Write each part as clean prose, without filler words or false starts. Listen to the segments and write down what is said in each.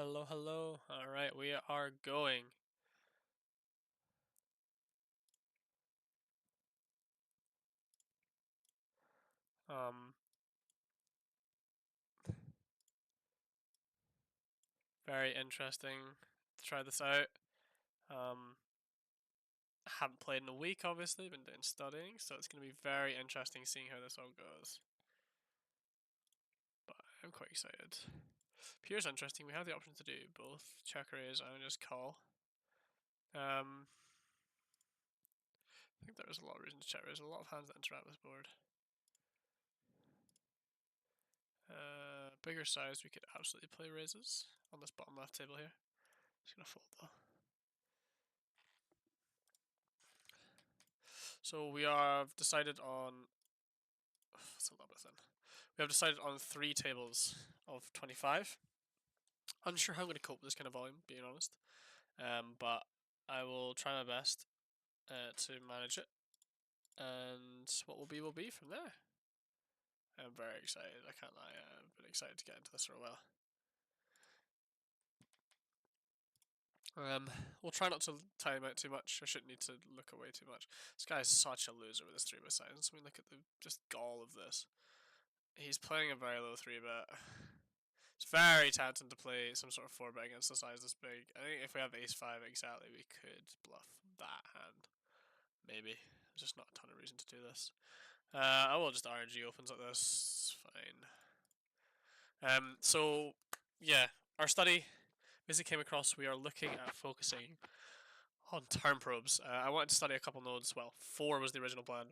Hello, hello. All right, we are going. Um, Very interesting to try this out. Um, I haven't played in a week, obviously, been doing studying, so it's going to be very interesting seeing how this all goes. But I'm quite excited. Here's interesting. We have the option to do both check raise and just call. I think there is a lot of reason to check raise. A lot of hands that interact with this board. Bigger size, we could absolutely play raises on this bottom left table here. Just gonna fold though. So we have decided on. That's a little bit thin. We have decided on 3 tables of 25. Unsure how I'm going to cope with this kind of volume, being honest. But I will try my best to manage it. And what will be from there. I'm very excited. I can't lie. I've been excited to get into this for a while. We'll try not to time out too much. I shouldn't need to look away too much. This guy is such a loser with his 3-bet silence. I mean, look at the just gall of this. He's playing a very low 3-bet. It's very tempting to play some sort of 4-bet against a size this big. I think if we have ace-5 exactly, we could bluff that hand. Maybe. There's just not a ton of reason to do this. I will just RNG opens like this. Fine. So, yeah. Our study basically came across we are looking at focusing on turn probes. I wanted to study a couple nodes. Well, 4 was the original plan.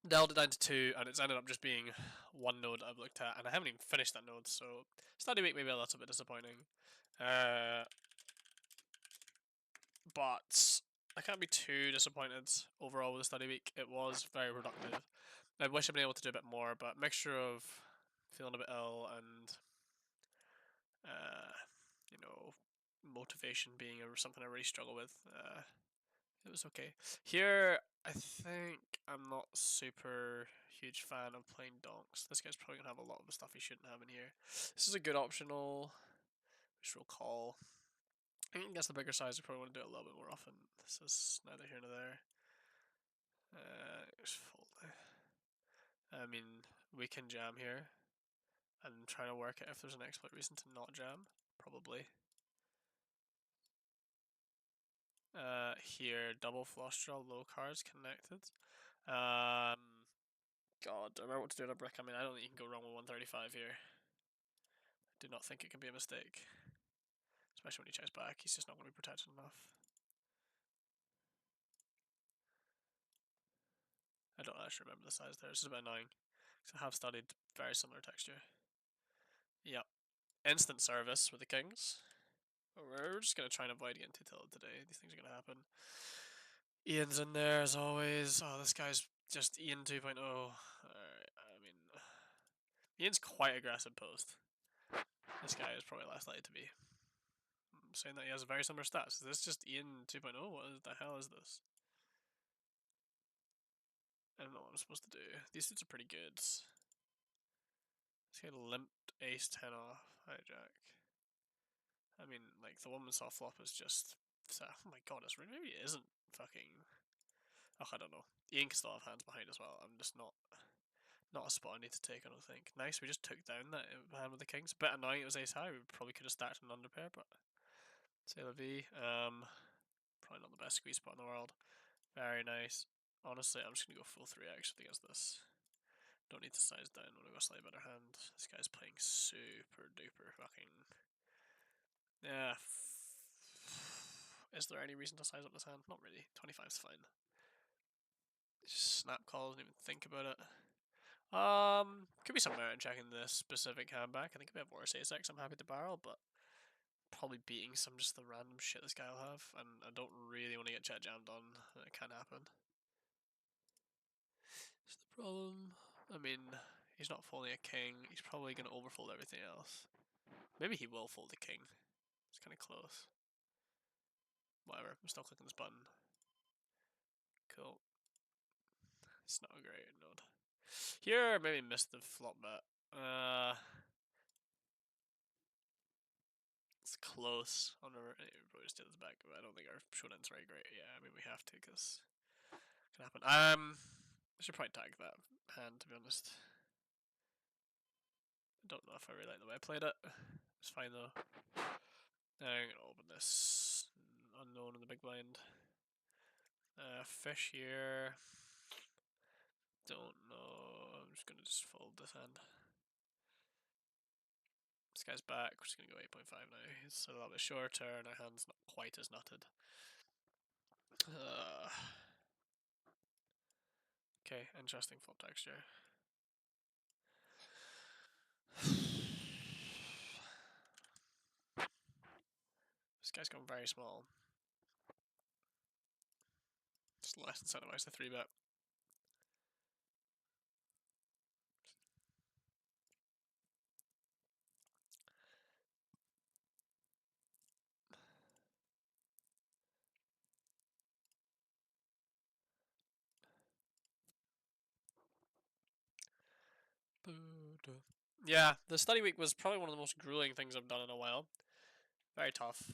Dialed it down to 2, and it's ended up just being 1 node I've looked at, and I haven't even finished that node, so study week may be a little bit disappointing. But I can't be too disappointed overall with the study week. It was very productive. I wish I'd been able to do a bit more, but mixture of feeling a bit ill and you know, motivation being something I really struggle with. It was okay. Here, I think I'm not super huge fan of playing donks. This guy's probably gonna have a lot of the stuff he shouldn't have in here. This is a good optional. Just roll call. I think that's the bigger size. I probably want to do it a little bit more often. This is neither here nor there. Just fold. I mean, we can jam here. I'm trying to work out if there's an exploit reason to not jam. Probably. Here, double flush draw, low cards connected. God, I remember what to do on a brick. I mean, I don't think you can go wrong with 135 here. I do not think it can be a mistake. Especially when he checks back, he's just not going to be protected enough. I don't actually remember the size there. This is a bit annoying. Because I have studied very similar texture. Yep. Instant service with the kings. We're just going to try and avoid getting two-tilted today. These things are going to happen. Ian's in there as always. Oh, this guy's just Ian 2.0. Alright, I mean, Ian's quite aggressive post. This guy is probably less likely to be. I'm saying that he has very similar stats. Is this just Ian 2.0? What the hell is this? I don't know what I'm supposed to do. These suits are pretty good. This guy limped ace 10 off. Hijack. I mean, like, the one with soft flop is just. Oh my god, it's really. Maybe it isn't fucking. Oh, I don't know. Ian can still have hands behind as well. I'm just not a spot I need to take, I don't think. Nice, we just took down that hand with the kings. A bit annoying it was ace high. We probably could have stacked an underpair, but. C'est la vie. Probably not the best squeeze spot in the world. Very nice. Honestly, I'm just going to go full 3x against this. Don't need to size down. I'm going to go slightly better hand. This guy's playing super duper fucking. Yeah. Is there any reason to size up this hand? Not really. 25's fine. Just snap call, doesn't even think about it. Could be some merit in checking this specific hand back. I think if we have worse ace-x, I'm happy to barrel, but probably beating some just the random shit this guy will have, and I don't really want to get chat jammed on. It can happen. It's the problem. I mean, he's not folding a king. He's probably going to overfold everything else. Maybe he will fold a king. It's kind of close. Whatever. I'm still clicking this button. Cool. It's not a great node. Here, maybe missed the flop bet. It's close on our. Probably just did this back, but I don't think our shonen's very great. Yeah, I mean we have to because it can happen. I should probably tag that hand, to be honest. I don't know if I really like the way I played it. It's fine though. I'm gonna open this unknown in the big blind. Fish here. Don't know. I'm just gonna fold this hand. This guy's back. We're just gonna go 8.5 now. It's a little bit shorter, and our hand's not quite as nutted. Okay, interesting flop texture. This guy's gone very small. Just less incentivized to 3-bet. Yeah, the study week was probably one of the most grueling things I've done in a while. Very tough.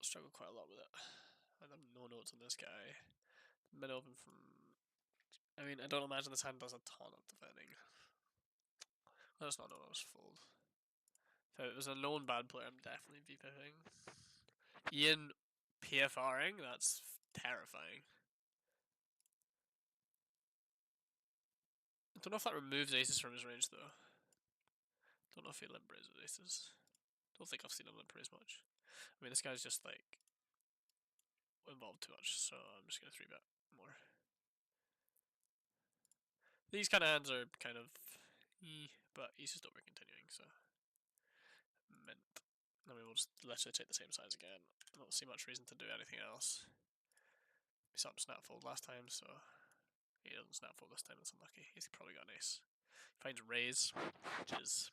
Struggled quite a lot with it. I have no notes on this guy. Mid open from. I mean, I don't imagine this hand does a ton of defending. That's not know I was fold. If it was a known bad player, I'm definitely VPing. Ian PFRing? That's terrifying. I don't know if that removes aces from his range though. Don't know if he limp raises aces. Don't think I've seen him limp raise much. I mean, this guy's just like involved too much, so I'm just gonna 3-bet more. These kind of hands are kind of, but he's just over continuing, so mint. I mean, we'll just literally take the same size again. I don't see much reason to do anything else. He saw him snap fold last time, so he doesn't snap fold this time. That's unlucky. He's probably got an ace. Finds raise, which is,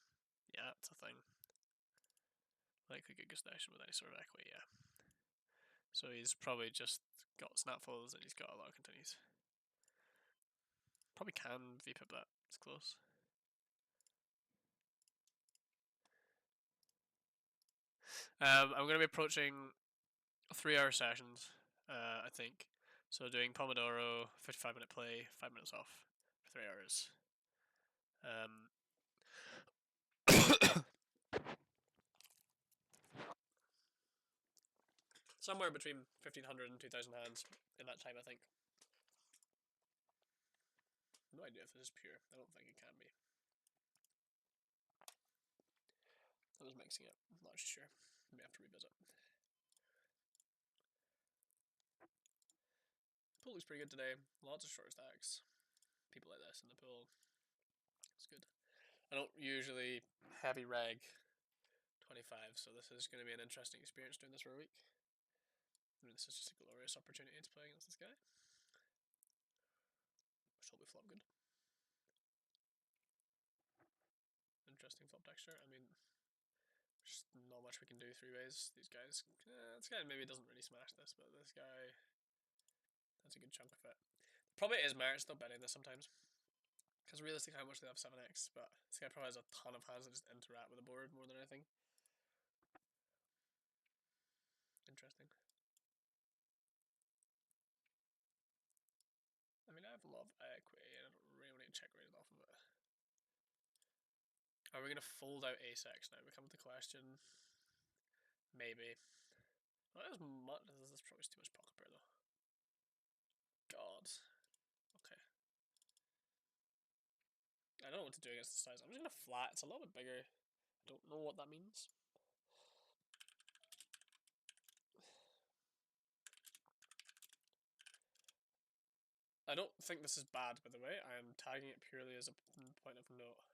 yeah, it's a thing. Likely good destination with any sort of equity, yeah. So he's probably just got snap folds and he's got a lot of continues. Probably can VPip that. It's close. I'm going to be approaching 3-hour sessions, I think. So doing Pomodoro, 55-minute play, 5 minutes off for 3 hours. Somewhere between 1,500 and 2,000 hands in that time, I think. No idea if this is pure. I don't think it can be. I was mixing it. I'm not sure. May have to revisit. Pool looks pretty good today. Lots of short stacks. People like this in the pool. It's good. I don't usually heavy reg 25, so this is going to be an interesting experience doing this for a week. I mean, this is just a glorious opportunity to play against this guy. Which will be flop good. Interesting flop texture. I mean, there's not much we can do 3 ways. These guys, this guy maybe doesn't really smash this, but this guy, that's a good chunk of it. Probably is merit still betting this sometimes. Because realistically, how much they have 7x, but this guy probably has a ton of hands that just interact with the board more than anything. Interesting. I mean, I have a lot of equity, and I don't really want to check rated off of it. Are we going to fold out ace-x now? We come to the question. Maybe. Not as much. This is probably too much pocket pair, though. God. Okay. I don't know what to do against the size. I'm just going to flat. It's a little bit bigger. I don't know what that means. I don't think this is bad, by the way. I am tagging it purely as a point of note.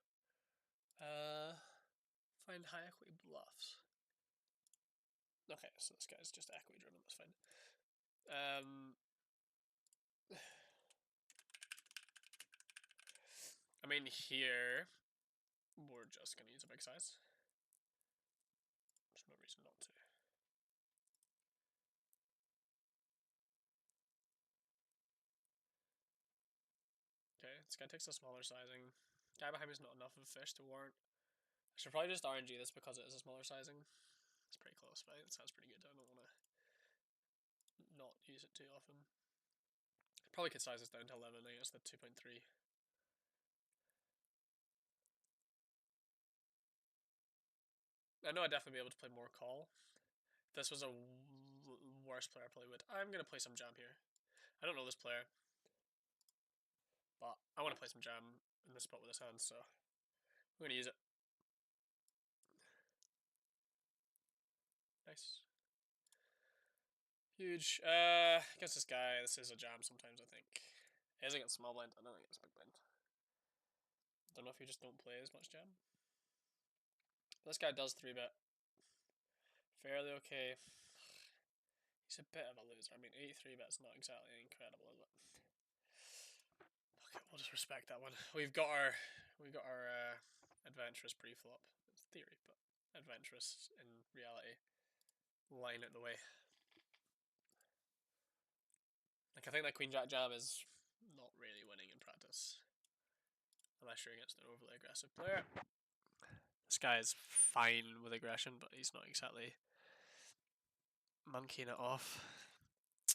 Find high equity bluffs. Okay, so this guy's just equity driven, that's fine. I mean, here, we're just going to use a big size. There's no reason not to. Okay, this guy takes a smaller sizing. Guy behind me is not enough of a fish to warrant. I should probably just RNG this because it is a smaller sizing. It's pretty close, but it sounds pretty good. I don't want to not use it too often. Probably could size this down to 11. I think it's the 2.3. I know I'd definitely be able to play more call. If this was a worse player, I probably would. I'm going to play some jam here. I don't know this player, but I want to play some jam in this spot with his hands, so we're going to use it. Nice. Huge. Against this guy, this is a jam sometimes, I think. It is against small blind. I don't think it's big blind. Don't know if you just don't play as much jam. This guy does 3-bet. Fairly okay. He's a bit of a loser. I mean, 83-bet's not exactly incredible, is it? Okay, we'll just respect that one. We've got our adventurous pre-flop. It's theory, but adventurous in reality. Line it the way. Like, I think that Queen Jack jam is not really winning in practice. Unless you're against an overly aggressive player. This guy is fine with aggression, but he's not exactly monkeying it off.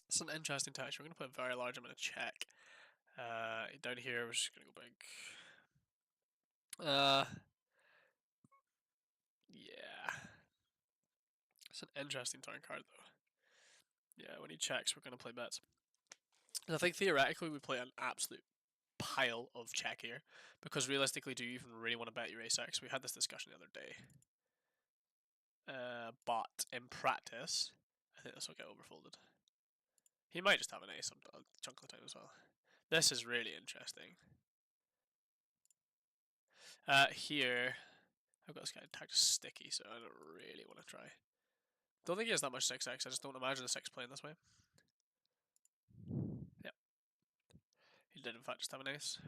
It's an interesting tactic. We're going to put a very large amount of check. Down here, we're just going to go big. Yeah. It's an interesting turn card, though. Yeah, when he checks, we're going to play bets. And I think theoretically we play an absolute pile of check here, because realistically, do you even really want to bet your ace-x? We had this discussion the other day. But in practice, I think this will get overfolded. He might just have an ace a chunk of the time as well. This is really interesting. Here, I've got this guy tagged sticky, so I don't really want to try. Don't think he has that much 6x, I just don't imagine a 6 playing this way. Yep. He did in fact just have an ace.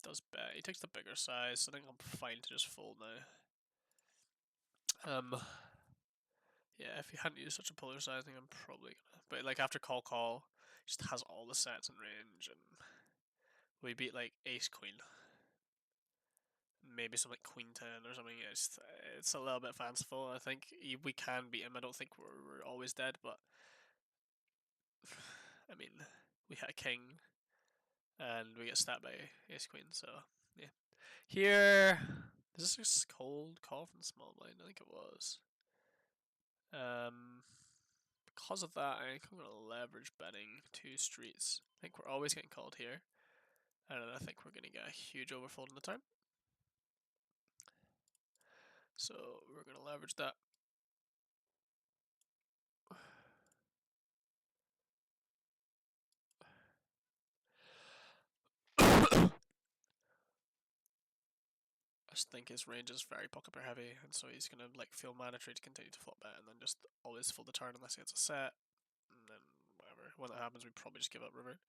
Does bet. He takes the bigger size, so I think I'm fine to just fold now. Yeah, if he hadn't used such a polar sizing, I'm probably gonna. But like after call, he just has all the sets in range, and we beat like ace queen, maybe some like queen 10 or something. It's a little bit fanciful. I think we can beat him. I don't think we're always dead, but I mean, we hit a king, and we get stabbed by ace queen. So yeah, here. Is this just cold call from the small blind? I think it was. Because of that, I think I'm going to leverage betting 2 streets. I think we're always getting called here. And I think we're going to get a huge overfold in the turn. So we're going to leverage that. I just think his range is very pocket pair heavy, and so he's going to like feel mandatory to continue to flop bet and then just always fold the turn unless he gets a set. And then whatever. When that happens, we probably just give up river.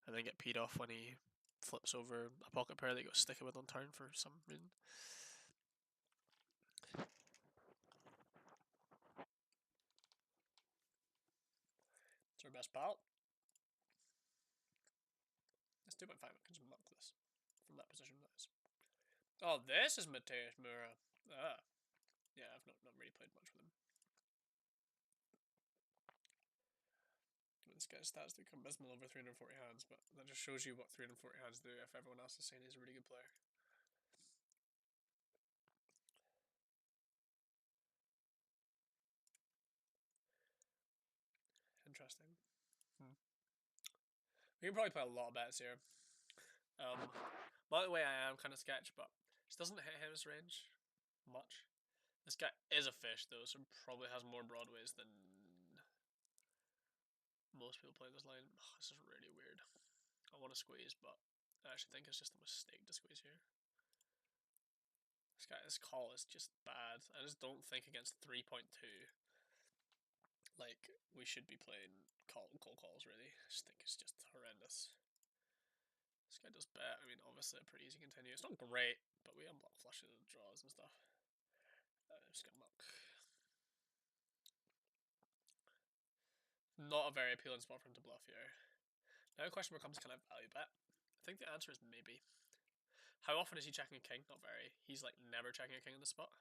And then get peed off when he flips over a pocket pair that he goes sticky with on turn for some reason. It's our best pal. It's 2.5. I can just muck this from that position. Nice. Oh, this is Mateus Mura. Ah. Yeah, I've not really played much with him. This guy's stats do come abysmal over 340 hands, but that just shows you what 340 hands do if everyone else is saying he's a really good player. Interesting. We can probably play a lot of bets here. By the way, I am kind of sketch, but this doesn't hit his range much. This guy is a fish, though, so probably has more broadways than most people playing this line. Oh, this is really weird. I want to squeeze, but I actually think it's just a mistake to squeeze here. This call is just bad. I just don't think against 3.2, like, we should be playing cold calls, really. I just think it's just horrendous. This guy does bet. I mean, obviously a pretty easy continue. It's not great, but we unblock flushes and draws and stuff. Just gonna muck. Not a very appealing spot for him to bluff here. Now the question becomes, can I value bet? I think the answer is maybe. How often is he checking a king? Not very. He's like never checking a king in the spot.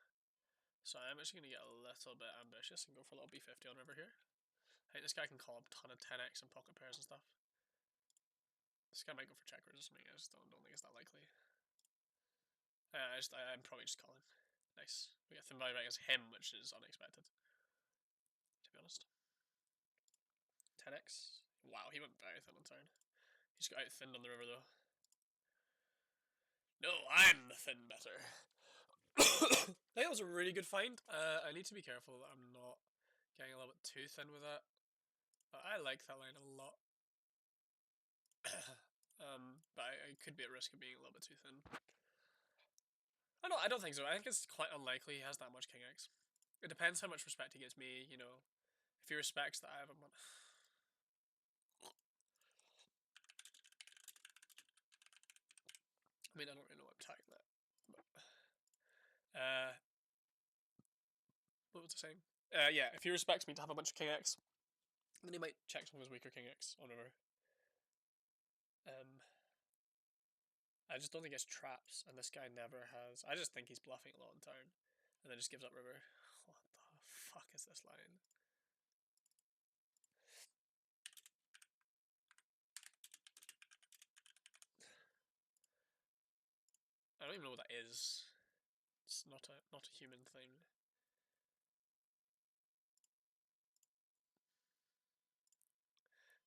So I'm actually going to get a little bit ambitious and go for a little B50 on river here. I think this guy can call up a ton of 10x and pocket pairs and stuff. This guy might go for checkers or something. I just don't think it's that likely. I'm probably just calling. Nice. We get thin value right against him, which is unexpected, to be honest. 10x. Wow, he went very thin on turn. He's got out thinned on the river though. No, I'm the thin better. I think that was a really good find. I need to be careful that I'm not getting a little bit too thin with that. I like that line a lot. But I could be at risk of being a little bit too thin. I don't think so. I think it's quite unlikely he has that much King X. It depends how much respect he gives me, you know. If he respects that I have him on... I mean, I don't really know what I'm tagging that. But, what was I saying? Yeah, if he respects me to have a bunch of King X, then he might check some of his weaker King X on river. I just don't think it's traps, and this guy never has. I just think he's bluffing a lot on turn, and then just gives up river. What the fuck is this line? I don't even know what that is. It's not a human thing.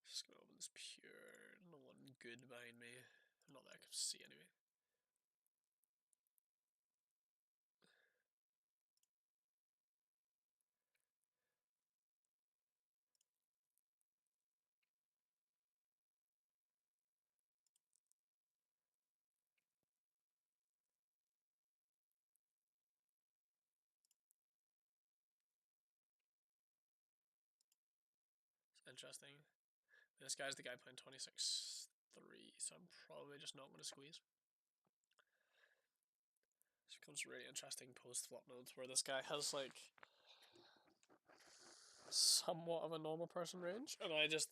Just gonna open this pure. No one good behind me. Not that I can see anyway. It's interesting. This guy's the guy playing 26-3, so I'm probably just not going to squeeze. This becomes really interesting post-flop nodes where this guy has like somewhat of a normal person range, and I just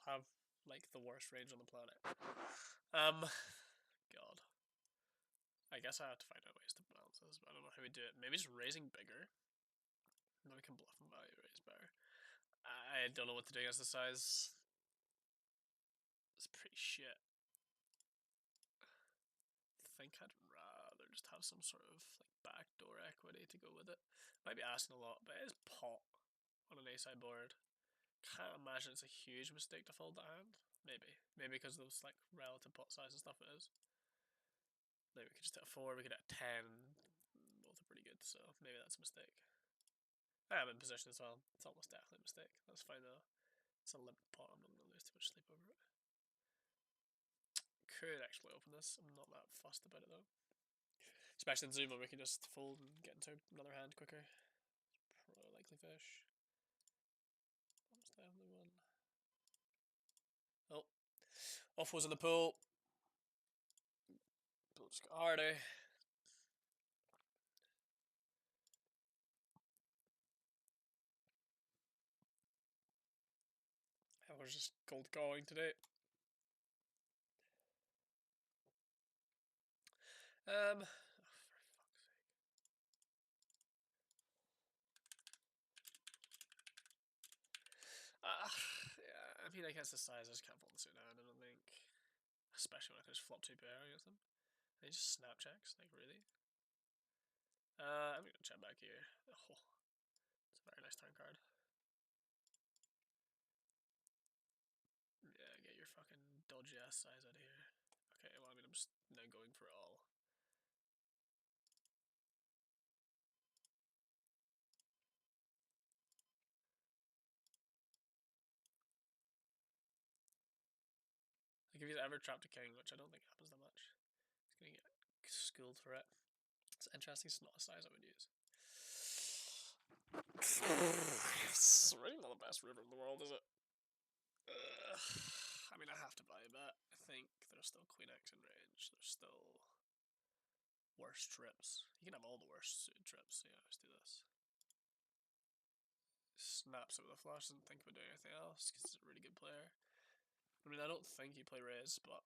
have like the worst range on the planet. God. I guess I have to find out ways to balance this, but I don't know how we do it. Maybe just raising bigger. Then we can bluff and value raise better. I don't know what to do against the size. It's pretty shit. I think I'd rather just have some sort of like backdoor equity to go with it. Might be asking a lot, but it is pot on an A-side board. Can't imagine it's a huge mistake to fold that hand. Maybe because of those like relative pot size and stuff it is. Maybe we could just hit a 4, we could hit a 10. Both are pretty good, so maybe that's a mistake. I am in position as well. It's almost definitely a mistake. That's fine though. It's a limp pot. I'm not going to lose too much sleep over it. Could actually open this. I'm not that fussed about it though. Especially in Zuma, we can just fold and get into another hand quicker. Probably likely fish. Almost definitely one. Oh. Off was in the pool. Pool just got harder. I was just cold calling today. Oh, for fuck's sake. Yeah, I mean, I guess the size I just can't fold the suit down, I don't think. Especially when I can just flop 2 pair against them. And he just snap checks, like really. I'm gonna check back here. Oh, it's a very nice turn card. Yeah, get your fucking dodgy ass size out of here. Okay, well, I mean, I'm just now going for it all. Like, if he's ever trapped a king, which I don't think happens that much, he's gonna get schooled for it. It's interesting, it's not a size I would use. It's really not the best river in the world, is it? I mean, I have to buy a bet. I think there's still Queen X in range. There's still worse trips. You can have all the worst suited trips, so yeah, let's do this. Snaps it with a flush, doesn't think about doing anything else, because he's a really good player. I mean, I don't think he play raise, but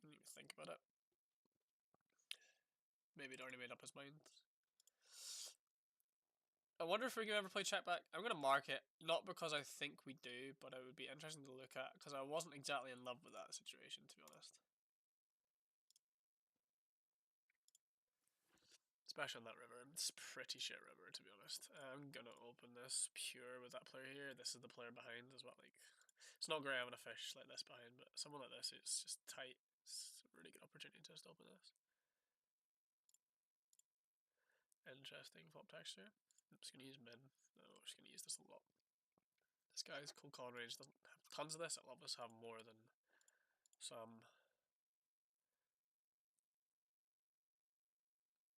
you need to think about it. Maybe he'd already made up his mind. I wonder if we can ever play check back. I'm going to mark it, not because I think we do, but it would be interesting to look at, because I wasn't exactly in love with that situation, to be honest. Especially on that river. It's a pretty shit river, to be honest. I'm going to open this pure with that player here. This is the player behind as well. Like, it's not great having a fish like this behind, but someone like this is just tight. It's a really good opportunity to just open this. Interesting flop texture. I'm just going to use min. No, I'm just going to use this a lot. This guy's cold calling range doesn't have tons of this. It'll obviously have more than some.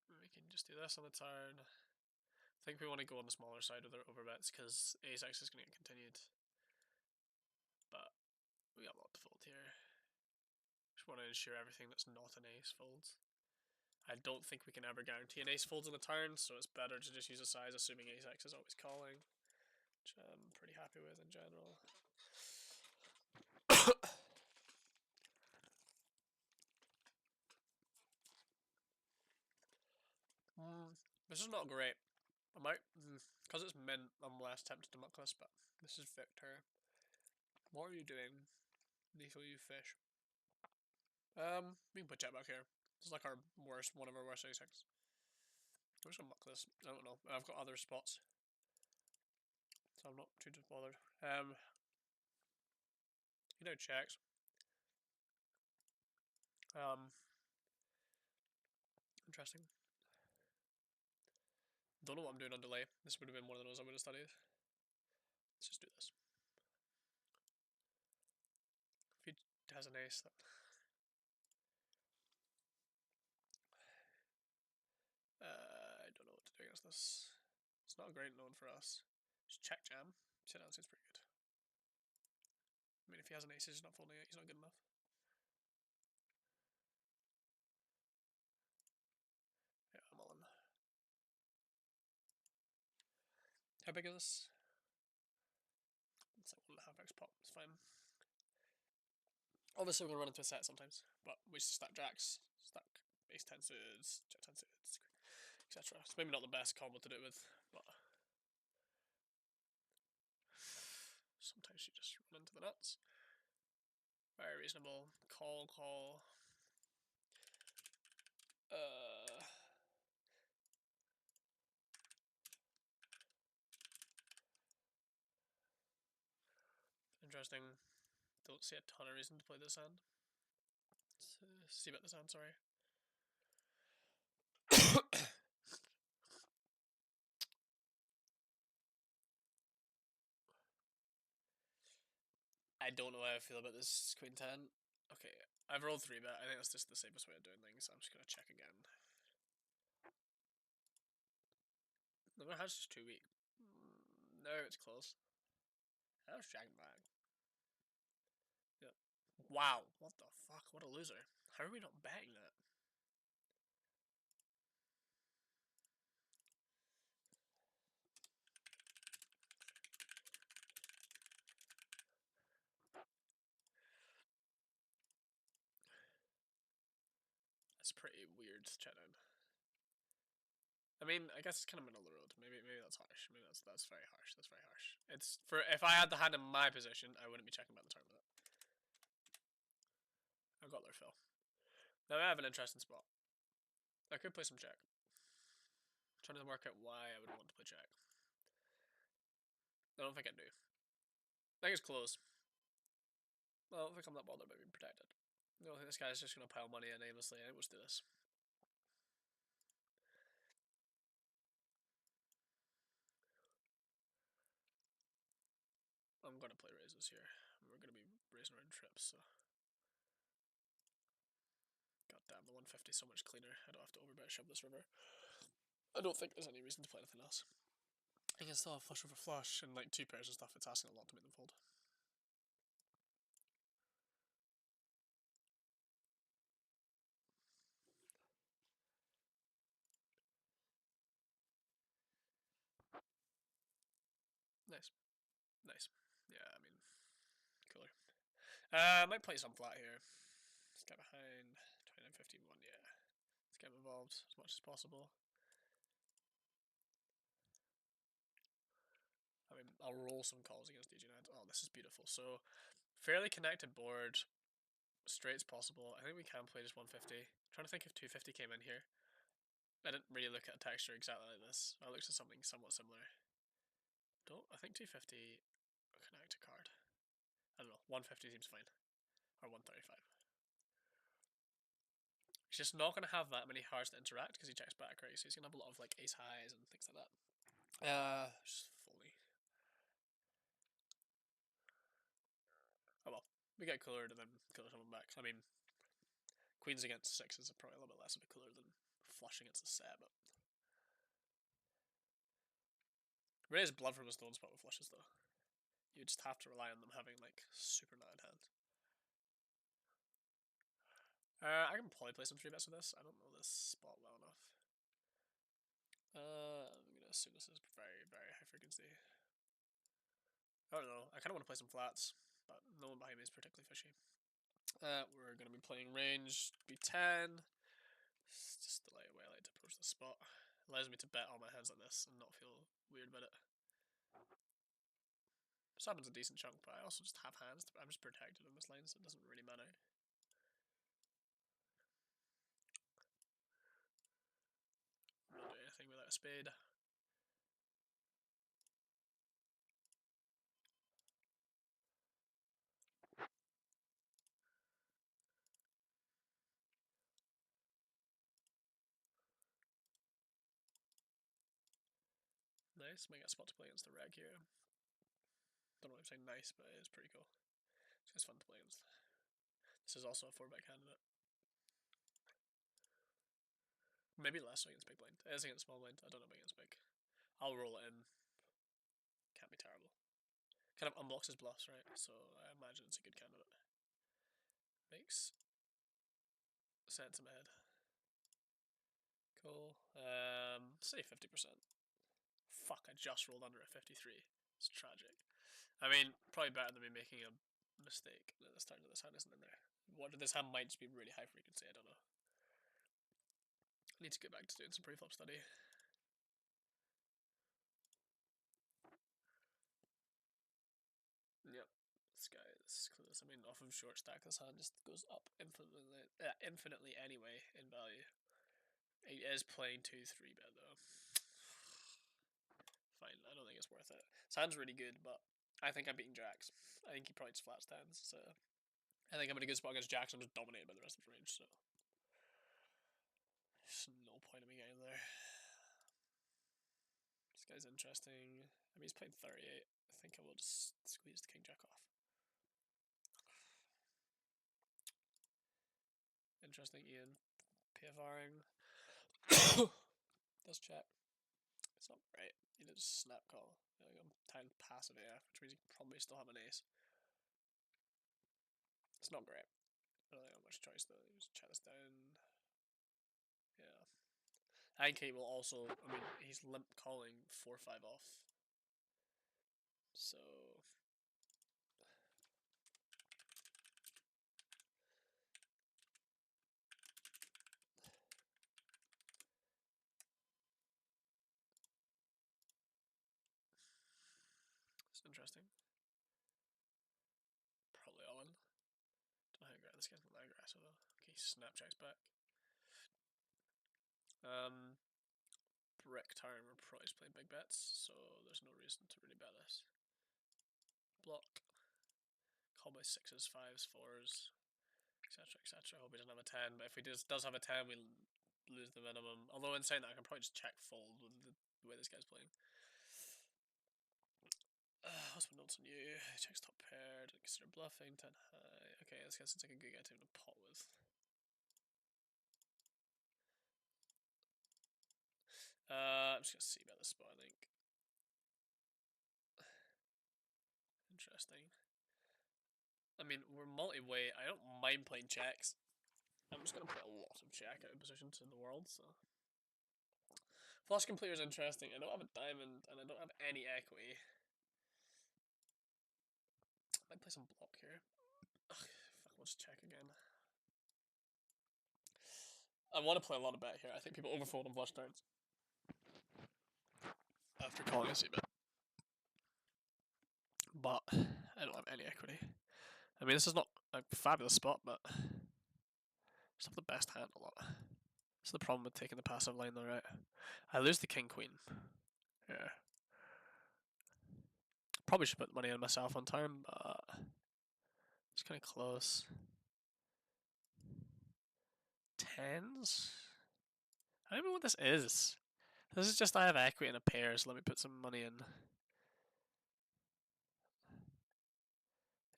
We can just do this on the turn. I think we want to go on the smaller side with our overbets because ace-x is going to get continued. But we got a lot to fold here. Just want to ensure everything that's not an ace folds. I don't think we can ever guarantee an ace folds on the turn, so it's better to just use a size assuming ace-x is always calling, which I'm pretty happy with in general. This is not great. I might, because it's mint, I'm less tempted to muck this, but this is Victor. What are you doing? Lethal, you fish. We can put check back here. This is like our worst, one of our worst ace-x. I'm just gonna muck this. I don't know. I've got other spots, so I'm not too bothered. You know, checks. Interesting. Don't know what I'm doing on delay. This would have been one of those I would have studied. Let's just do this. If he has an ace, that... I don't know what to do against this. It's not a great loan for us. Just check jam. Sit down seems pretty good. I mean, if he has an ace, he's not folding it. He's not good enough. Yeah, I'm all in. How big is this? It's like 1.5x pop. It's fine. Obviously, we're going to run into a set sometimes, but we just stack jacks, stack ace 10 suits, jack 10 suits, etc. It's maybe not the best combo to do it with, but sometimes you just run into the nuts. Very reasonable. Call, call. Interesting. Don't see a ton of reason to play this hand. See about this hand, sorry. I don't know how I feel about this queen 10. Okay, I've rolled 3 bet. I think that's just the safest way of doing things, so I'm just going to check again. No, my hand's just too weak. No, it's close. That was jack back. Yep. Wow, what the fuck? What a loser. How are we not betting that? That's pretty weird to check down. I mean, I guess it's kind of middle of the road. Maybe that's harsh. Maybe that's very harsh. That's very harsh. It's for if I had the hand in my position, I wouldn't be checking about the turn with it. I've got their fill. Now I have an interesting spot. I could play some check. I'm trying to work out why I would want to play check. I don't think I do. I think it's close. I don't think I'm that bothered about being protected. I don't think this guy's just going to pile money in aimlessly. I think we'll just do this. I'm going to play raises here. We're going to be raising around trips, so... God damn, the 150 is so much cleaner. I don't have to overbet shove this river. I don't think there's any reason to play anything else. I can still have flush over flush and like 2 pairs of stuff. It's asking a lot to make them fold. Nice. Nice. Yeah, I mean, cooler. I might play some flat here. Let's get behind 29.51, yeah. Let's get involved as much as possible. I'll roll some calls against DG9. Oh, this is beautiful. So, fairly connected board, straight as possible. I think we can play just 150. I'm trying to think if 250 came in here. I didn't really look at a texture exactly like this. I looked at something somewhat similar. I think 250 connect a card. I don't know. 150 seems fine, or 135. He's just not going to have that many hearts to interact because he checks back, right? So he's going to have a lot of like ace highs and things like that. Just fully. Oh well, we get cooler and then cooler someone back. I mean, queens against sixes are probably a little bit less of a cooler than flush against a set, but really is blood from a stone spot with flushes though. You just have to rely on them having like super nine hand. I can probably play some 3-bets with this. I don't know this spot well enough. I'm gonna assume this is very, very high frequency. I don't know. I kind of want to play some flats, but no one behind me is particularly fishy. We're gonna be playing range B10. It's just the way I like to approach the spot. It allows me to bet all my hands like this and not feel weird about it. This happens a decent chunk, but I also just have hands. I'm just protected on this line, so it doesn't really matter. I'm not doing anything without a spade. Nice, might get a spot to play against the reg here. Don't know if I'm saying nice, but it is pretty cool. It's just fun to play against. This is also a 4-bet candidate. Maybe less so against big blind. It is against small blind. I don't know about against big. I'll roll it in. Can't be terrible. Kind of unblocks his bluffs, right? So I imagine it's a good candidate. Makes sense in my head. Cool. Say 50%. Fuck, I just rolled under a 53. It's tragic. I mean, probably better than me making a mistake at this turn that this hand isn't in there. What this hand might just be really high frequency, I don't know. I need to get back to doing some pre-flop study. Yep. This guy is clueless. I mean, off of short stack, this hand just goes up infinitely anyway in value. He is playing 2-3-bet though. Fine, I don't think it's worth it. This hand's really good, but I think I'm beating jacks. I think he probably just flat stands, so I think I'm in a good spot against jacks. I'm just dominated by the rest of his range, so there's no point in me getting there. This guy's interesting. I mean, he's playing 38. I think I will just squeeze the king jack off. Interesting, Ian. PFRing. Does check. It's not great. He did a snap call. I'm tying passive AF, which means he probably still have an ace. It's not great. I don't think I have much choice though. You just chat this down. Yeah. I think he will also. I mean, he's limp calling 4-5 off. So. It's interesting. Probably all in. Don't know how aggressive this guy's not that aggressive though. Okay, snap checks back. Brick turn, we're probably just playing big bets, so there's no reason to really bet this. Block. Call by 6s, 5s, 4s, etc. etc. Hope he doesn't have a 10, but if he does have a 10, we lose the minimum. Although in saying that, I can probably just check fold with the way this guy's playing. What's my notes on you? Checks top pair, didn't consider bluffing, 10 high. Okay, this guy seems like a good guy to even pot with. I'm just gonna see about this spot, I think. Interesting. I mean, we're multi-weight. I don't mind playing checks. I'm just gonna play a lot of check out of positions in the world, so. Flush completer is interesting. I don't have a diamond, and I don't have any equity. I might play some block here. Ugh, fuck, we'll just check again. I want to play a lot of bet here. I think people overfold on flush turns. After calling a c-bet. but I don't have any equity. I mean, this is not a fabulous spot, but I just have the best hand a lot. That's the problem with taking the passive line though, right? I lose the king queen. Yeah. Probably should put money on myself on turn, but it's kind of close. Tens? I don't know what this is. This is just I have equity in a pair, so let me put some money in.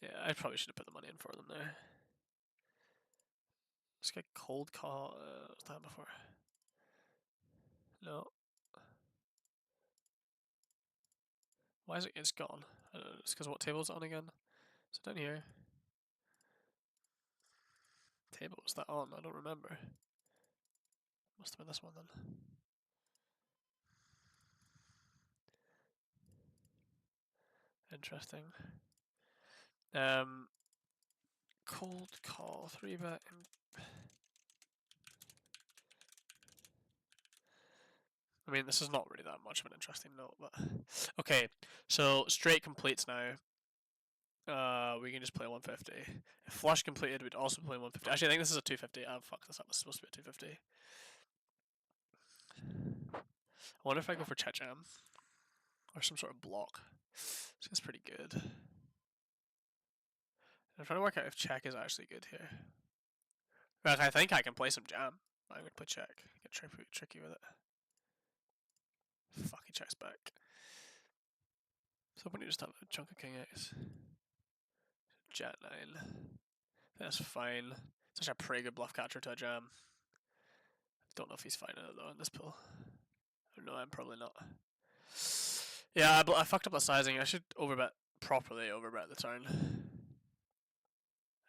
Yeah, I probably should have put the money in for them there. Let's get cold call. What's that before? No. Why is it? It's gone. I don't know. It's because what table is it on again? Is it down here? Table was that on? I don't remember. Must have been this one then. Interesting. Cold call 3-bet. I mean, this is not really that much of an interesting note, but okay. So straight completes now. We can just play 150. If flush completed, we'd also play 150. Actually, I think this is a 250. Oh, fuck this up. It's supposed to be a 250. I wonder if I go for check jam or some sort of block. This is pretty good. I'm trying to work out if check is actually good here. Like, I think I can play some jam. I'm gonna play check. Get tricky with it. Fuck, he checks back. So when you just have a chunk of king X. Jet 9. That's fine. It's actually a pretty good bluff catcher to a jam. Don't know if he's finding it though in this pool. No, I'm probably not. Yeah, I fucked up the sizing. I should overbet properly. Overbet the turn.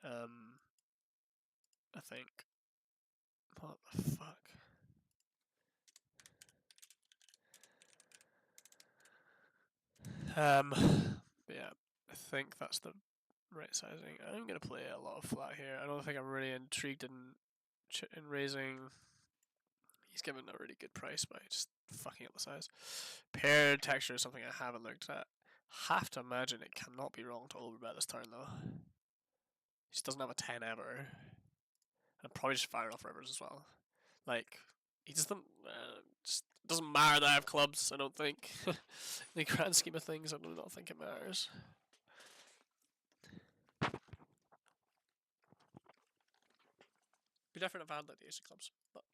I think. What the fuck? Yeah, I think that's the right sizing. I'm gonna play a lot of flat here. I don't think I'm really intrigued in raising. He's given a really good price by just fucking up the size. Paired texture is something I haven't looked at. Have to imagine it cannot be wrong to overbet this turn though. He just doesn't have a 10 ever. And probably just fire off rivers as well. Like, he just doesn't matter that I have clubs, I don't think. In the grand scheme of things, I do not think it matters. Be different if I had like the ace of clubs, but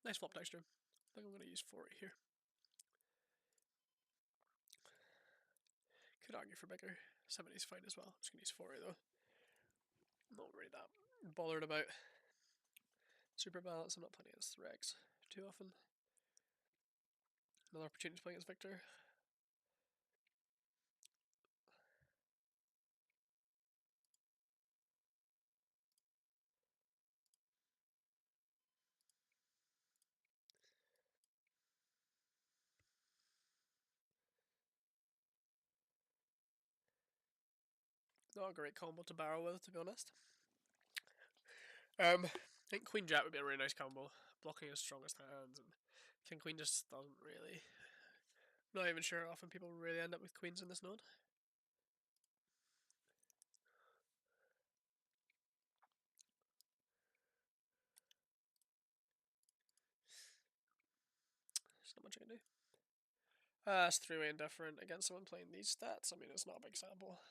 nice flop texture. I think I'm going to use 4 right here. Could argue for bigger. 70 is fine as well. I'm just going to use 4 though. Not really that bothered about super balance. I'm not playing against Rex too often. Another opportunity to play against Victor. Not a great combo to barrel with, to be honest. I think Queen Jack would be a really nice combo. Blocking his strongest hands, and King Queen just doesn't really. Not even sure often people really end up with queens in this node. There's not much I can do. It's 3-way indifferent against someone playing these stats. I mean, it's not a big sample.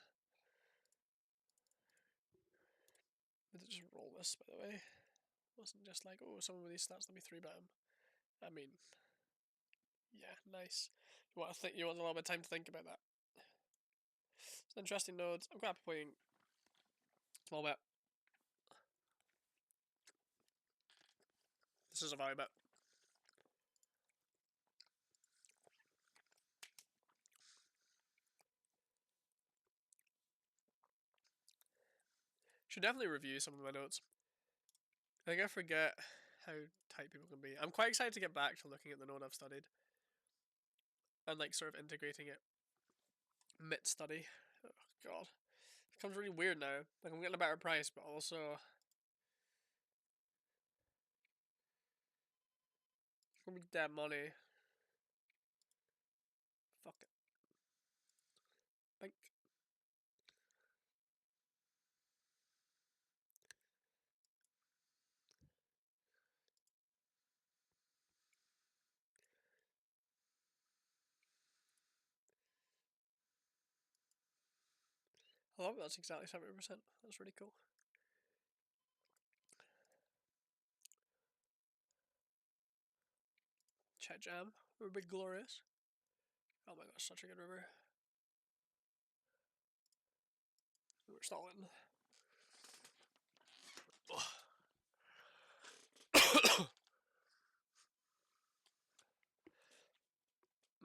Did it just roll this, by the way? It wasn't just like, oh, someone with these stats, let me 3-bet him. I mean, yeah, nice. You want a little bit of time to think about that. It's an interesting node. I'm quite happy playing small bet. This is a value bet. Should definitely review some of my notes. I think I forget how tight people can be. I'm quite excited to get back to looking at the node I've studied and like sort of integrating it mid-study. Oh god, it becomes really weird now. Like I'm getting a better price, but also gonna be dead money. Fuck it. Bink. Oh, that's exactly 70%. That's really cool. Chat Jam. We're big glorious. Oh my gosh, such a good river. We're stalling. I'm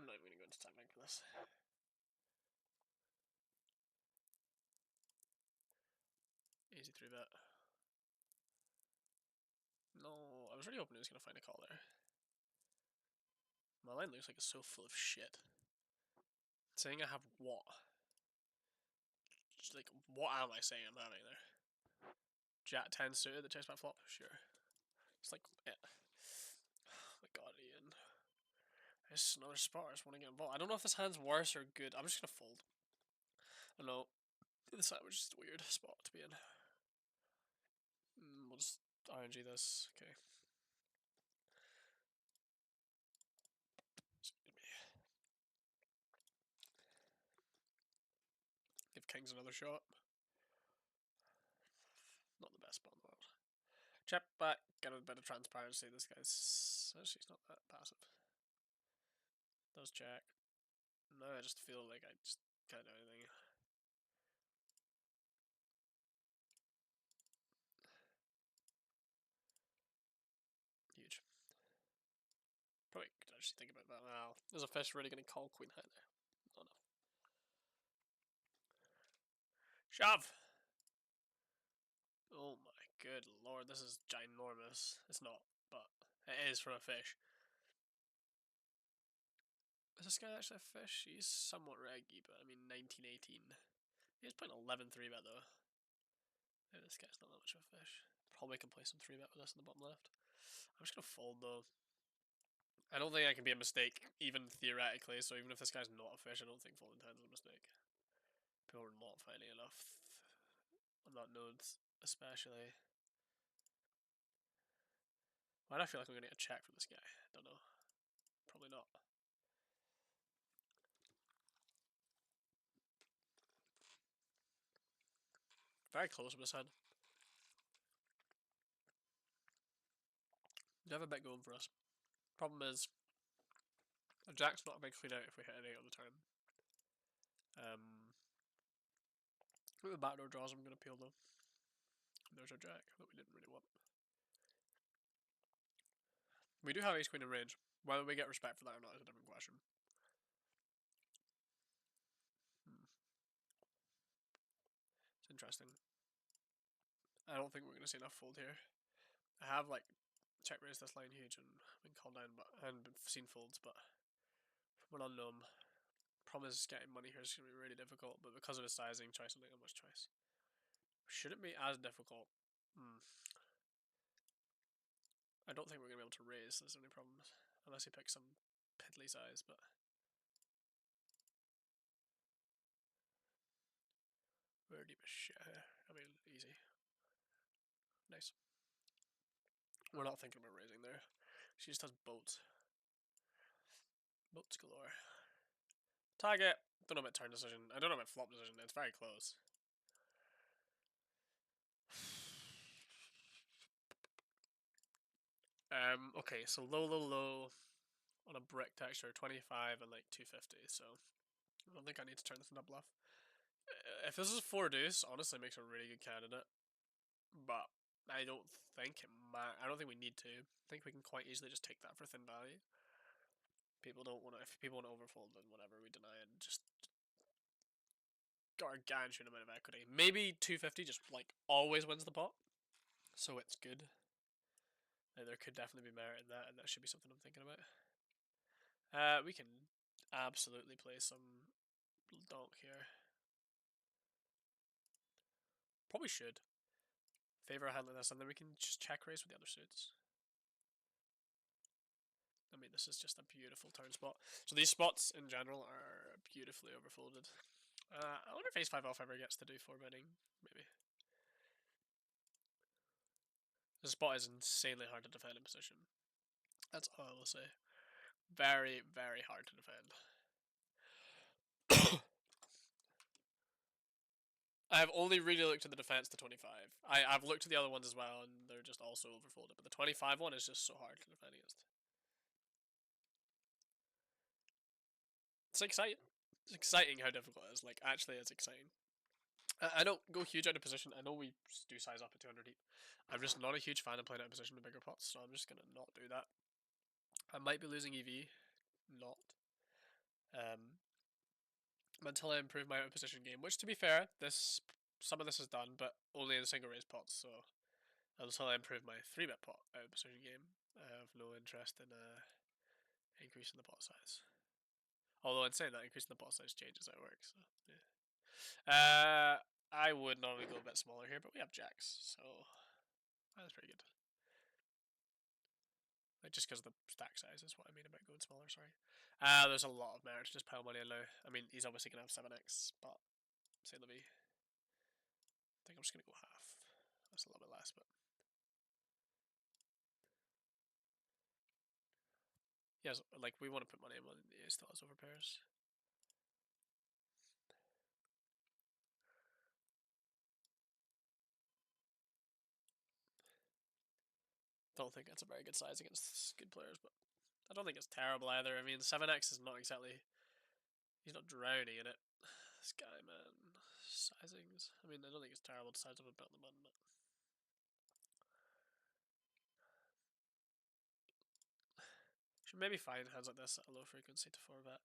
not even gonna go into time bank for this. Easy 3-bet. No, I was really hoping he was gonna find a call there. My line looks like it's so full of shit. Saying I have what? Just like, what am I saying I'm having there? Jack 10 suited, the chase back flop? Sure. It's like, yeah. Oh my god, Ian. It's another spot, I just want to get involved. I don't know if this hand's worse or good. I'm just gonna fold. I know. The side was just a weird spot to be in. We'll just RNG this. Okay. Give kings another shot. Not the best spot in the world. Check back, get a bit of transparency. This guy's actually not that passive. Does check. No, I just feel like I just can't do anything. Huge. Probably could actually think about that. Wow. Is a fish really going to call queen high there? Not enough. Shove! Oh my good lord, this is ginormous. It's not, but it is for a fish. Is this guy actually a fish? He's somewhat reggy, but I mean 1918. He's playing 11 3-bet though. Maybe this guy's not that much of a fish. Probably can play some 3-bet with us in the bottom left. I'm just gonna fold though. I don't think I can be a mistake, even theoretically, so even if this guy's not a fish, I don't think folding 10 is a mistake. People are not finding enough on that node, especially. Why do I feel like I'm gonna get a check from this guy? I don't know. Probably not. Very close with this hand. We have a bit going for us. Problem is, a jack's not a big clean out if we hit an 8 on the turn. With the backdoor draws, I'm going to peel though. There's our jack that we didn't really want. We do have ace queen in range. Whether we get respect for that or not is a different question. It's interesting. I don't think we're going to see enough fold here. I have like check raised this line huge and been called down, but and seen folds, but from an unknown. Problem is getting money here is going to be really difficult, but because of his sizing, choice will make a much choice. Shouldn't be as difficult. I don't think we're going to be able to raise, there's any problems. Unless he picks some piddly size, but... We're deep as shit here. I mean, easy. Nice. We're not thinking about raising there. She just has boats. Boats galore. Target! Don't know about turn decision. I don't know about flop decision. It's very close. Okay, so low on a brick texture, 25 and like 250, so I don't think I need to turn this into a bluff. If this is 4 deuce, honestly makes a really good candidate, but I don't think I don't think we need to. I think we can quite easily just take that for thin value. People don't want to. If people want to overfold, then whatever, we deny it. Just gargantuan amount of equity. Maybe 250 just like always wins the pot, so it's good. And there could definitely be merit in that, and that should be something I'm thinking about. We can absolutely play some donk here. Probably should favor a hand like this, and then we can just check raise with the other suits. I mean, this is just a beautiful turn spot. So these spots in general are beautifully overfolded. I wonder if ace 5 off ever gets to do 4 betting. Maybe. The spot is insanely hard to defend in position. That's all I will say. Very, very hard to defend. I've only really looked at the defense to 25. I've looked at the other ones as well, and they're just also overfolded. But the 25 one is just so hard to defend against. It's exciting. It's exciting how difficult it is. Like, actually, it's exciting. I don't go huge out of position. I know we do size up at 200 deep. I'm just not a huge fan of playing out of position in bigger pots, so I'm just gonna not do that. I might be losing EV, not. Until I improve my out of position game, which to be fair, some of this is done, but only in single raise pots. So until I improve my 3-bet pot out of position game, I have no interest in increasing the pot size. Although in saying that, increasing the pot size changes how it works. So, yeah. I would normally go a bit smaller here, but we have jacks, so that's pretty good. Like just because of the stack size is what I mean about going smaller. Sorry. There's a lot of merit to just pile money in now. I mean, he's obviously gonna have 7x, but say Levy. I think I'm just gonna go half. That's a little bit less, but yeah, like we want to put money in when he still has overpairs. Don't think that's a very good size against good players, but I don't think it's terrible either. I mean, 7x is not exactly. He's not drowning in it. This guy, man. Sizings. I mean, I don't think it's terrible to size up a bit on the button, but. Should maybe find hands like this at a low frequency to 4-bet.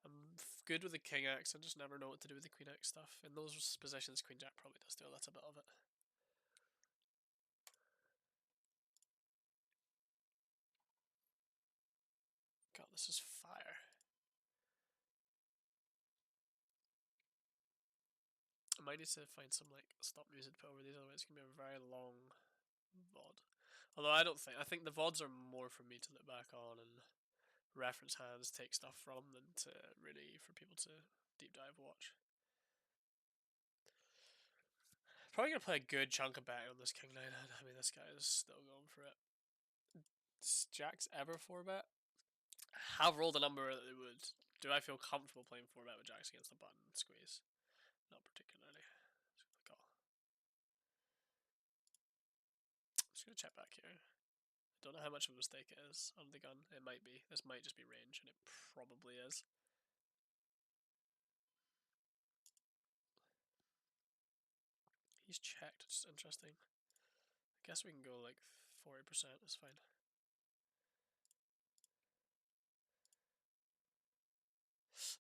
I'm good with the king x. I just never know what to do with the queen x stuff. In those positions, queen jack probably does do a little bit of it. God, this is fire. I might need to find some like stop music to put over these, otherwise it's gonna be a very long VOD. Although I think the VODs are more for me to look back on and reference hands, take stuff from, than to really for people to deep dive watch. Probably gonna play a good chunk of betting on this king 9. I mean, this guy is still going for it. Jack's ever 4-bet? Have rolled a number that they would. Do I feel comfortable playing 4-bet with jacks against the button squeeze? Not particularly. I'm just gonna check back here. I don't know how much of a mistake it is on the gun. It might be. This might just be range, and it probably is. He's checked, which is interesting. I guess we can go like 40%, that's fine.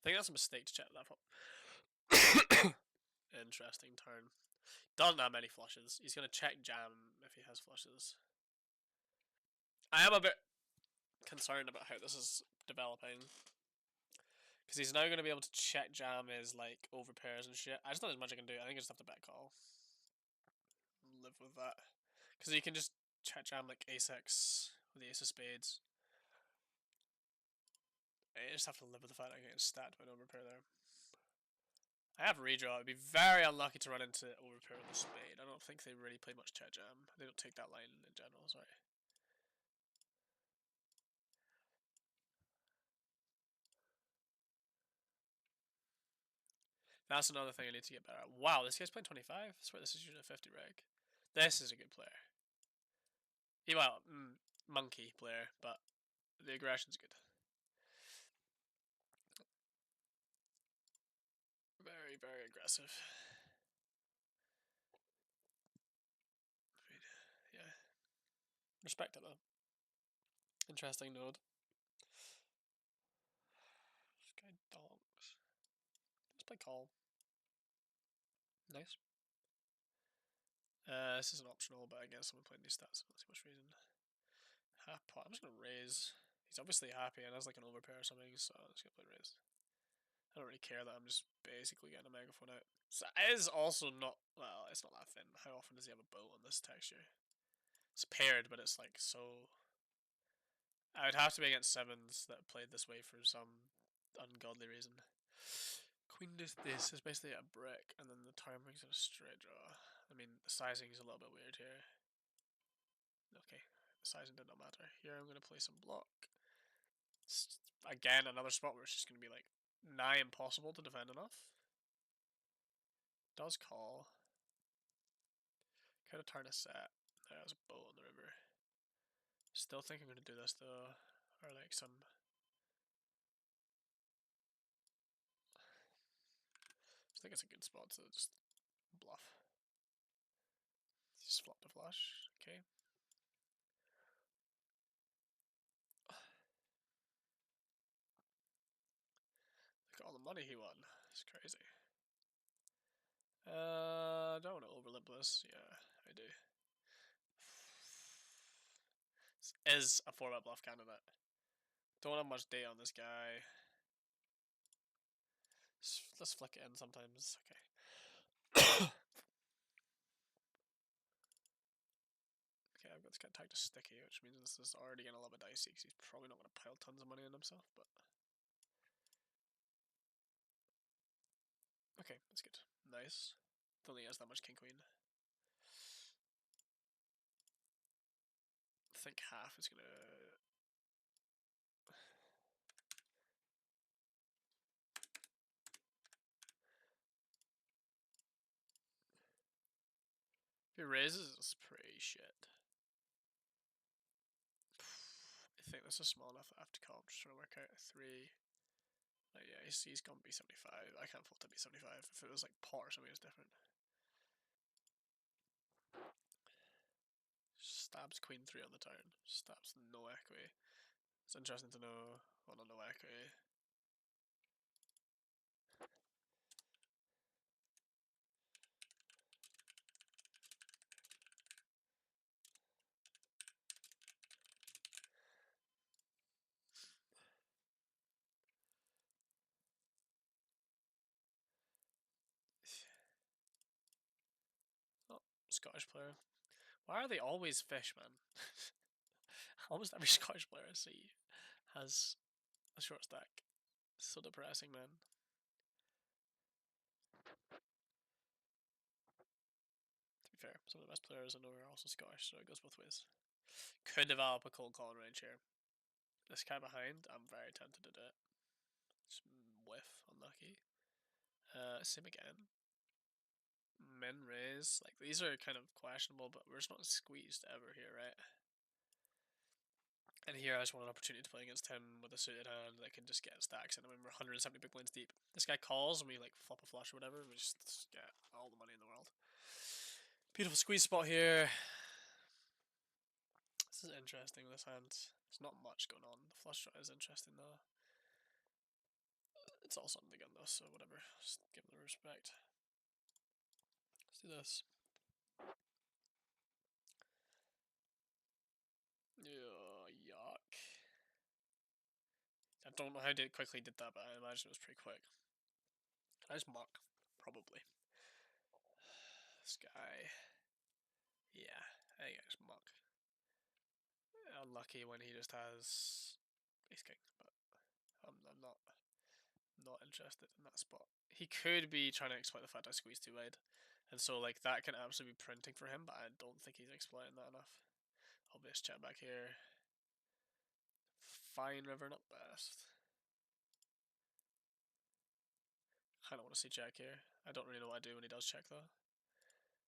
I think that's a mistake to check that up. Interesting turn. Doesn't have many flushes. He's going to check jam if he has flushes. I am a bit concerned about how this is developing. Because he's now going to be able to check jam his like overpairs and shit. I just don't know as much I can do. I think I just have to bet call. Live with that. Because you can just check jam like ace-x with the ace of spades. I just have to live with the fact I get stacked by an overpair there. I have redraw. I'd be very unlucky to run into overpair with the spade. I don't think they really play much check jam. They don't take that line in general, sorry. That's another thing I need to get better at. Wow, this guy's playing 25? I swear this is usually a 50 reg. This is a good player. Well, monkey player, but the aggression's good. Very, very aggressive. Yeah. Respect it though. Interesting node. This guy donks. Let's play call. Nice. This is an optional, but I guess I'm playing these stats. Not too much reason. Half pot. I'm just gonna raise. He's obviously happy and has like an overpair or something, so I'm just gonna play raise. I don't really care that I'm just basically getting a megaphone out. So it is also not, well, it's not that thin. How often does he have a boat on this texture? It's paired, but it's like so I would have to be against sevens that played this way for some ungodly reason. Queen deuce this is basically a brick, and then the turn brings in a straight draw. I mean, the sizing is a little bit weird here. Okay, the sizing did not matter. Here I'm going to play some block. It's, again, another spot where it's just going to be like nigh impossible to defend enough. Does call. Could have turned a set. There's a boat on the river. Still think I'm going to do this though. Or like some... I think it's a good spot to just bluff. Just flop the flush. Okay. Look at all the money he won. It's crazy. I don't want to overlimp this. Yeah, I do. This is a 4-bet bluff candidate. Don't have much data on this guy. Let's flick it in sometimes. Okay. Okay, I've got this guy tagged to sticky, which means this is already getting a little bit dicey because he's probably not going to pile tons of money on himself, but... Okay, that's good. Nice. Don't think he has that much king queen. I think half is going to... If he raises, it's pretty shit. I think this is small enough that I have to call. I'm just trying to work out 3. Like, yeah, he's gonna be 75. I can't fold to be 75. If it was like pot or something, it's different. Stabs queen 3 on the turn. Stabs no equity. It's interesting to know. Well, not no equity. Oh, Scottish player. Why are they always fish, man? Almost every Scottish player I see has a short stack. So depressing, man. To be fair, some of the best players I know are also Scottish, so it goes both ways. Could develop a cold calling range here. This guy behind, I'm very tempted to do it. Just whiff, unlucky. Same again. Min raise, like these are kind of questionable, but we're just not squeezed ever here, right? And here I just want an opportunity to play against him with a suited hand that can just get stacks in. I mean, we're 170 big blinds deep. This guy calls and we like flop a flush or whatever, and we just get all the money in the world. Beautiful squeeze spot here. This is interesting with this hand. There's not much going on. The flush draw is interesting though. It's all something again though, so whatever. Just give him the respect. Let's do this. Yuck. I don't know how quickly did that, but I imagine it was pretty quick. Can I just muck? Probably. This guy. Yeah, I think I just muck. Unlucky when he just has ace king, but I'm not interested in that spot. He could be trying to exploit the fact I squeeze too wide, and so like that can absolutely be printing for him, but I don't think he's exploiting that enough. Obvious check back here. Fine river, not best. I don't want to see check here. I don't really know what I do when he does check though.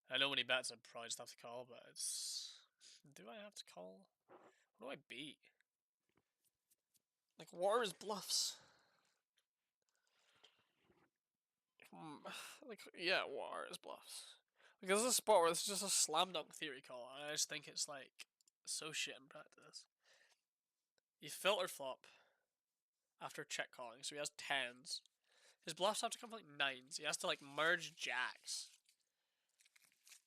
I know when he bets, I'd probably just have to call, but it's... Do I have to call? What do I beat? Like, what are his bluffs? Like, yeah, what are his bluffs? Because this is a spot where it's just a slam dunk theory call, and I just think it's like so shit in practice. You filter flop after check calling, so he has tens. His bluffs have to come from like nines. He has to like merge jacks.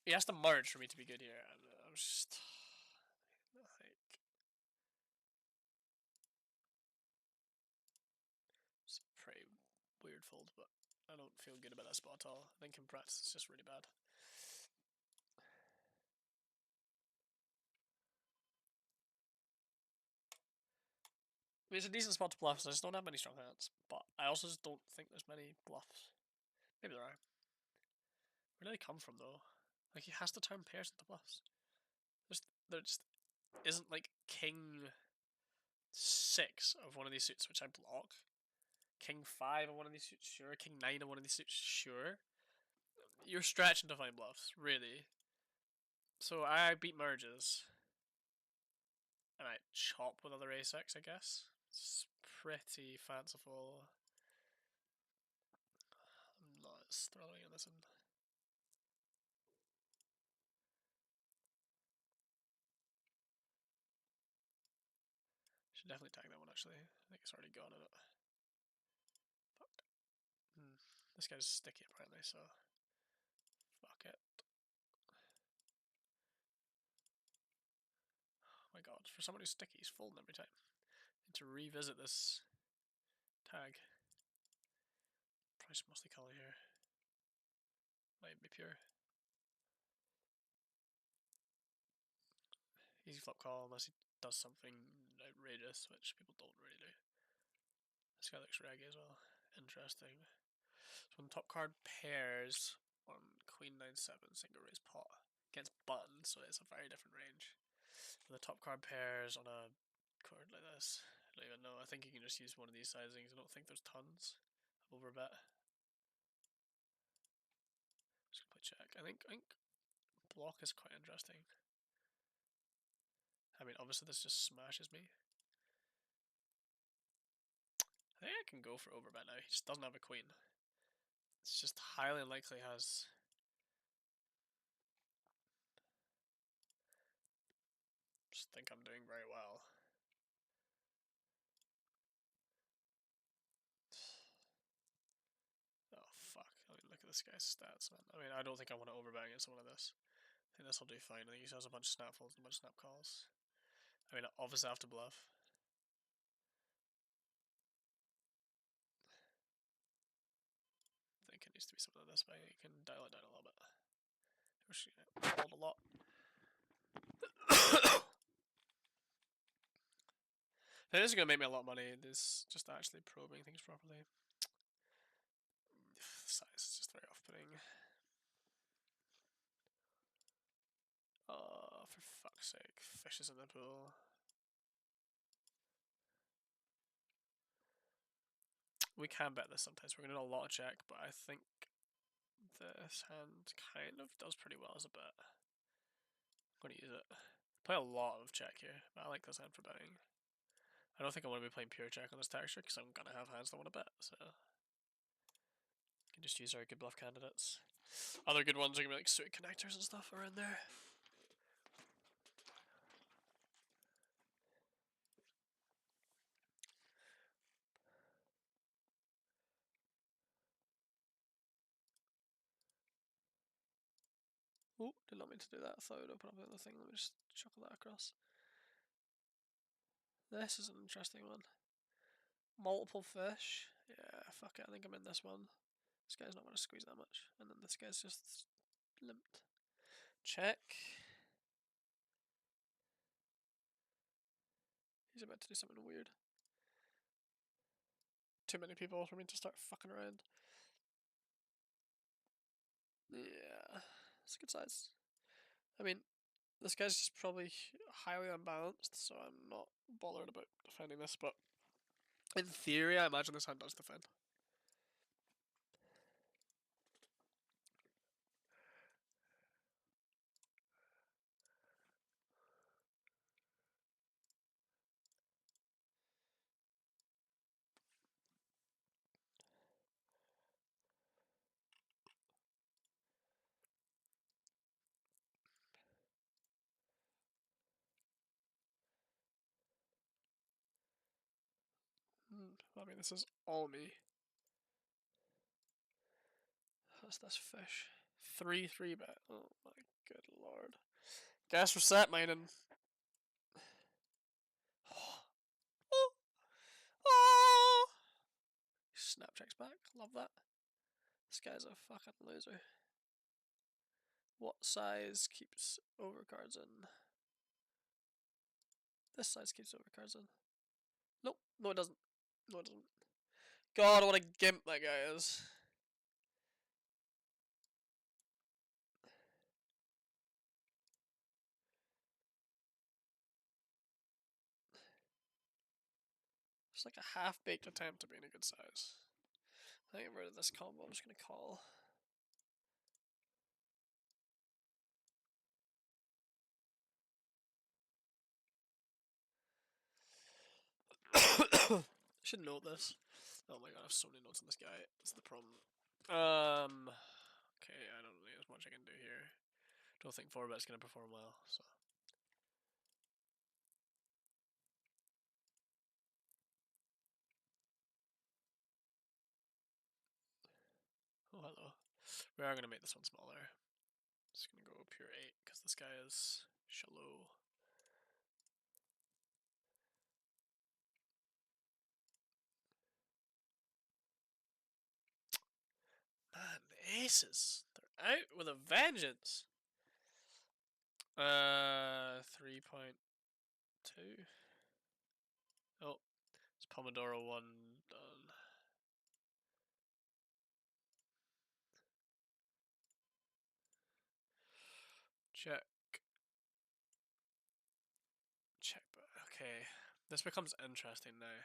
He has to merge for me to be good here. I'm just like, it's a pretty weird fold, but I don't feel good about that spot at all. I think in practice it's just really bad. mean, it's a decent spot to bluff, so I just don't have many strong hands. But I also just don't think there's many bluffs. Maybe there are. Where do they come from, though? Like, he has to turn pairs into bluffs. There just isn't, like, king 6 of one of these suits, which I block. King 5 of one of these suits, sure. King 9 of one of these suits, sure. You're stretching to find bluffs, really. So I beat merges. And I chop with other A6, I guess. It's pretty fanciful. I'm not as throwing on this one. Should definitely tag that one, actually. I think it's already gone in it. Fuck. This guy's sticky, apparently, so... Fuck it. Oh my god, for someone who's sticky, he's folding every time. I need to revisit this tag. Price mostly color here. Might be pure. Easy flop call unless he does something outrageous, which people don't really do. This guy looks reggae as well. Interesting. So when the top card pairs on Queen 9-7 single raise pot against button, so it's a very different range. When the top card pairs on a card like this, I don't even know. I think you can just use one of these sizings. I don't think there's tons. Over bet. Just gonna play check. I think block is quite interesting. I mean, obviously this just smashes me. I think I can go for overbet now. He just doesn't have a queen. It's just highly unlikely he has. Just think I'm doing very well. Oh fuck! I mean, look at this guy's stats, man. I mean, I don't think I want to overbet against someone like this. I think this will do fine. I think he has a bunch of snap folds and a bunch of snap calls. I mean, obviously I have to bluff. I think it needs to be something like this, but you can dial it down a little bit. We're just gonna fold a lot. This is gonna make me a lot of money. This just actually probing things properly. The size is just very off-putting. Oh, for fuck's sake! Fishes in the pool. We can bet this sometimes. We're gonna do a lot of check, but I think this hand kind of does pretty well as a bet. I'm gonna use it. Play a lot of check here, but I like this hand for betting. I don't think I want to be playing pure check on this texture because I'm gonna have hands that want to bet, so you can just use our good bluff candidates. Other good ones are gonna be like suited connectors and stuff around there. Oh, did not mean to do that. I thought I would open up another thing. Let me just chuckle that across. This is an interesting one. Multiple fish. Yeah, fuck it. I think I'm in this one. This guy's not going to squeeze that much. And then this guy's just limped. Check. He's about to do something weird. Too many people for me to start fucking around. Yeah, it's a good size. I mean, this guy's just probably highly unbalanced, so I'm not bothered about defending this, but in theory, I imagine this hand does defend. I mean, this is all me. What's this fish? 3-3 bet. Oh my good lord. Guess we're set, mining. Snap checks back. Love that. This guy's a fucking loser. What size keeps overcards in? This size keeps overcards in. Nope. No, it doesn't. No, it doesn't. God, what a gimp that guy is. It's like a half-baked attempt at being a good size. I think I'm rid of this combo. I'm just gonna call. I should note this. Oh my god, I have so many notes on this guy. That's the problem. Okay, I don't think there's much I can do here. Don't think 4-bet's gonna perform well, so. Oh, hello. We are gonna make this one smaller. Just gonna go pure 8, because this guy is shallow. Man, the aces. They're out with a vengeance. 3.2. Oh, it's Pomodoro 1 done. Check. Check. Okay. This becomes interesting now.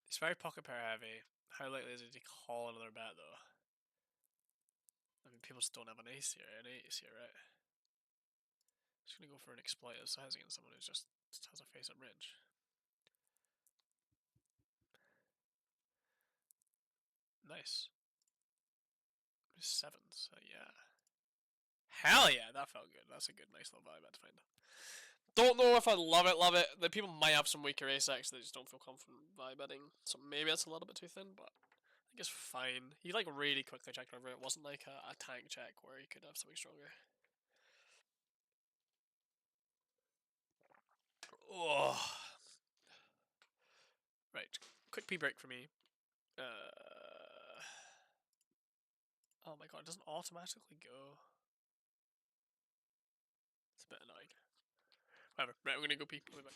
He's very pocket pair heavy. How likely is he to call another bet though? I mean, people just don't have an ace here, right? Just gonna go for an exploited size against someone who just has a face-up range. Nice. Sevens, yeah. Hell yeah, that felt good. That's a good, nice little vibe to find. Don't know if I love it. The people might have some weaker ace X that just don't feel confident vibe-betting, so maybe that's a little bit too thin, but I think it's fine. He like really quickly checked over. It wasn't like a tank check where he could have something stronger. Oh. Right, quick pee break for me. Oh my god, it doesn't automatically go. It's a bit annoying. Whatever. Right, I'm gonna go pee. I'll be back.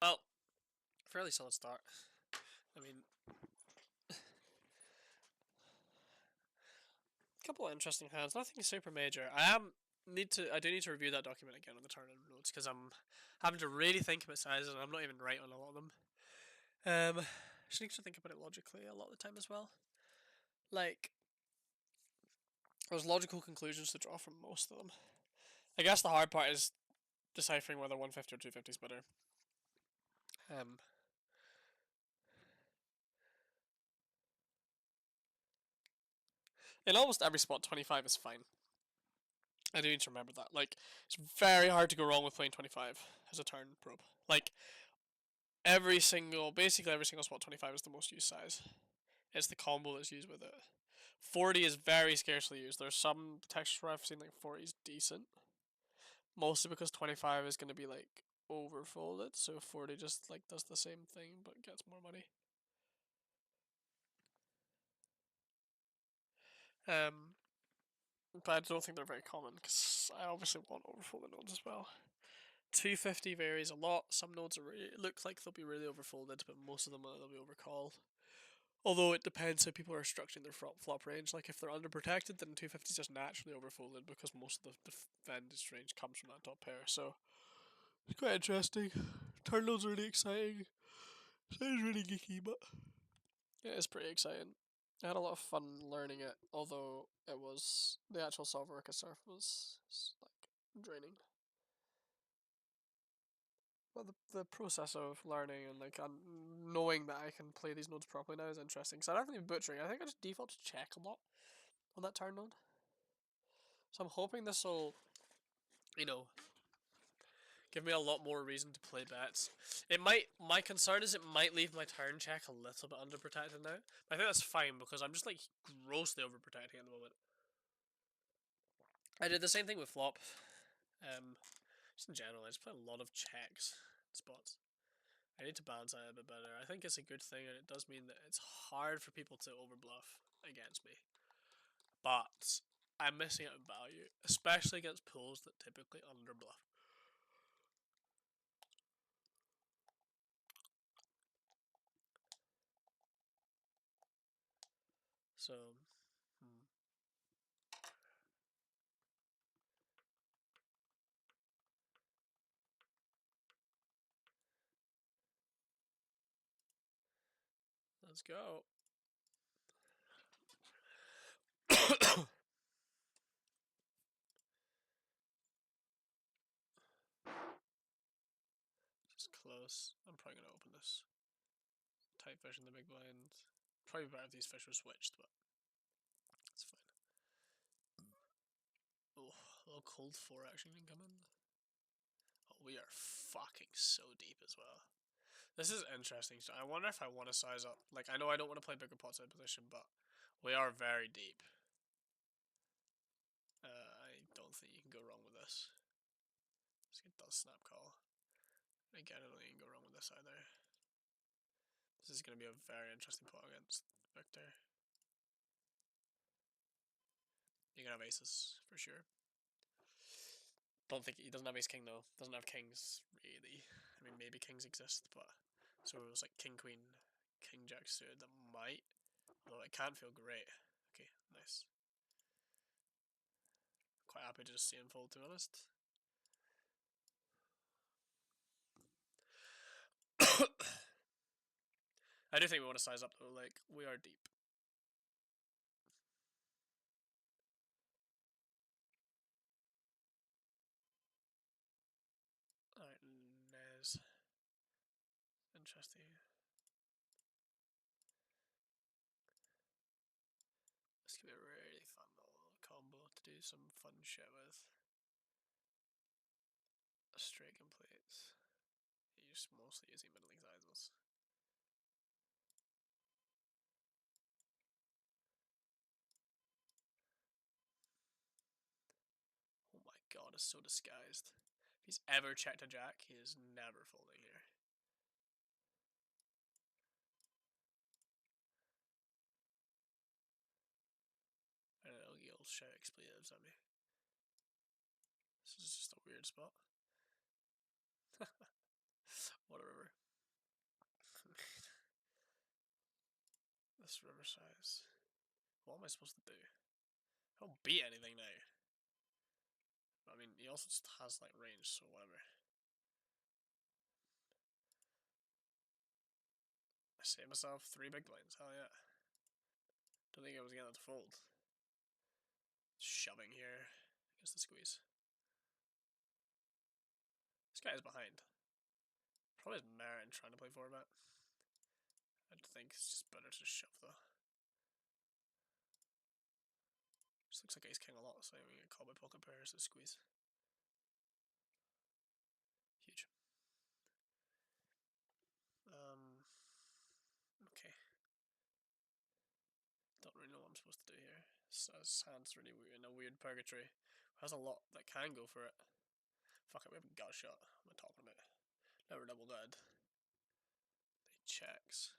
Well, fairly solid start. I mean, a couple of interesting hands. Nothing super major. I do need to review that document again on the turn notes because I'm having to really think about sizes and I'm not even right on a lot of them. Just need to think about it logically a lot of the time as well. Like, There's logical conclusions to draw from most of them. I guess the hard part is deciphering whether 150 or 250 is better. In almost every spot, 25 is fine. I do need to remember that. Like, it's very hard to go wrong with playing 25 as a turn probe. Like, basically every single spot, 25 is the most used size. It's the combo that's used with it. 40 is very scarcely used. There's some textures where I've seen like 40 is decent. Mostly because 25 is going to be like overfolded, so 40 just like does the same thing but gets more money. But I don't think they're very common because I obviously want overfolded nodes as well. 250 varies a lot. Some nodes look like they'll be really overfolded, but most of them they'll be overcalled. Although it depends how people are structuring their flop range. Like if they're underprotected, then 250 is just naturally overfolded because most of the defended range comes from that top pair. So it's quite interesting. Turn nodes are really exciting. Sounds really geeky, but it is pretty exciting. I had a lot of fun learning it, although it was the actual solver surf was like draining. But the process of learning and like knowing that I can play these nodes properly now is interesting. Because I don't think butchering. I think I just default to check a lot on that turn node. So I'm hoping this will, give me a lot more reason to play bets. It might. My concern is it might leave my turn check a little bit underprotected now. But I think that's fine because I'm just like grossly overprotecting at the moment. I did the same thing with flop. Just in general, I just play a lot of checks spots. I need to balance that a bit better. I think it's a good thing, and it does mean that it's hard for people to overbluff against me. But I'm missing out on value, especially against pools that typically underbluff. So, let's go. Just close. I'm probably going to open this. Tight fish in the big blind. Probably better if these fish were switched, but it's fine. Oh, a little cold 4 action can come in. Oh, we are fucking so deep as well. This is interesting. So I wonder if I want to size up. Like, I know I don't want to play bigger pots out of position, but we are very deep. I don't think you can go wrong with this. Let's get that snap call. Again, I don't think you can go wrong with this either. This is going to be a very interesting pot against Victor. You're going to have aces, for sure. Don't think he doesn't have ace king though. Doesn't have kings really. I mean, maybe kings exist, but so it was like king queen, king jack suited that might. Although it can't feel great. Okay, nice. Quite happy to just see him fold, to be honest. I do think we want to size up though. Like we are deep. Alright, Nez. Interesting. This could be a really fun little combo to do some fun shit with. A straight completes. You're just mostly using middling sizes. Oh my god, it's so disguised. If he's ever checked a jack, he is never folding here. I don't know, he'll shout expletives at me. This is just a weird spot. What a river. This river size. What am I supposed to do? I don't beat anything now. I mean, he also just has like range, so whatever. I saved myself 3 big blinds, hell yeah. Don't think I was getting that to fold. shoving here against the squeeze. This guy is behind. Probably has merit in trying to play 4-bet. I think it's just better to shove though. Just looks like ace king a lot, so we get called by pocket pairs to squeeze. Huge. Okay. Don't really know what I'm supposed to do here. His hand's really weird, in a weird purgatory. Has a lot that can go for it. Fuck it, we haven't got a shot. What am I talking about? Now we're double dead. He checks.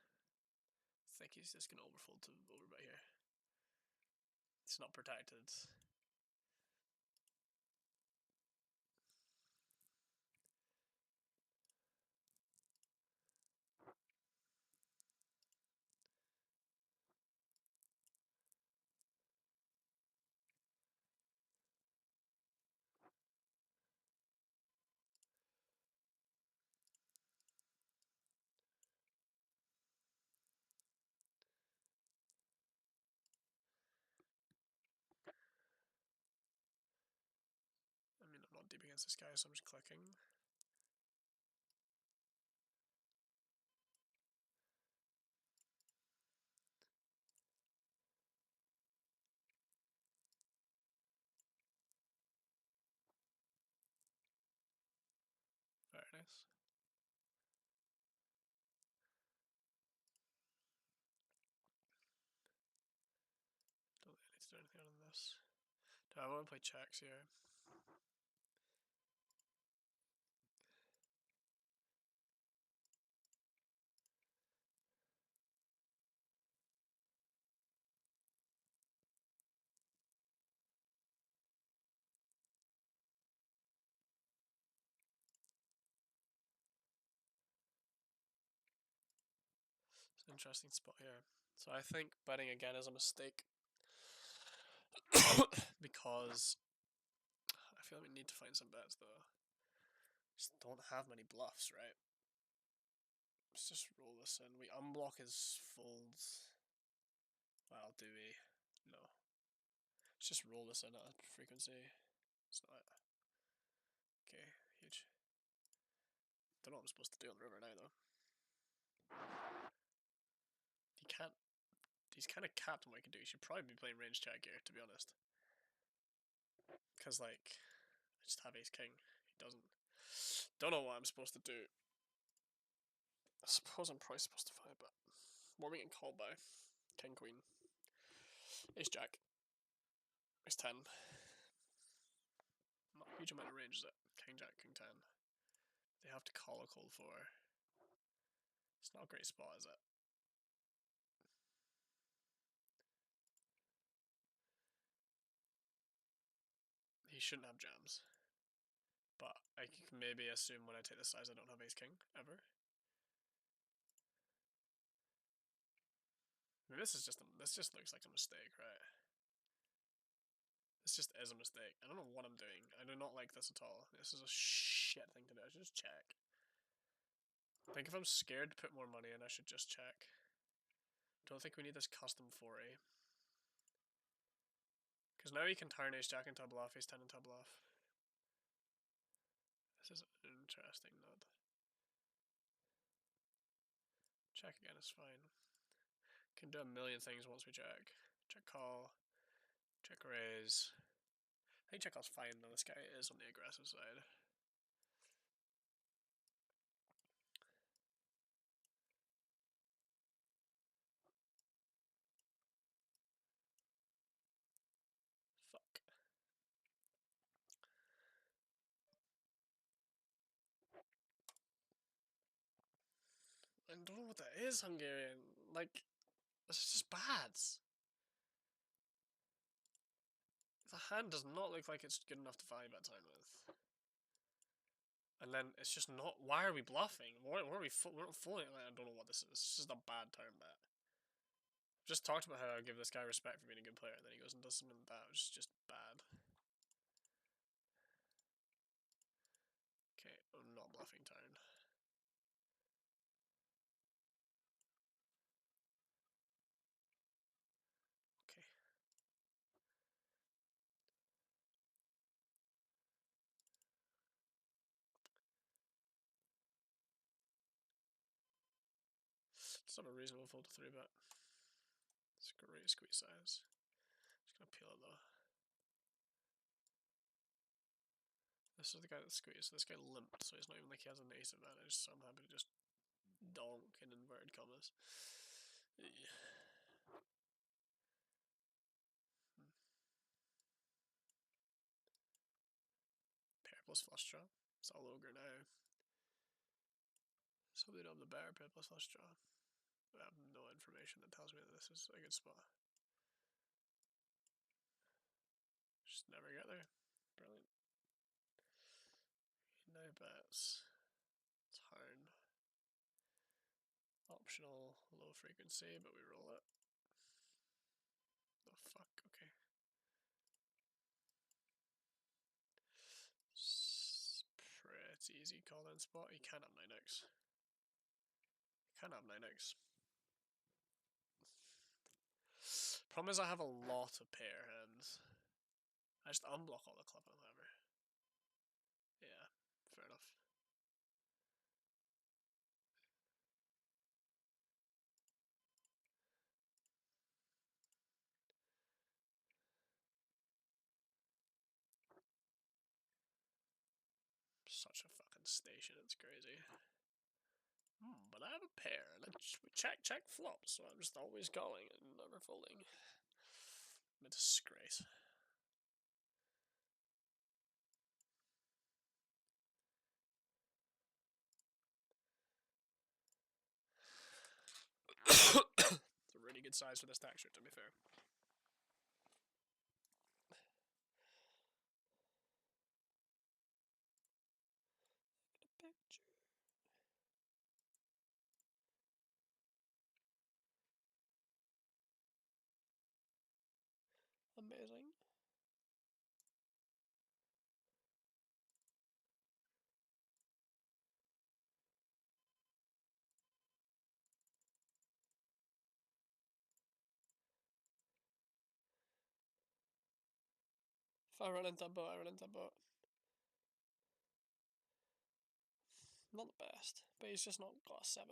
I think he's just gonna overfold to overbet here. It's not protected. I mean, I'm not deep against this guy, so I'm just clicking. Very nice. Don't think I need to do anything on this. No, I want to play checks here. It's an interesting spot here. So I think betting again is a mistake. Because I feel like we need to find some bets though. Just don't have many bluffs, right? Let's just roll this in. We unblock his folds. Well, do we? No. Let's just roll this in at a frequency. It's not. Okay, huge. Don't know what I'm supposed to do on the river now though. He can't. He's kind of capped on what he can do. He should probably be playing range check here, to be honest. Because, like, I just have ace king. He doesn't. Don't know what I'm supposed to do. I suppose I'm probably supposed to 5-bet. What are we getting called by? King, queen. Ace jack. Ace 10. Not a huge amount of range, is it? King jack, king 10. They have to call a cold 4. It's not a great spot, is it? He shouldn't have jams. But I can maybe assume when I take the size I don't have ace king, ever. I mean, this just looks like a mistake, right? This just is a mistake. I don't know what I'm doing. I do not like this at all. This is a shit thing to do. I should just check. I think if I'm scared to put more money in, I should just check. Don't think we need this custom 4A. Because now he can turn ace jack into a bluff, ace 10 into a bluff. This is an interesting node. Check again is fine. Can do a million things once we check. Check call. Check raise. I think check call's fine though. This guy is on the aggressive side. Fuck. I don't know what that is, Hungarian. Like, it's just bad. The hand does not look like it's good enough to 5-bet time with. And then it's just not. Why are we bluffing? Why are we? We're not folding. I don't know what this is. It's just a bad turn bet. I've just talked about how I give this guy respect for being a good player, and then he goes and does something like that, which is just bad. Okay, I'm not bluffing turn. Okay. It's not a reasonable fold to 3-bet. It's a great squeeze size. Just gonna peel it though. This is the guy that squeezed. This guy limped, so it's not even like he has an ace advantage. So I'm happy to just donk in inverted commas. Yeah. Pair plus flush draw. It's all ogre now. So they don't have the bear pair plus flush draw. I have no information that tells me that this is a good spot. Just never get there. Brilliant. No bets. Turn. Optional low frequency, but we roll it. Oh fuck, okay. Pretty easy call in spot. He can't have 9x. He can't have 9x. Problem is I have a lot of pair hands. I just unblock all the club and whatever. Yeah, fair enough. Such a fucking station, it's crazy. But I have a pair, and I check flops, so I'm just always calling and never folding. I'm a disgrace. It's a really good size for this texture, to be fair. Picture. Amazing. If I run into a boat, I run into a boat. Not the best, but he's just not got a 7.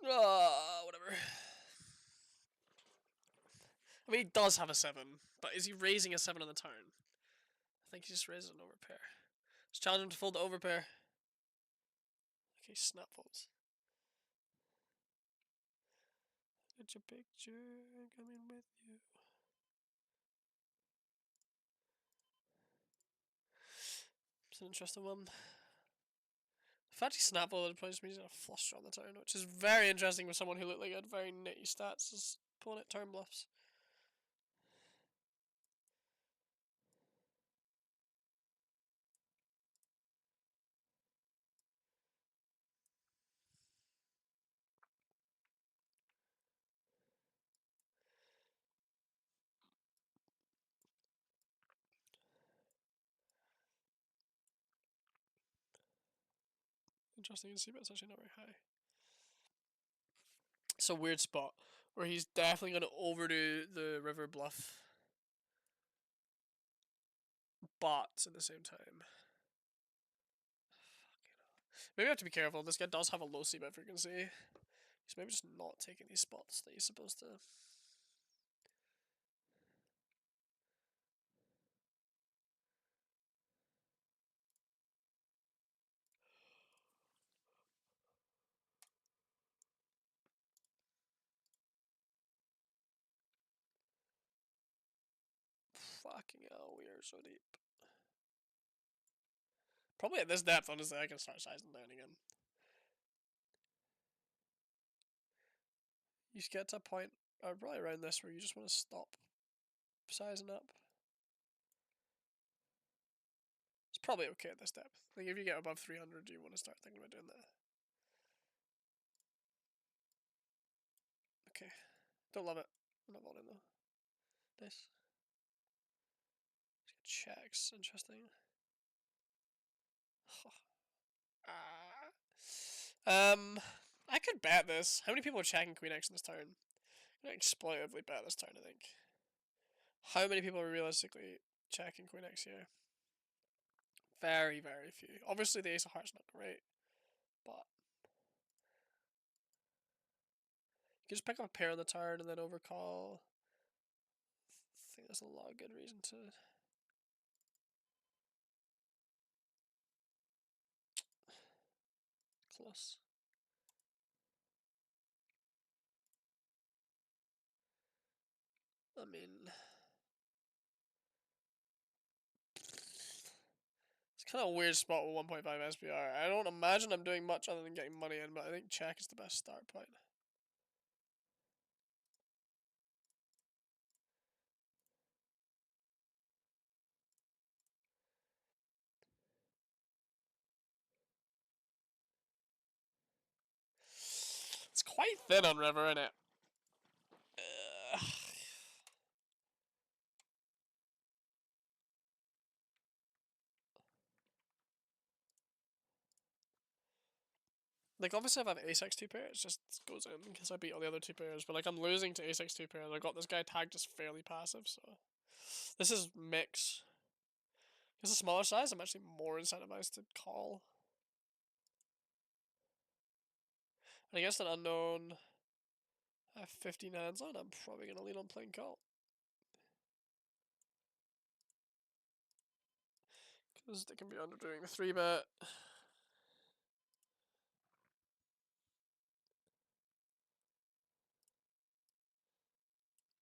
Whatever. I mean, he does have a 7, but is he raising a 7 on the turn? I think he just raises an overpair. Just challenge him to fold the overpair. Okay, snap folds. Get your picture, coming with you. It's an interesting one. The fact he snap folded probably just means he's a flush draw on the turn, which is very interesting for someone who looked like he had very nitty stats as opponent turn bluffs. Interesting to see, but it's actually not very high. It's a weird spot where he's definitely going to overdo the river bluff, but at the same time, maybe I have to be careful. This guy does have a low c-bet frequency. He's maybe just not taking these spots that he's supposed to. Fucking hell, we are so deep. Probably at this depth, honestly, I can start sizing down again. You just get to a point, probably around this, where you just want to stop sizing up. It's probably okay at this depth. Like, if you get above 300, you want to start thinking about doing that. Okay. Don't love it. I'm not voting though. Nice. Checks. Interesting. I could bet this. How many people are checking Queen X in this turn? I'm gonna exploitively bet this turn, I think. How many people are realistically checking Queen X here? Very, very few. Obviously, the Ace of Hearts not great, but You just pick up a pair on the turn and then overcall. I think there's a lot of good reason to. Close. I mean, it's kind of a weird spot with 1.5 SPR. I don't imagine I'm doing much other than getting money in, but I think check is the best start point. It's quite thin on river, isn't it? Like, obviously if I have ace-x 2 pair, it just goes in, because I beat all the other 2 pairs, but like, I'm losing to ace-x 2 pair, and I got this guy tagged just fairly passive, so. This is mix. Because the smaller size, I'm actually more incentivized to call. And against an unknown, I have 15 hands on, I'm probably going to lean on playing call. Because they can be underdoing the 3-bet.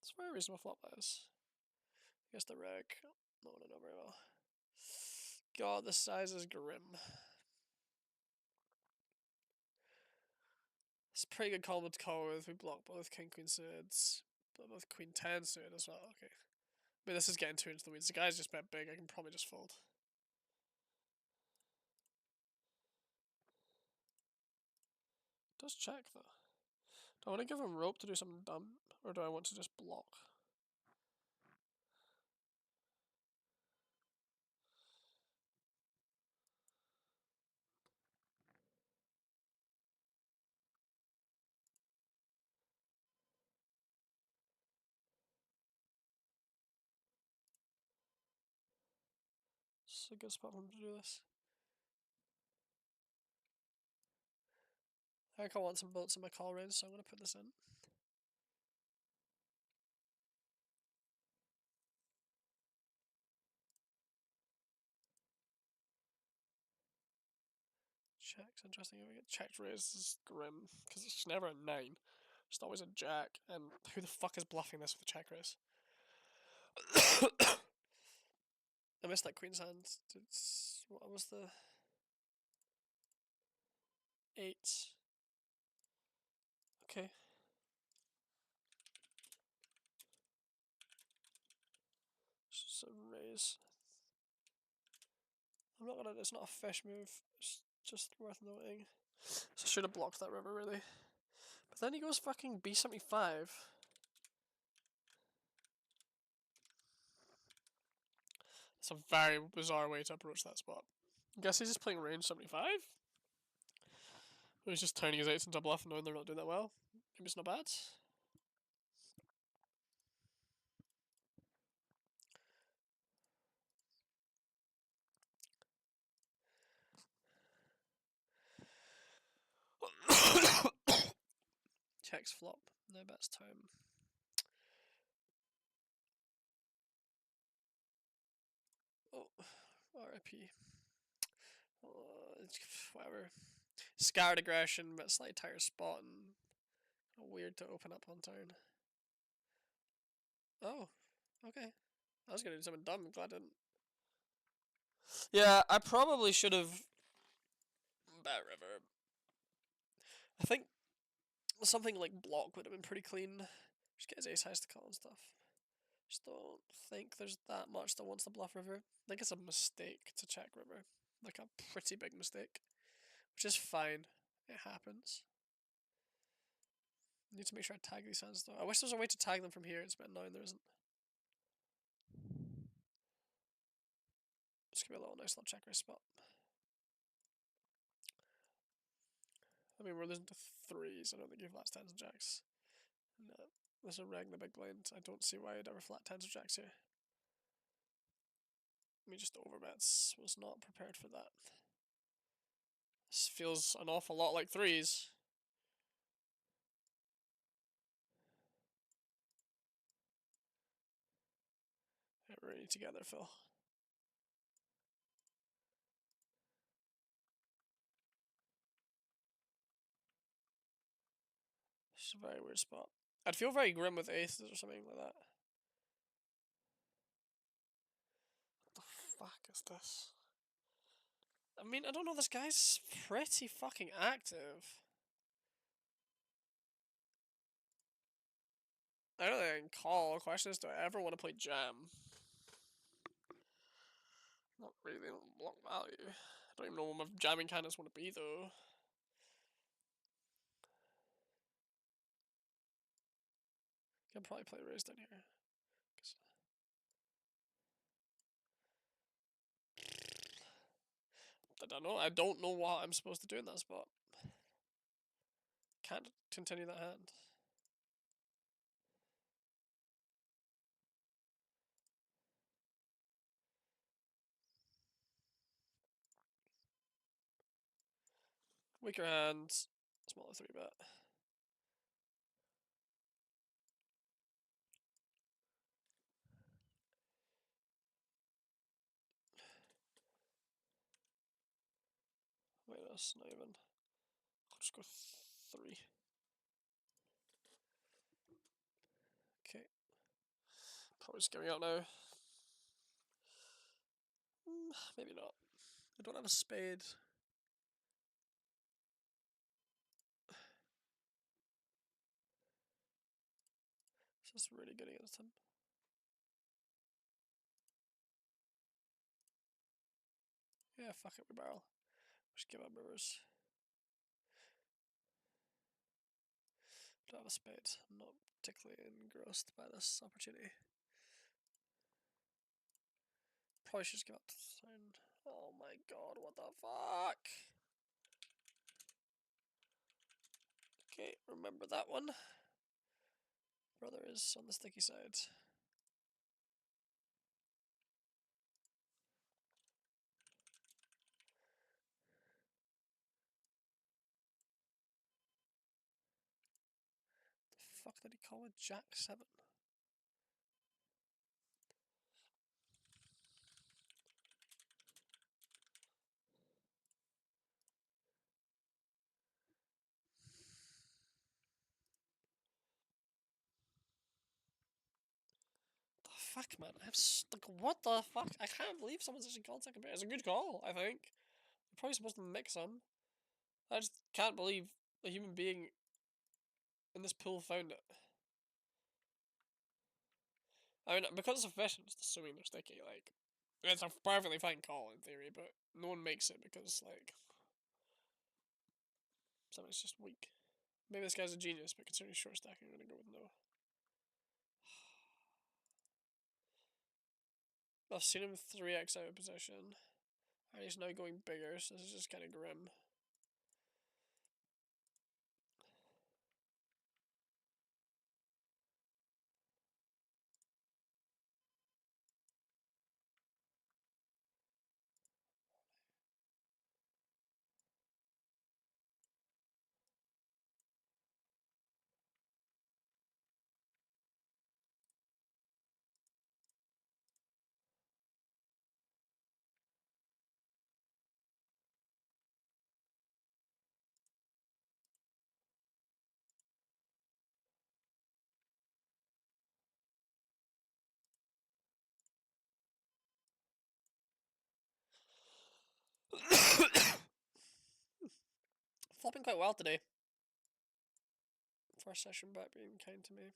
It's a very reasonable flop, guys. I guess the reg, not going to know very well. God, the size is grim. It's a pretty good combo to call with. We block both king queen suited, but both queen 10 suited as well. Okay. I mean, this is getting too into the weeds. The guy's just bet big. I can probably just fold. Does check though. Do I want to give him rope to do something dumb, or do I want to just block? It's a good spot for him to do this. I think I want some bolts in my call range, so I'm going to put this in. Check's interesting. If we get checked raised, this is grim, because it's never a 9. It's always a jack, and who the fuck is bluffing this with a check raise? I missed that queen's hand. What was the 8? Okay. Just a raise. I'm not gonna. It's not a fish move. It's just worth noting. So I should have blocked that river really. But then he goes fucking B75. It's a very bizarre way to approach that spot. I guess he's just playing range 75. Or he's just turning his 8s into a bluff, knowing they're not doing that well. Maybe it's not bad. Checks flop. No bets time. Oh, RIP. Whatever. Scared aggression, but slightly tighter spot and weird to open up on turn. Oh, okay. I was gonna do something dumb. I'm glad I didn't. Yeah, I probably should have. Bet river. I think something like block would have been pretty clean. Just get his ace highs to call and stuff. Just don't think there's that much that wants to bluff river. I think it's a mistake to check river. Like a pretty big mistake. Which is fine. It happens. Need to make sure I tag these hands though. I wish there was a way to tag them from here. It's a bit annoying there isn't. Just give me a little nice little check raise spot. I mean, we're losing to 3s. I don't think you flats 10s and jacks. No. There's a reg in the big blind. I don't see why I'd ever flat 10s or jacks here. I mean, just overbets. Was not prepared for that. This feels an awful lot like 3s. need to get there, Phil. It's a very weird spot. I'd feel very grim with aces or something like that. What the fuck is this? I mean, I don't know, this guy's pretty fucking active. I don't think I can call. The question is, do I ever want to play jam? Not really, don't block value. I don't even know what my jamming candidates want to be, though. Can probably play raise down here. I don't know. I don't know what I'm supposed to do in that spot. Can't continue that hand. Weaker hands. Smaller 3-bet. Wait, that's not even. I'll just go 3. Okay. Probably just giving out now. Maybe not. I don't have a spade. This is really good against him. Yeah, fuck it, we barrel. Just give up rivers. Don't have a spade. I'm not particularly engrossed by this opportunity. Probably should just give up the turn. Oh my god, what the fuck? Okay, remember that one. Brother is on the sticky side. The fuck did he call it? Jack 7? The fuck, man? I have like, what the fuck? I can't believe someone's actually called second pair. It's a good call, I think. You're probably supposed to mix them. I just can't believe a human being in this pool found it. I mean, because it's efficient, just assuming they're sticky, like, it's a perfectly fine call in theory, but no one makes it because, like, somebody's just weak. Maybe this guy's a genius, but considering short stacking, I'm gonna go with no. I've seen him 3x out of position, and he's now going bigger, so this is just kind of grim. Flopping quite well today. First session back being kind to me.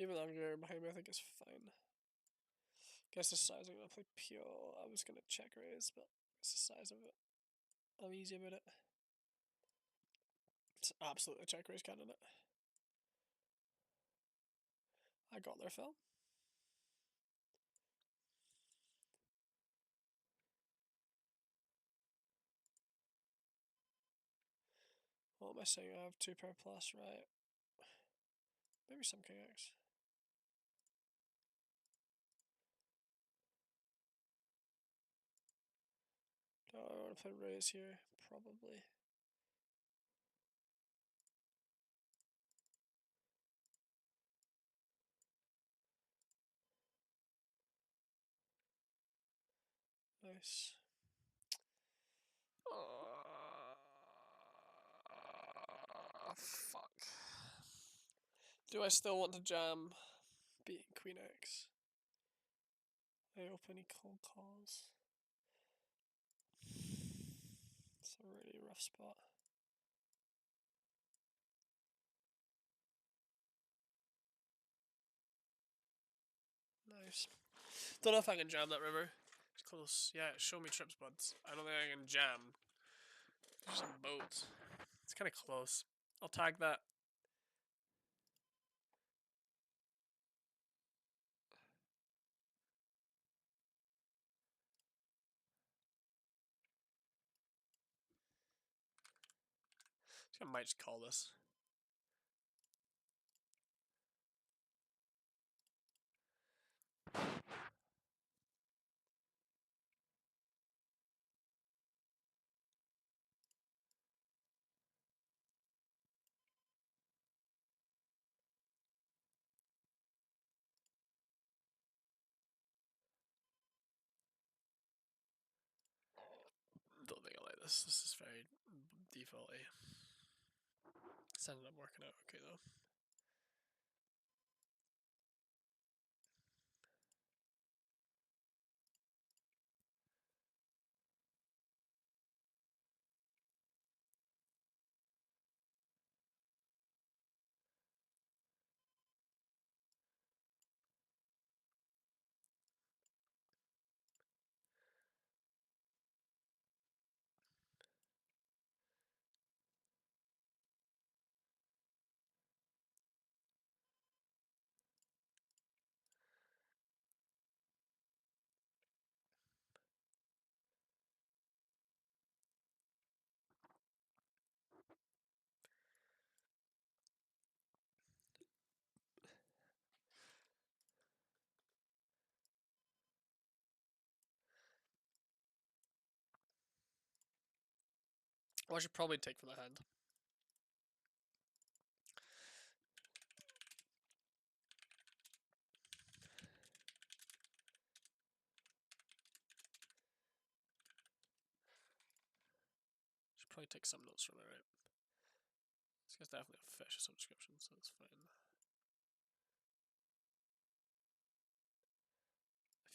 Even though I'm going behind me, I think it's fine. Guess the size I'm gonna play pure. I was gonna check raise, but it's the size of it. I'm easy about it. It's absolutely a check raise candidate. I got there, Phil. What am I saying? I have 2 pair plus, right? Maybe some king X. Do I want to play raise here? Probably. Nice. Fuck. Do I still want to jam beating Queen X? I open any cold calls. It's a really rough spot. Nice. Don't know if I can jam that river. It's close. Yeah, show me trips, buds. I don't think I can jam. There's some boats. It's kind of close. I'll tag that. I might just call this. Don't think I like this. This is very defaulty. It's ended up working out okay though. Well, I should probably take from the hand. Should probably take some notes from it, right? This guy's definitely a fish of some description, so it's fine.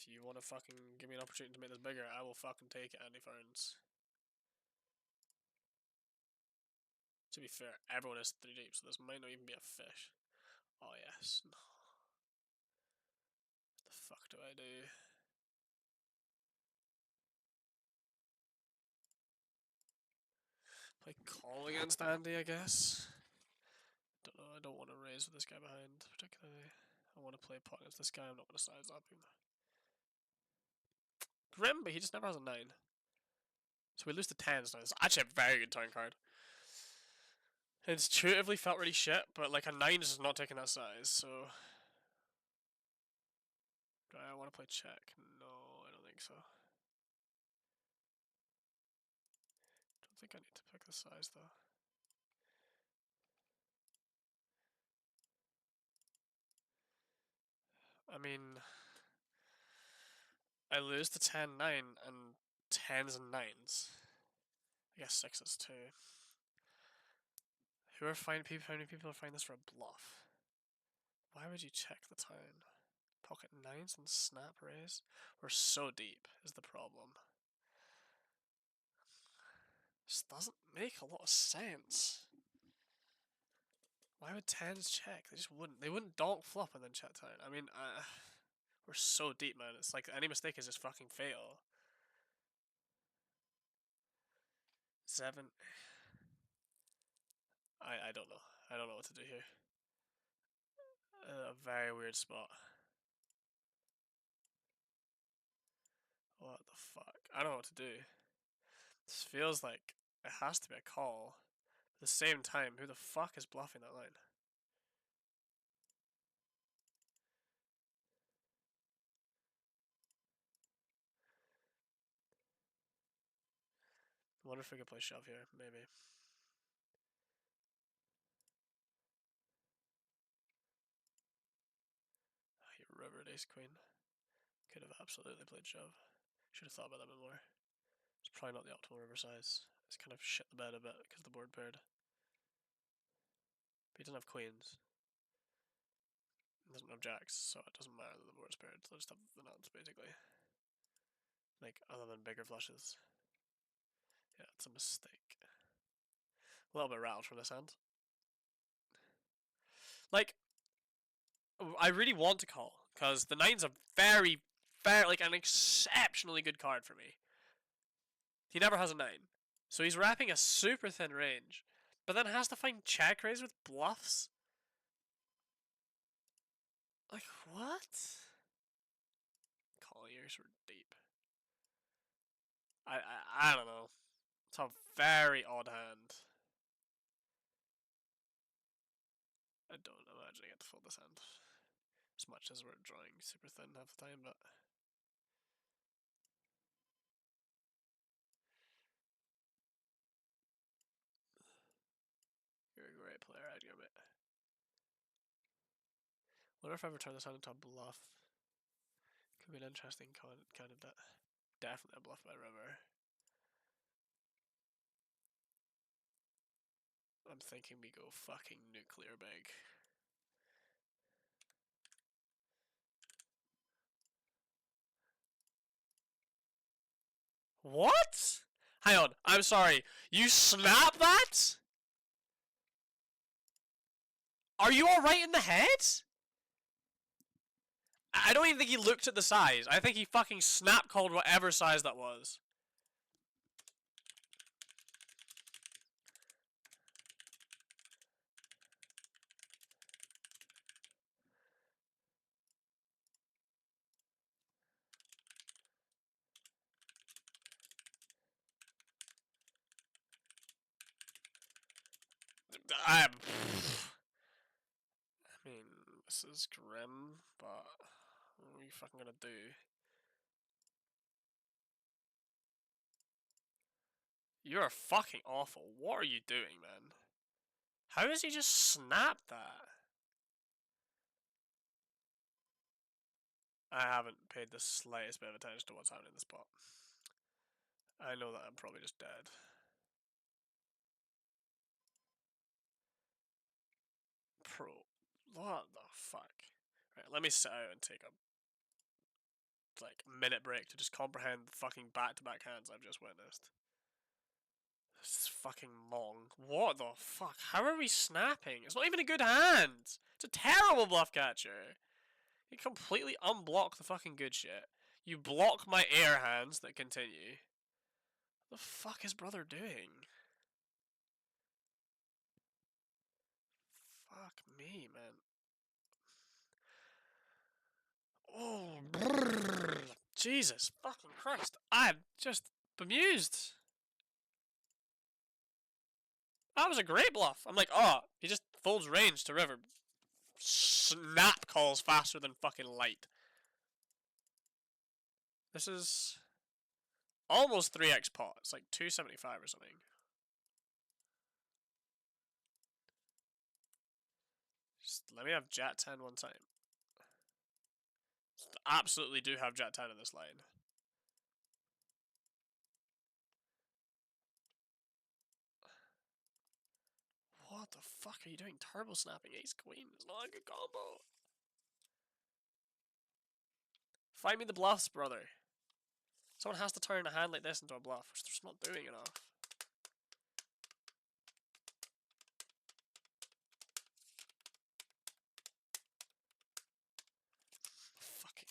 If you want to fucking give me an opportunity to make this bigger, I will fucking take it, Andy Ferns. To be fair, everyone is 3 deep, so this might not even be a fish. Oh yes. No. What the fuck do I do? Play call against Andy, I guess. Don't know, I don't want to raise with this guy behind, particularly. I want to play pot against this guy, I'm not going to size up him. Grim, but he just never has a 9. So we lose to 10s now. It's actually a very good turn card. It's intuitively felt really shit, but like a 9 is not taking that size, so... Do I want to play check? No, I don't think so. Don't think I need to pick the size though. I mean... I lose to 10-9 and 10s and 9s. I guess 6s too. How many people are finding this for a bluff? Why would you check the turn? Pocket 9s and snap raise? We're so deep, is the problem. This doesn't make a lot of sense. Why would 10s check? They just wouldn't. They wouldn't donk flop and then check turn. I mean, we're so deep, man. It's like any mistake is just fucking fatal. 7. I don't know. I don't know what to do here. A very weird spot. What the fuck? I don't know what to do. This feels like it has to be a call, At the same time, who the fuck is bluffing that line? I wonder if we could play shove here, maybe. He rivered ace queen. Could have absolutely played shove. Should have thought about that a bit more. It's probably not the optimal river size. It's kind of shit the bed a bit because the board paired. But he doesn't have queens. He doesn't have jacks, so it doesn't matter that the board's paired. They'll just have the nuts, basically. Like, other than bigger flushes. Yeah, it's a mistake. A little bit rattled from this hand. Like, I really want to call, because the nine's a very, like, an exceptionally good card for me. He never has a 9. So he's wrapping a super thin range, but then has to find check raise with bluffs? Like, what? Call ears were deep. I don't know. It's a very odd hand. I don't imagine I get to fold this hand. As much as we're drawing super thin half the time, but... You're a great player, I'd give it. Wonder if I ever turn this hand into a bluff. Could be an interesting kind of that. Definitely a bluff by river. I'm thinking we go fucking nuclear big. What? Hang on, I'm sorry. You snap that? Are you alright in the head? I don't even think he looked at the size. I think he fucking snap called whatever size that was. I mean, this is grim, but what are you fucking gonna do? You're fucking awful. What are you doing, man? How does he just snap that? I haven't paid the slightest bit of attention to what's happening in this spot. I know that I'm probably just dead. Pro. What the fuck? Right, let me sit out and take a minute break to just comprehend the fucking back-to-back hands I've just witnessed. This is fucking long. What the fuck? How are we snapping? It's not even a good hand! It's a terrible bluff catcher! You completely unblock the fucking good shit. You block my air hands that continue. What the fuck is brother doing? Fuck me, man. Oh, brrr. Jesus fucking Christ. I'm just bemused. That was a great bluff. I'm like, oh, he just folds range to river. Snap calls faster than fucking light. This is almost 3x pot. It's like 275 or something. Just let me have Jack 10 one time. Just absolutely do have Jack 10 in this line. What the fuck are you doing? Turbo snapping ace queen. It's not a good combo. Find me the bluffs, brother. Someone has to turn a hand like this into a bluff, which they're just not doing enough. Fucking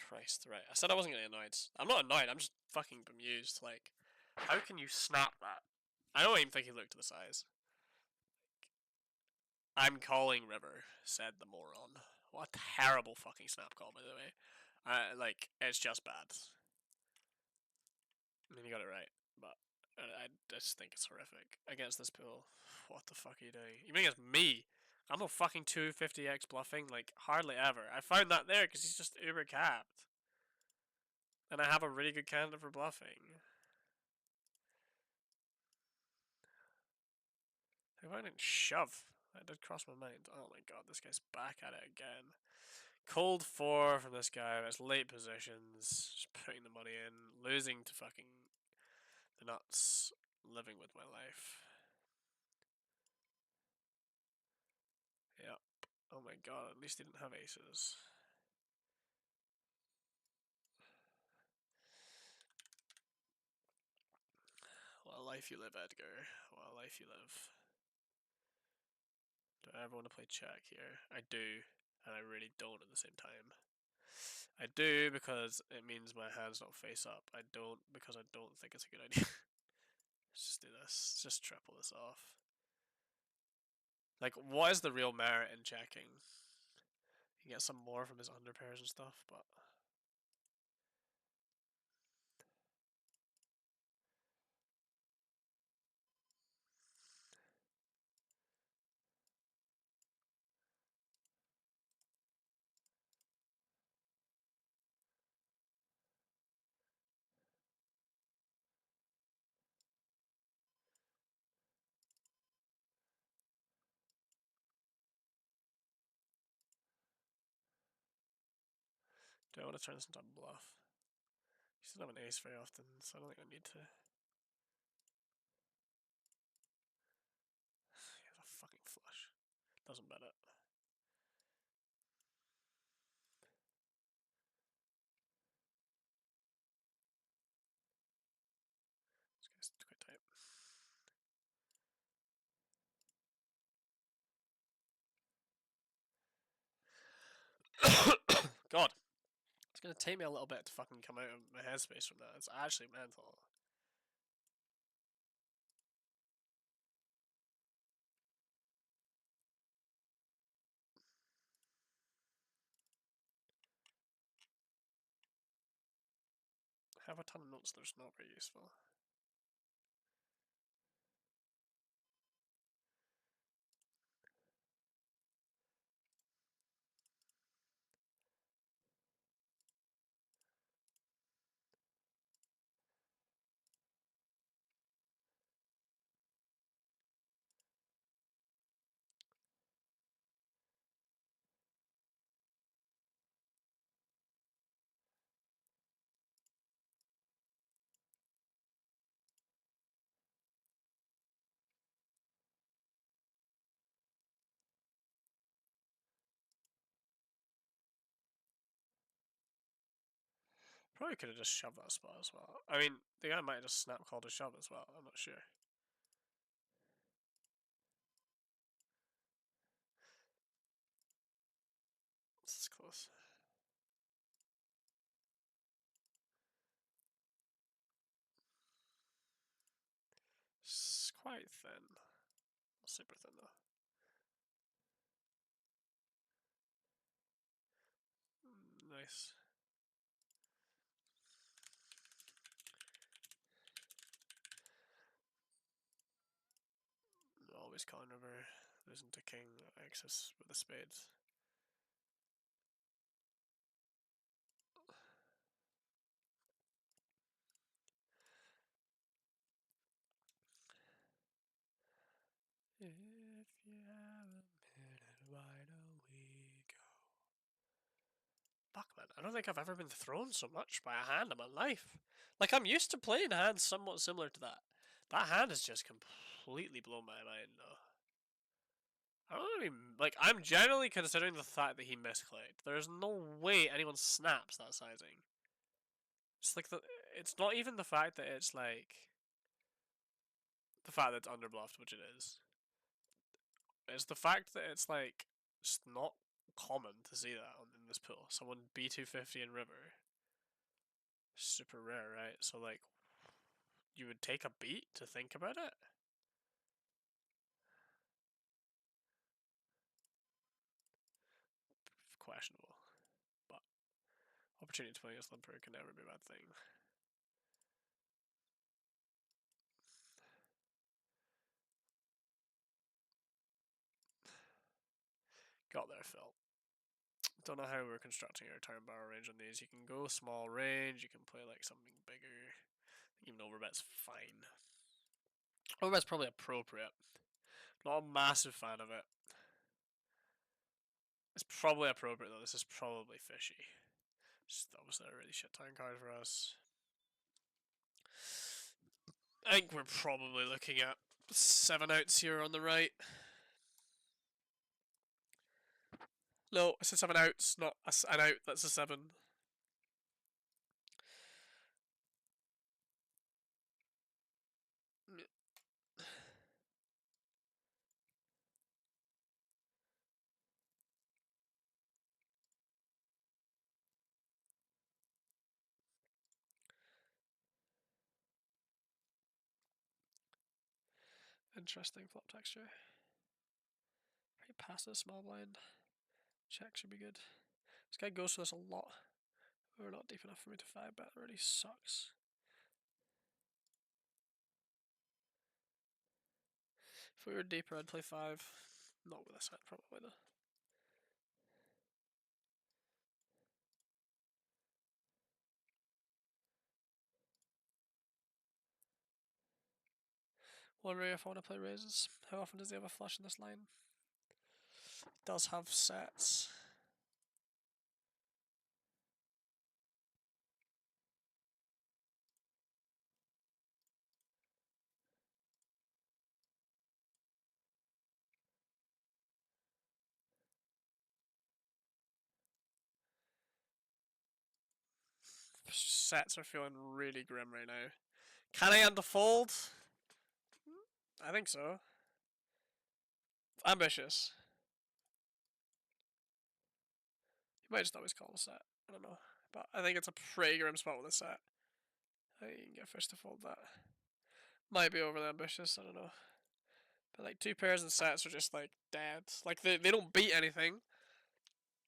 Christ, right. I said I wasn't getting annoyed. I'm not annoyed, I'm just fucking bemused. Like, how can you snap that? I don't even think he looked at the size. I'm calling river, said the moron. What a terrible fucking snap call, by the way. Like, it's just bad. I mean, you got it right, but I just think it's horrific. Against this pool, what the fuck are you doing? You mean against me? I'm not fucking 250x bluffing, like, hardly ever. I found that there because he's just uber capped. And I have a really good candidate for bluffing. If I didn't shove, that did cross my mind. Oh my god, this guy's back at it again. Cold 4 from this guy. It's late positions. Just putting the money in. Losing to fucking the nuts. Living with my life. Yep. Oh my god, at least he didn't have aces. What a life you live, Edgar. What a life you live. Do I ever want to play check here? I do, and I really don't at the same time. I do because it means my hands don't face up. I don't because I don't think it's a good idea. Let's just do this. Let's just triple this off. Like, what is the real merit in checking? You get some more from his underpairs and stuff, but do I want to turn this into a bluff? He doesn't have an ace very often, so I don't think I need to. He has a fucking flush. Doesn't bet it. This guy's quite tight. God. It's gonna take me a little bit to fucking come out of my headspace from that. It's actually mental. I have a ton of notes that are not very useful. Probably could have just shoved that spot as well. I mean, the guy might have just snap called a shove as well. I'm not sure. This is close. It's quite thin. Not super thin though. Nice. Always calling over, losing to king, access with the spades. If you have a minute, why don't we go? Fuck, man, I don't think I've ever been thrown so much by a hand in my life. Like, I'm used to playing hands somewhat similar to that. That hand has just completely blown my mind, though. I don't even, like, I'm generally considering the fact that he misclicked. There's no way anyone snaps that sizing. It's like it's not even the fact that it's like, the fact that it's underbluffed, which it is. It's the fact that it's like, it's not common to see that in this pool. Someone B250 in river. Super rare, right? So like, you would take a beat to think about it? Questionable. But opportunity to play against Limper can never be a bad thing. Got there, Phil. Don't know how we're constructing our turn barrel range on these. You can go small range, you can play like something bigger. Even overbet's fine. Overbet's probably appropriate. Not a massive fan of it. It's probably appropriate though. This is probably fishy. Just obviously a really shit turn card for us. I think we're probably looking at 7 outs here on the right. No, it's a 7 outs, not an out. That's a 7. Interesting flop texture. Pretty passive small blind. Check should be good. This guy goes for this a lot. We're not deep enough for me to 5-bet. It really sucks. If we were deeper, I'd play 5. Not with this hand, probably though. Wondering if I want to play raises. How often does he have a flush in this line? He does have sets. Sets are feeling really grim right now. Can I underfold? I think so. Ambitious. He might just always call a set. I don't know. But I think it's a pretty grim spot with a set. I think you can get fish to fold that. Might be overly ambitious, I don't know. But like 2 pairs and sets are just like dead. Like they don't beat anything.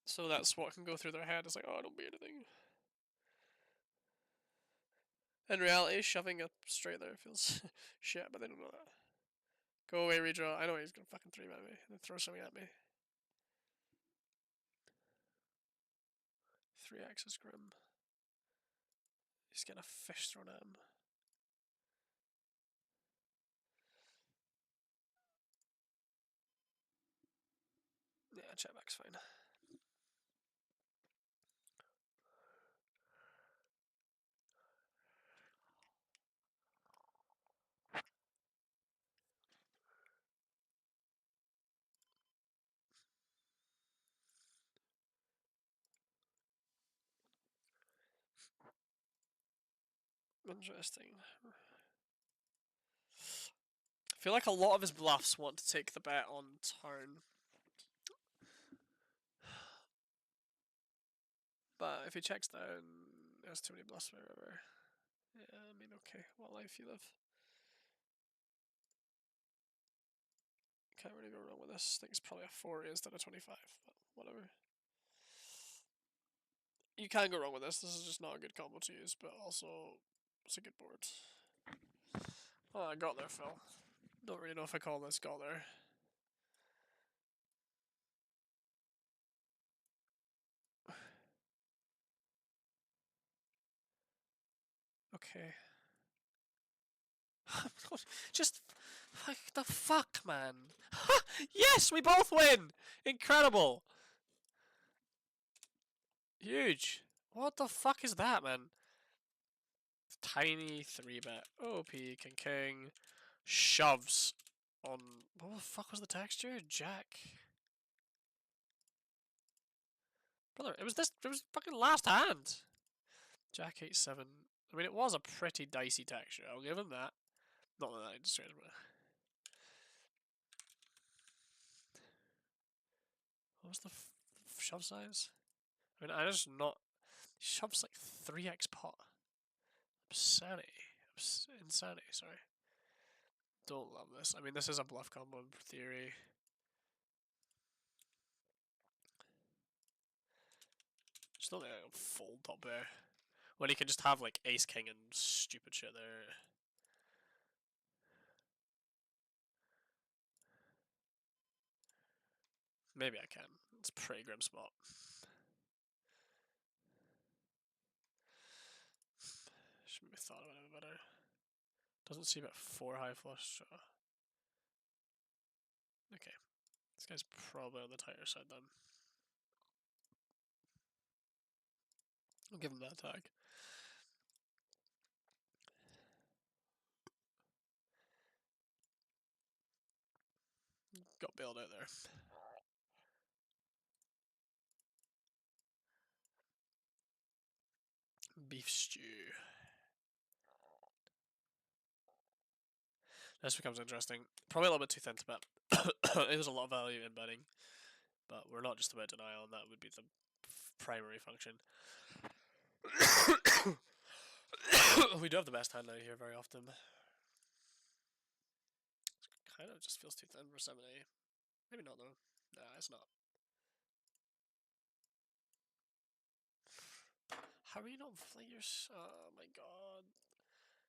So that's what can go through their head. It's like, oh, I don't beat anything. In reality, shoving a straight there feels shit, but they don't know that. Go away, redraw. I know he's gonna fucking 3-bet me and then throw something at me. 3x is grim. He's getting a fish thrown at him. Yeah, check back's fine. Interesting. I feel like a lot of his bluffs want to take the bet on turn. But if he checks down, there's too many bluffs wherever. Yeah, I mean, okay, what life you live. Can't really go wrong with this. I think it's probably a 40 instead of 25, but whatever. You can't go wrong with this. This is just not a good combo to use, but also it's a good board. Oh, I got there, Phil. Don't really know if I call this got there. Okay. Just like the fuck, man. Yes, we both win. Incredible. Huge. What the fuck is that, man? Tiny 3-bet. OP king shoves on. What the fuck was the texture? Jack. Brother, it was this. It was fucking last hand. Jack 8-7. I mean, it was a pretty dicey texture. I'll give him that. Not that I just. What was the shove size? I mean, I just not. He shoves like 3x pot. Insanity. Insanity, sorry. Don't love this. I mean, this is a bluff combo in theory. Just don't think I can fold top pair. When he can just have like ace king and stupid shit there. Maybe I can. It's a pretty grim spot. Should maybe thought about it better. Doesn't seem at 4 high flush. Okay. This guy's probably on the tighter side then. I'll give him that tag. Got bailed out there. Beef stew. This becomes interesting. Probably a little bit too thin to bet. There's a lot of value in betting, but we're not just about denial, and that would be the primary function. We do have the best hand out here very often. It kind of just feels too thin for 7A. Maybe not though. Nah, it's not. How are you not flayers? Oh my god.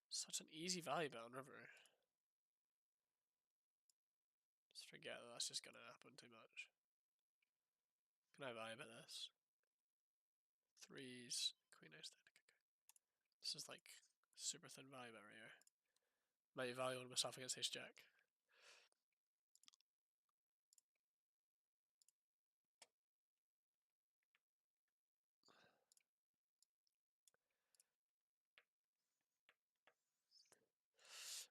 Such an easy value bet on river. Just forget that that's just gonna happen too much. Can I value bet this? Threes, queen ace, this is like super thin value bet right here. Might value on myself against ace jack.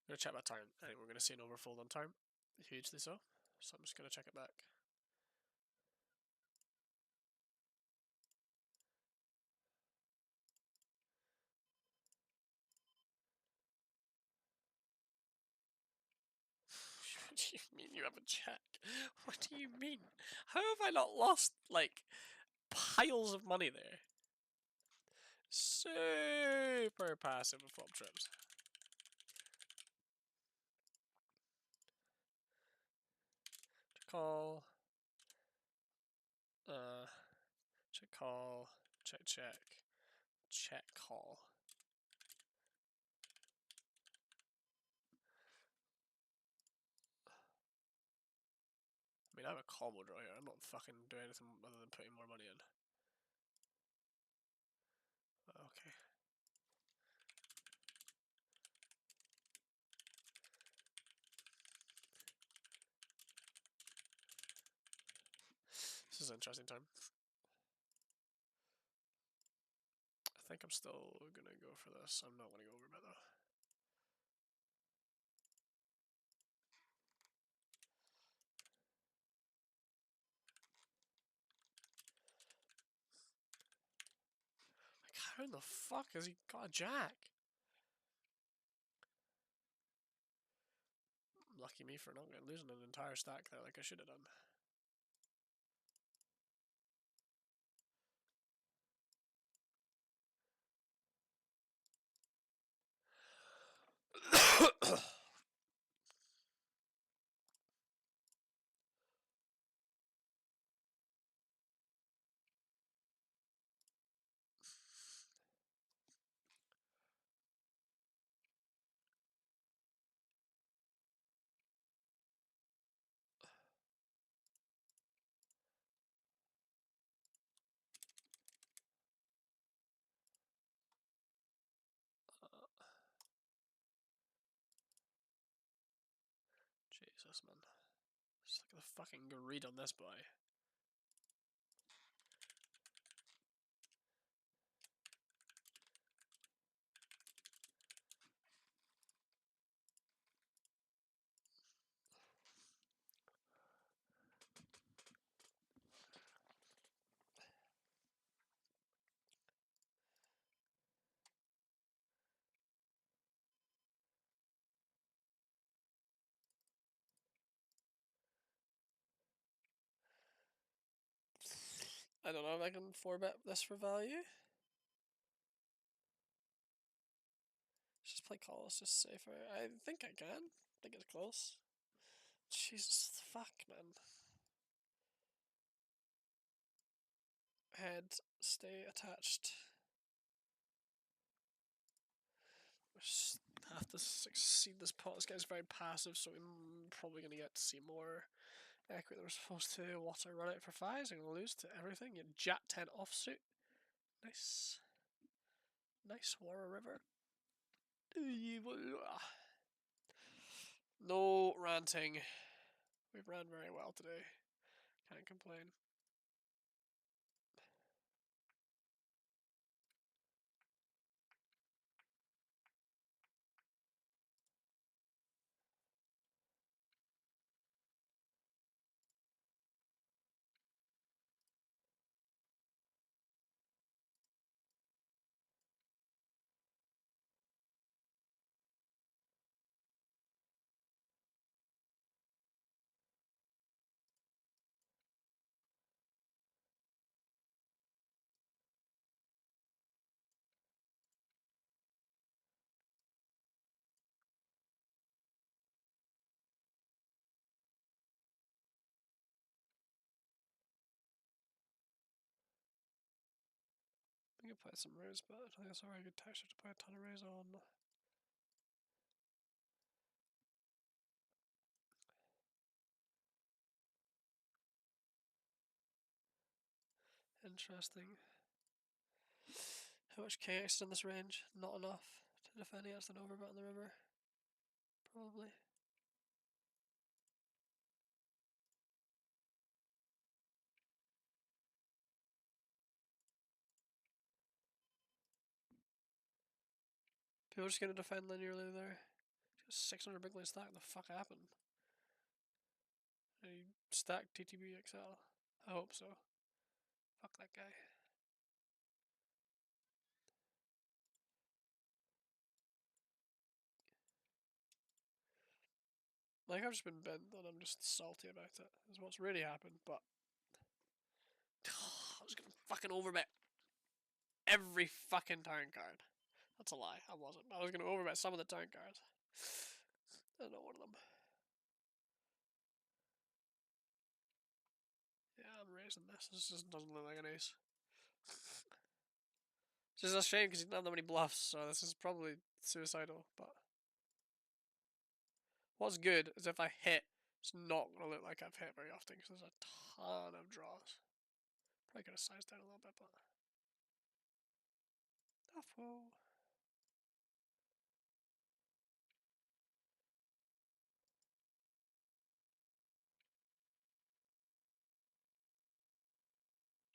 I'm gonna check my turn. I think we're gonna see an overfold on turn. Hugely so. So I'm just gonna check it back. What do you mean you have a check? What do you mean? How have I not lost, like, piles of money there? Super passive with flop trips. Call. Check call. Check check. Check call. I mean, I have a combo draw here. I'm not fucking doing anything other than putting more money in. Okay. This is an interesting time. I think I'm still gonna go for this. I'm not gonna go over bet though. Like, how in the fuck has he got a jack? Lucky me for not losing an entire stack there like I should have done. Jesus, man. Just look at the fucking greed on this boy. I don't know if I can 4-bet this for value. Just play call, it's just safer. I think I can. I think it's close. Jesus, fuck, man. Head, stay attached. Just have to succeed this pot. This guy's very passive, so we're probably going to get to see more Equity, we're supposed to water run out for 5s. I'm going to lose to everything. You Jack 10 offsuit. Nice. Nice Warrior River. No ranting. We've ran very well today. Can't complain. I could play some rays, but I don't think it's a very good texture to play a ton of rays on. Interesting. How much KX is in this range? Not enough to defend against an overbet on the river. Probably. People are just going to defend linearly there. Just 600 big line stack. The fuck happened? He stacked TTB XL. I hope so. Fuck that guy. Like, I've just been bent and I'm just salty about it. Is what's really happened, but I was gonna fucking overbet every fucking turn card. That's a lie. I wasn't. I was gonna overbet some of the turn cards. I know one of them. Yeah, I'm raising this. This just doesn't look like an ace. It's just a shame because he didn't have that many bluffs, so this is probably suicidal. But what's good is if I hit, it's not gonna look like I've hit very often because there's a ton of draws. Probably could have sized down a little bit, but whoa.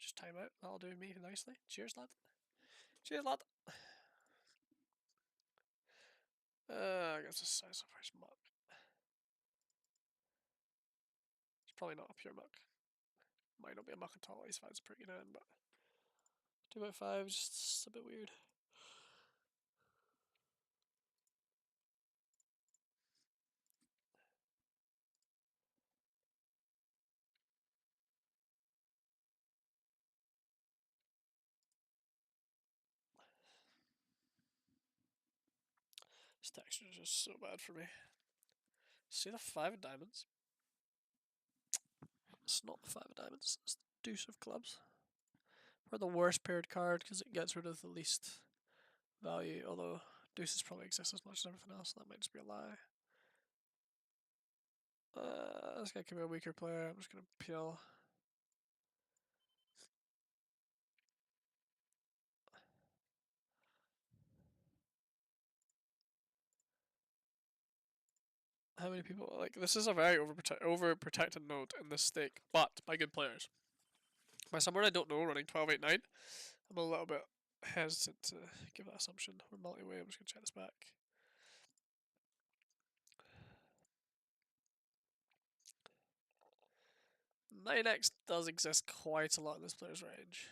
Just time out. That'll do me nicely. Cheers, lad. Cheers, lad. I guess the size of his muck. It's probably not a pure muck. Might not be a muck at all. Ace 5's pretty down, but 2x5 is just a bit weird. This texture is just so bad for me. See the 5 of diamonds? It's not the 5 of diamonds, it's the deuce of clubs. We're the worst paired card because it gets rid of the least value, although deuces probably exist as much as everything else, so that might just be a lie. This guy could be a weaker player. I'm just gonna peel. How many people, like, this is a very overprotected node in this stake, but by good players. By someone I don't know running 12-8-9, I'm a little bit hesitant to give that assumption. We're multi-way, I'm just going to check this back. Nine X does exist quite a lot in this player's range.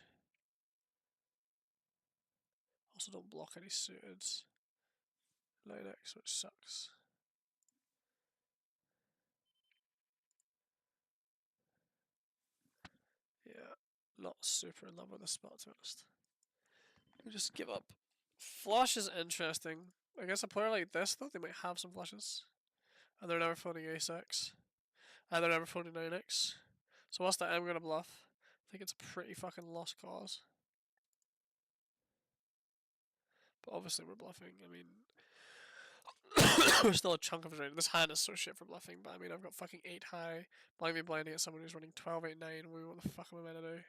Also don't block any suited 9X, which sucks. Yeah, not super in love with this spot, to be honest. We just give up. Flush is interesting. I guess a player like this, though, they might have some flushes. And they're never folding ace-X. And they're never folding 9X. So whilst I am going to bluff, I think it's a pretty fucking lost cause. But obviously we're bluffing. I mean, There's still a chunk of range. This hand is so shit for bluffing, but I mean, I've got fucking 8 high. Blind me blinding at someone who's running 12, 8, 9. What the fuck am I meant to do?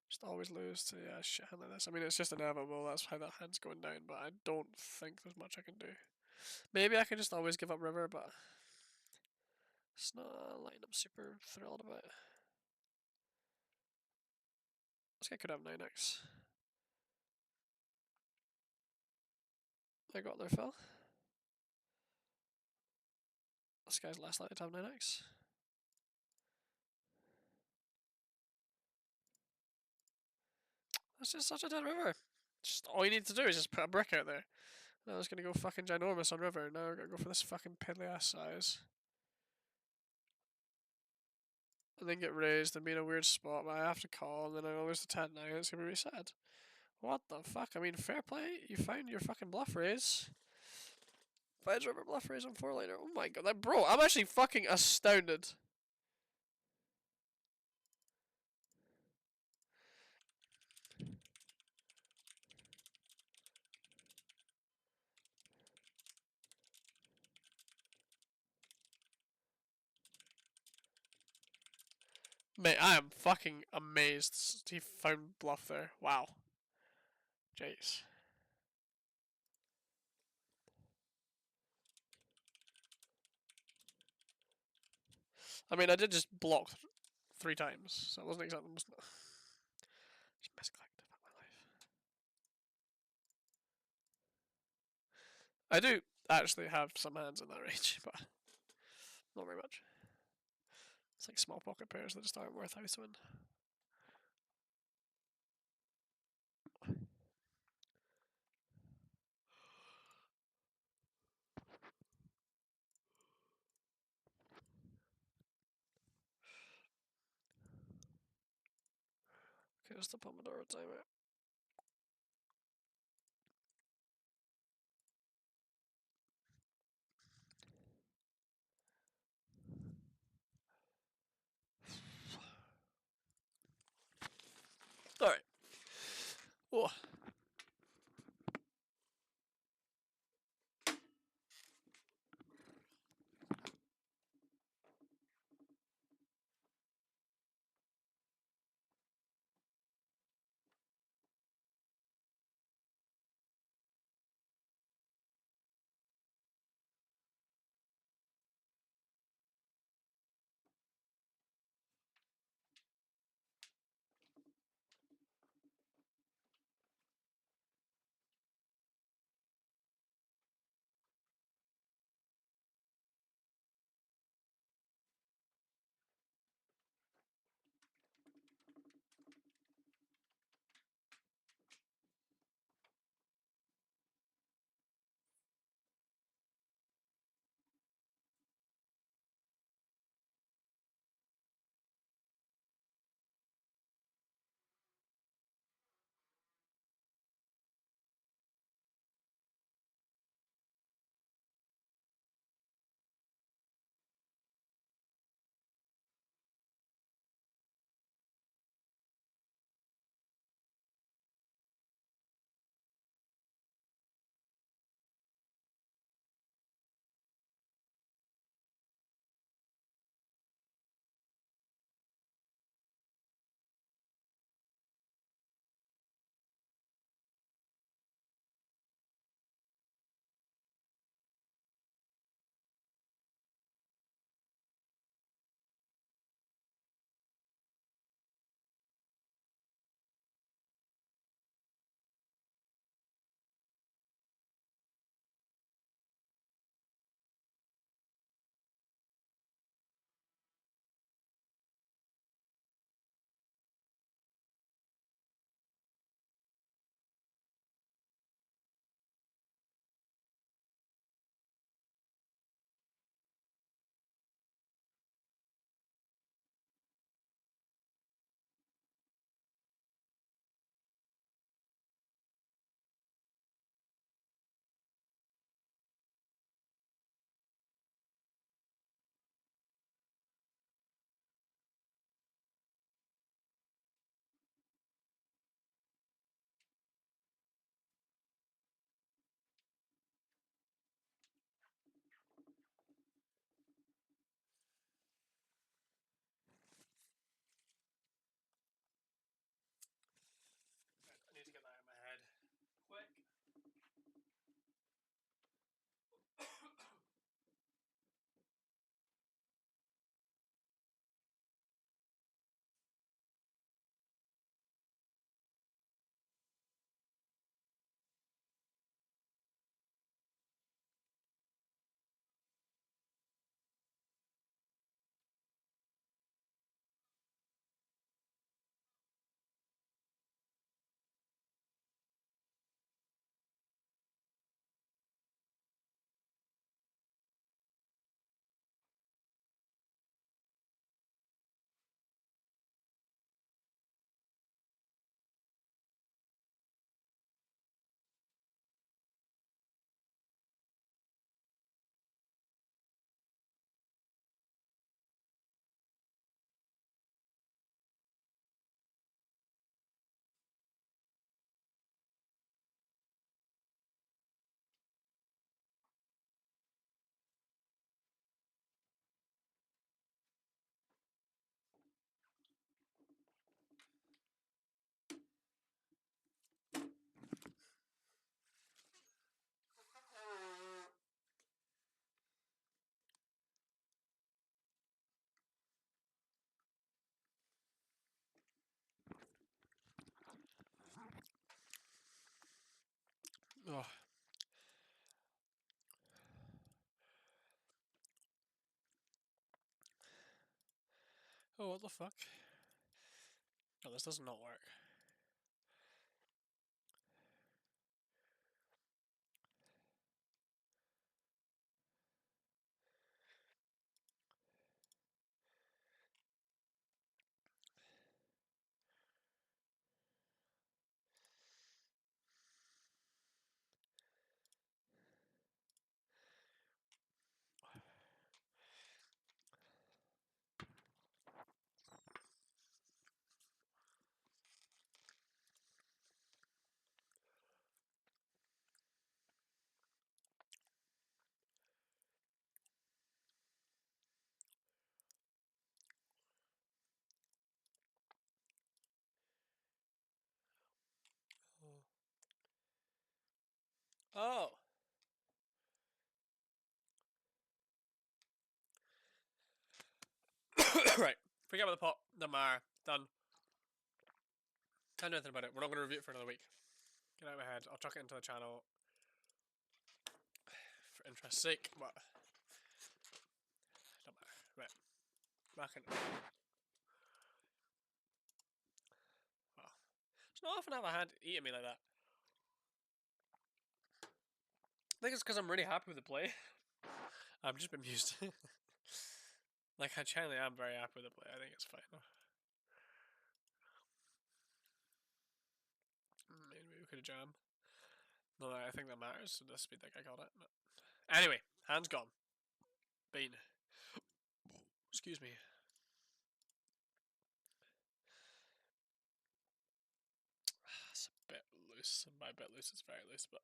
Just always lose to a shit hand like this. I mean, it's just inevitable. That's how that hand's going down, but I don't think there's much I can do. Maybe I can just always give up river, but it's not a line I'm super thrilled about. This guy could have 9x. I got there, Phil. This guy's less likely to have 9x. That's just such a dead river. Just all you need to do is just put a brick out there. Now I was gonna go fucking ginormous on river. Now I gotta go for this fucking piddly ass size. And then get raised and be in a weird spot, but I have to call, and then I lose the 10 now. It's gonna be really sad. What the fuck? I mean, fair play. You found your fucking bluff raise. Finds river bluff raise on 4-liner. Oh my god, that bro! I'm actually fucking astounded. Mate, I am fucking amazed. He found bluff there. Wow. Jeez. I mean, I did just block 3 times, so it wasn't exactly. Just misclicked. Fuck my life. I do actually have some hands in that range, but not very much. It's like small pocket pairs that just aren't worth house win. Okay, just the Pomodoro timer. Alright. Oh. Oh. Oh, what the fuck? Oh, this does not work. Oh! Right. Forget about the pot. The Mar. Done. Can't do anything about it. We're not going to review it for another week. Get out of my head. I'll chuck it into the channel. For interest's sake. What? Don't matter. Right. Back in. Wow. It's not often I have a hand eating me like that. I think it's because I'm really happy with the play. I've just been used to. Like, I genuinely am very happy with the play. I think it's fine. Maybe we could have jammed. No, I think that matters. So the speed that I got it. But anyway, hands gone. Bean. Excuse me. It's a bit loose. And by a bit loose, it's very loose, but.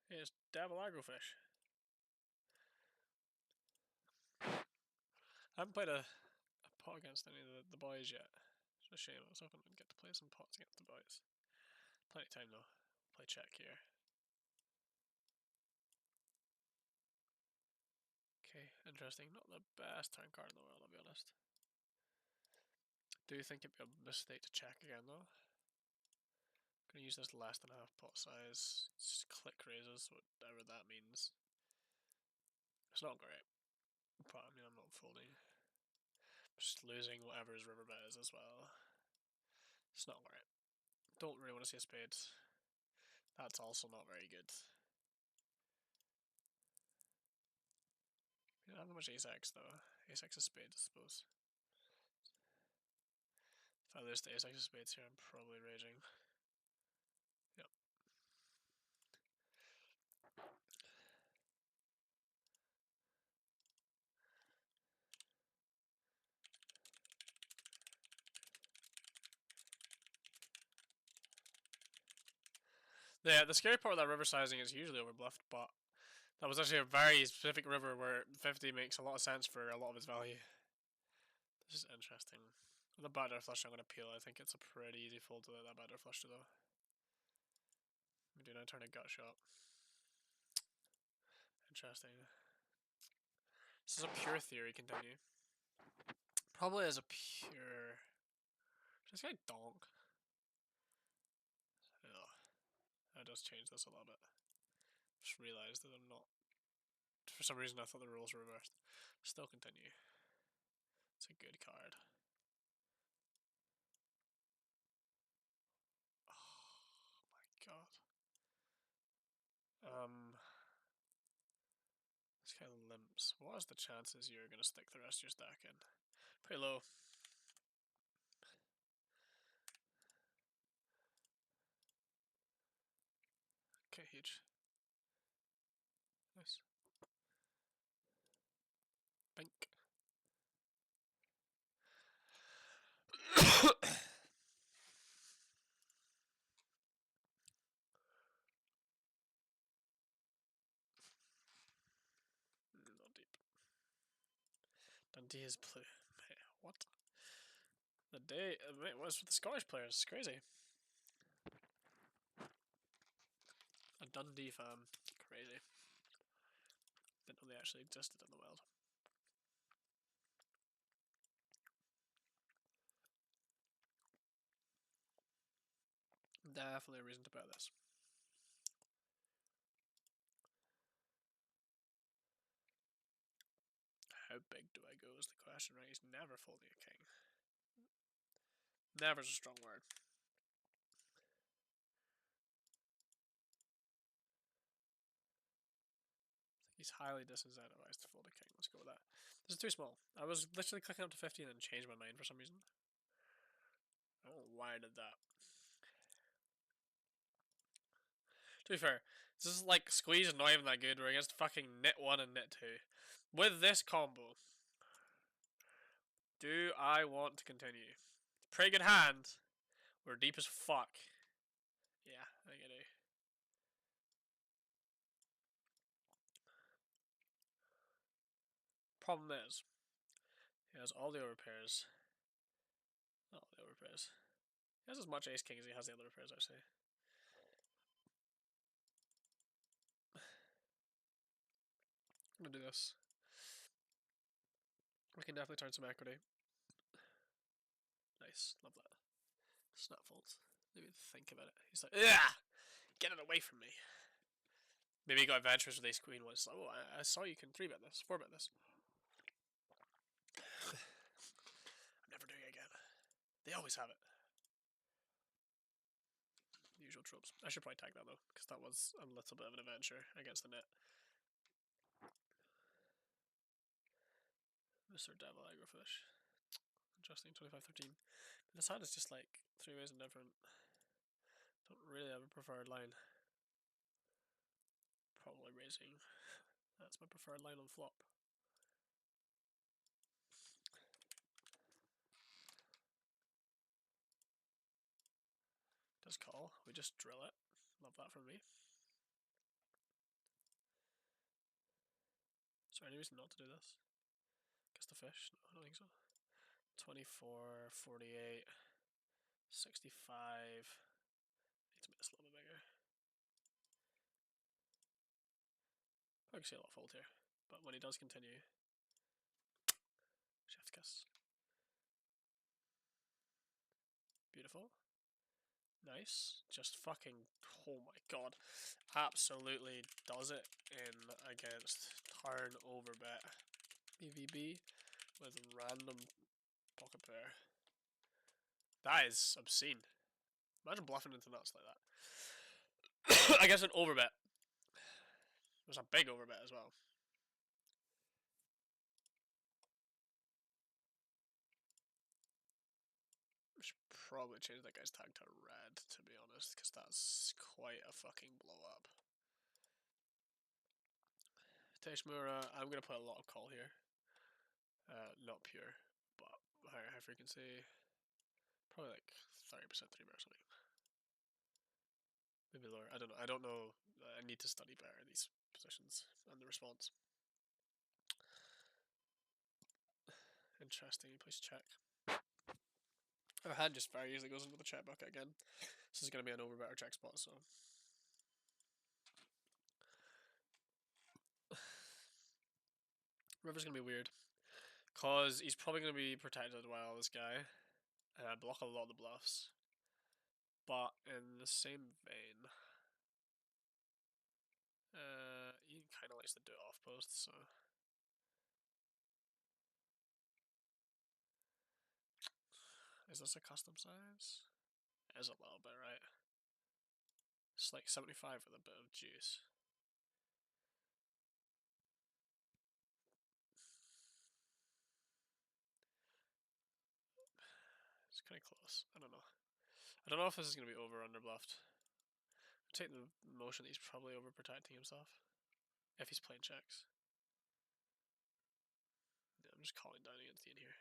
Here's Devil Agrofish. I haven't played a pot against any of the boys yet. It's a shame. I was hoping I'd get to play some pots against the boys. Plenty of time though. Play check here. Okay, interesting. Not the best turn card in the world, I'll be honest. Do you think it'd be a mistake to check again though? I'm gonna use this less than half pot size. Just click raises, whatever that means. It's not great. But I mean, I'm not folding. Just losing whatever his river bet is as well. It's not great. Don't really want to see a spade. That's also not very good. We don't have much ace-x though. Ace-x is spades, I suppose. If I lose to ace-x of spades here, I'm probably raging. Yep. Yeah, the scary part of that river sizing is usually overbluffed, but that was actually a very specific river where 50 makes a lot of sense for a lot of its value. This is interesting. With the backdoor flush, I'm going to peel. I think it's a pretty easy fold to let that backdoor flush to though. We do now turn a gut shot. Interesting. This is a pure theory, continue. Probably as a pure. This guy donk. Ugh. I just changed this a little bit. Just realised that I'm not. For some reason, I thought the rules were reversed. Still continue. It's a good card. Oh my god. This guy limps. What is the chances you're gonna stick the rest of your stack in? Pretty low. Okay, huge. Nice. Bink. Not deep. Dundee is blue. What? The day. Wait, what's with the Scottish players? It's crazy. Dundee fam. Crazy. Didn't know they actually existed in the world. Definitely a reason to bet this. How big do I go is the question, right? He's never folding a king. Never's a strong word. He's highly disincentivized to fold a king. Let's go with that. This is too small. I was literally clicking up to 50 and then changed my mind for some reason. I don't know why I did that. To be fair, this is like squeeze is not even that good. We're against fucking knit 1 and knit 2. With this combo, do I want to continue? Pretty good hand. We're deep as fuck. Yeah, I think I do. Problem is, he has all the overpairs. Not all the overpairs. He has as much ace king as he has the other pairs, actually. I'm gonna do this. We can definitely turn some equity. Nice, love that. Snap folds. Maybe think about it. He's like, yeah, get it away from me. Maybe he got adventurous with ace queen once. Like, oh, I saw you can 3-bet this, 4-bet this. I'm never doing it again. They always have it. The usual tropes. I should probably tag that though, because that was a little bit of an adventure against the net. Mr. Devil Agrofish. Interesting, 25-13. This hand is just like 3 ways indifferent. Don't really have a preferred line. Probably raising. That's my preferred line on flop. Does call. We just drill it. Love that from me. Is there any reason not to do this? Guess the fish? No, I don't think so. 24, 48, 65. Need to make this a little bit bigger. I can see a lot of fold here. But when he does continue, chef's kiss. Beautiful. Nice. Just fucking, oh my god. Absolutely does it in against turn over bet. BVB with random pocket pair. That is obscene. Imagine bluffing into nuts like that. I guess an overbet. It was a big overbet as well. I should probably change that guy's tag to red, to be honest, because that's quite a fucking blow up. Teshmura, I'm going to put a lot of call here. Not pure, but high frequency. Probably like 30% 3-bet or something. Maybe lower. I don't know. I don't know. I need to study better these positions and the response. Interesting. Please check. Our hand just very easily goes into the check bucket again. This is going to be an overbet or check spot, so. River's going to be weird. Because he's probably going to be protected well, this guy. And I block a lot of the bluffs. But in the same vein, he kind of likes to do it off post, so. Is this a custom size? It is a little bit, right? It's like 75 with a bit of juice. It's kind of close. I don't know. I don't know if this is going to be over or under bluffed. I take the notion that he's probably over protecting himself. If he's playing checks. Yeah, I'm just calling down against the in here.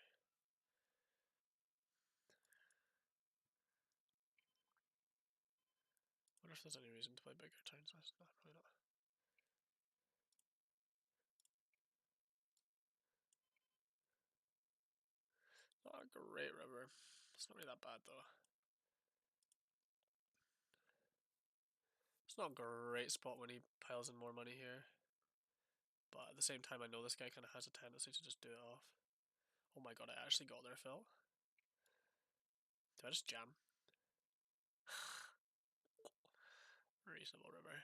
Wonder if there's any reason to play bigger turn size. No, probably not. Not a great river. It's not really that bad though. It's not a great spot when he piles in more money here. But at the same time, I know this guy kind of has a tendency to just do it off. Oh my god, I actually got there, Phil. Do I just jam? Reasonable river.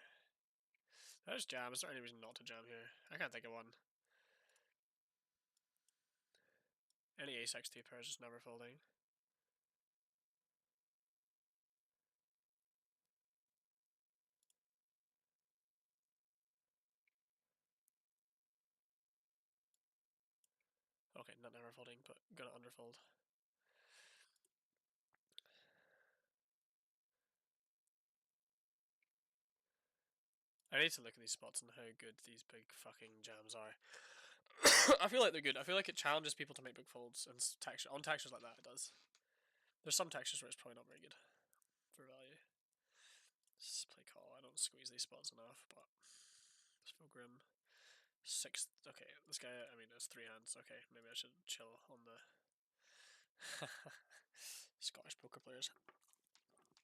Do I just jam? Is there any reason not to jam here? I can't think of one. Any ace-x2 pair is just never folding. Okay, not never folding, but gonna underfold. I need to look at these spots and how good these big fucking jams are. I feel like they're good. I feel like it challenges people to make big folds, and on textures like that it does. There's some textures where it's probably not very good for value. Just play call. I don't squeeze these spots enough, but let's feel grim. Six. Okay, this guy. I mean, it's 3 hands. Okay, maybe I should chill on the Scottish poker players.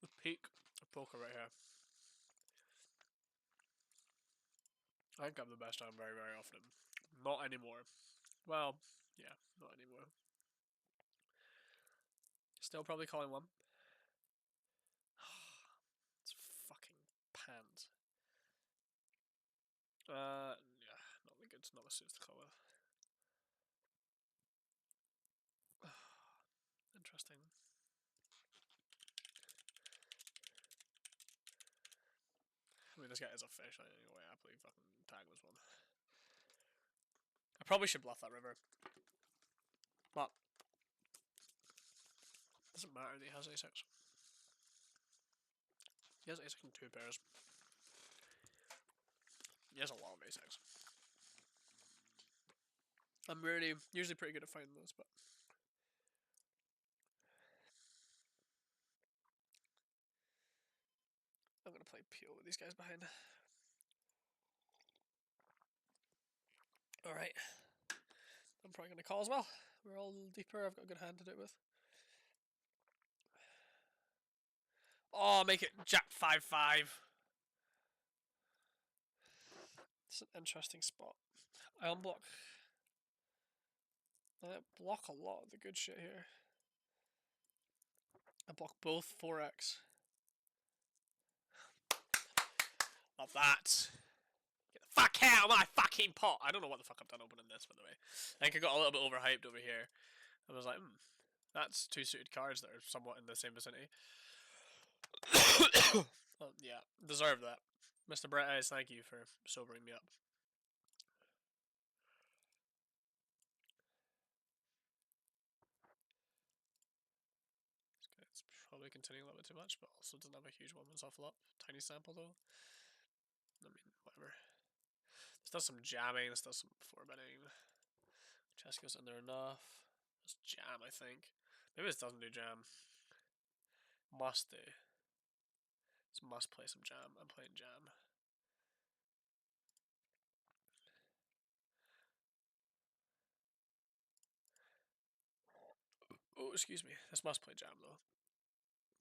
The peak of poker right here. I think I'm the best hand very, very often. Not anymore. Well, yeah, not anymore. Still probably calling one. It's fucking pants. Yeah, not the goods, not the suits to call with. Interesting. I mean, this guy is a fish anyway. I believe fucking tag this one. I probably should bluff that river, but doesn't matter that he has a6. He has a6 in 2 pairs. He has a lot of a6. I'm usually pretty good at finding those, but I'm gonna play peel with these guys behind. Alright. I'm probably gonna call as well. We're all a little deeper. I've got a good hand to do it with. Oh, make it Jack 5-5. It's an interesting spot. I unblock. I block a lot of the good shit here. I block both 4x. Love that. Get the fuck out of my fucking pot. I don't know what the fuck I've done opening this, by the way. I think I got a little bit overhyped over here. I was like, that's 2 suited cards that are somewhat in the same vicinity. Well, yeah, deserve that. Mr. Brett Eyes, thank you for sobering me up. It's probably continuing a little bit too much, but also doesn't have a huge woman's awful up. Tiny sample though. I mean, whatever. This does some jamming, this does some 4-betting. Chess goes in there enough. It's jam, I think. Maybe this doesn't do jam. Must do. This must play some jam. I'm playing jam. Oh, excuse me. This must play jam though.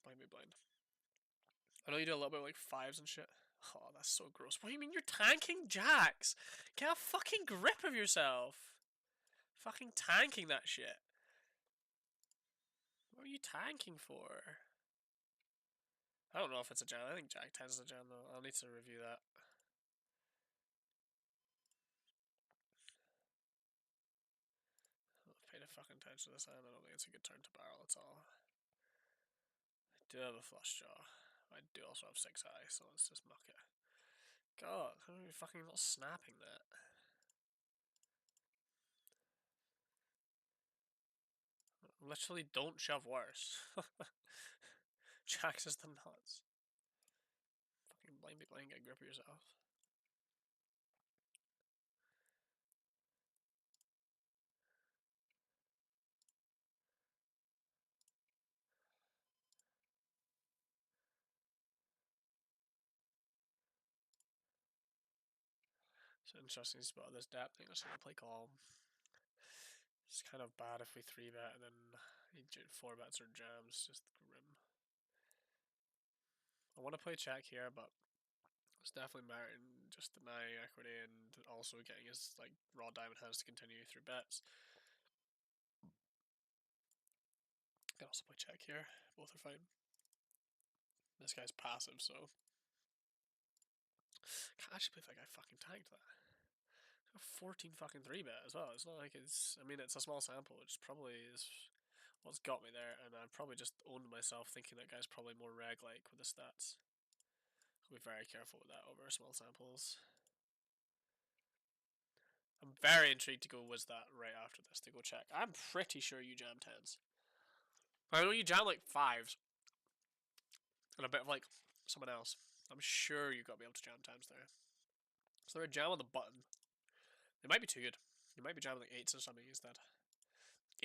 Blind me blind. I know you do a little bit of like 5s and shit. Oh, that's so gross. What do you mean you're tanking jacks? Get a fucking grip of yourself. Fucking tanking that shit. What are you tanking for? I don't know if it's a jam. I think Jack 10 is a jam though. I'll need to review that. I've paid a fucking attention to this hand. I don't think it's a good turn to barrel at all. I do have a flush draw. I do also have 6 high, so let's just muck it. God, how are you fucking not snapping that? Literally, don't shove worse. Jacks is the nuts. Fucking blind be blind, get a grip of yourself. It's an interesting spot. This depth thing. Let's play call. It's kind of bad if we 3-bet and then he 4-bets or jams. Just grim. I want to play check here, but It's definitely meriting just my equity and also getting his like raw diamond hands to continue through bets. Can also play check here. Both are fine. This guy's passive, so can't actually believe that guy fucking tanked that. 14 fucking 3-bet as well. It's not like it's. I mean, it's a small sample, which probably is what's got me there, and I've probably just owned myself thinking that guy's probably more reg-like with the stats. I'll be very careful with that over small samples. I'm very intrigued to go with that right after this to go check. I'm pretty sure you jam 10s. I know you jam like 5s and a bit of like someone else. I'm sure you got to be able to jam 10s there. So they're a jam on the button. They might be too good. You might be jamming like 8s or something instead.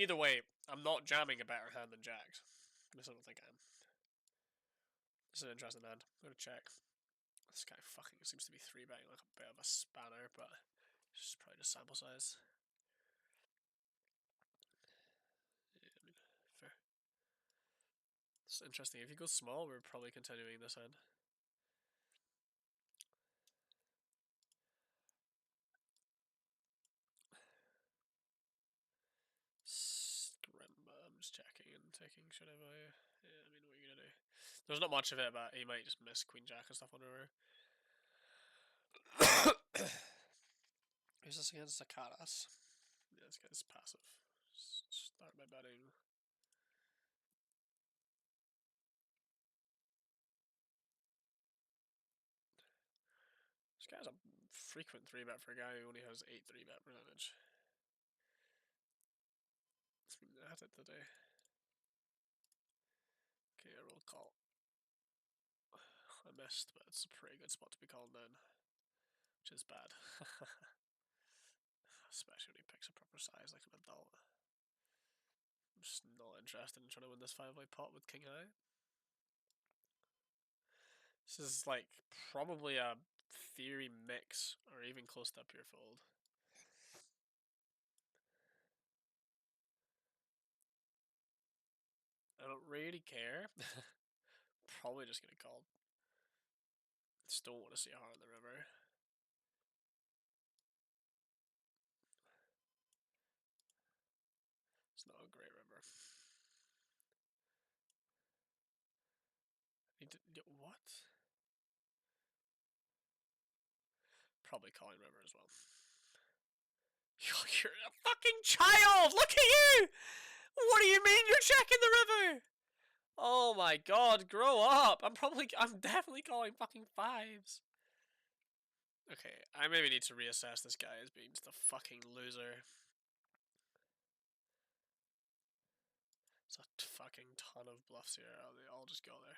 Either way, I'm not jamming a better hand than jacks. At least I don't think I am. This is an interesting hand. I'm going to check. This guy fucking seems to be 3-betting like a bit of a spanner, but it's probably just sample size. Yeah, I mean, fair. It's interesting. If you go small, we're probably continuing this hand. Scrimba, I'm just checking and taking. Should I buy? Yeah, I mean, what are you gonna do? There's not much of it, but he might just miss Queen Jack and stuff on over. Who's this against? Zakaras. Yeah, this guy's passive. Start by betting. This guy's a frequent 3-bet for a guy who only has 8 3-bet percentage. It's been at it today. Okay, I roll call. I missed, but it's a pretty good spot to be called then. Which is bad. Especially when he picks a proper size like an adult. I'm just not interested in trying to win this 5-way pot with King High. This is like probably a theory mix or even close to a pure fold. I don't really care. Probably just gonna call. Just don't want to see a heart in the river. It's not a great river. What? Probably calling river as well. You're a fucking child! Look at you! What do you mean you're checking the river? Oh my god, grow up! I'm definitely calling fucking 5s. Okay, I maybe need to reassess this guy as being just a fucking loser. It's a fucking ton of bluffs here. They all just go there.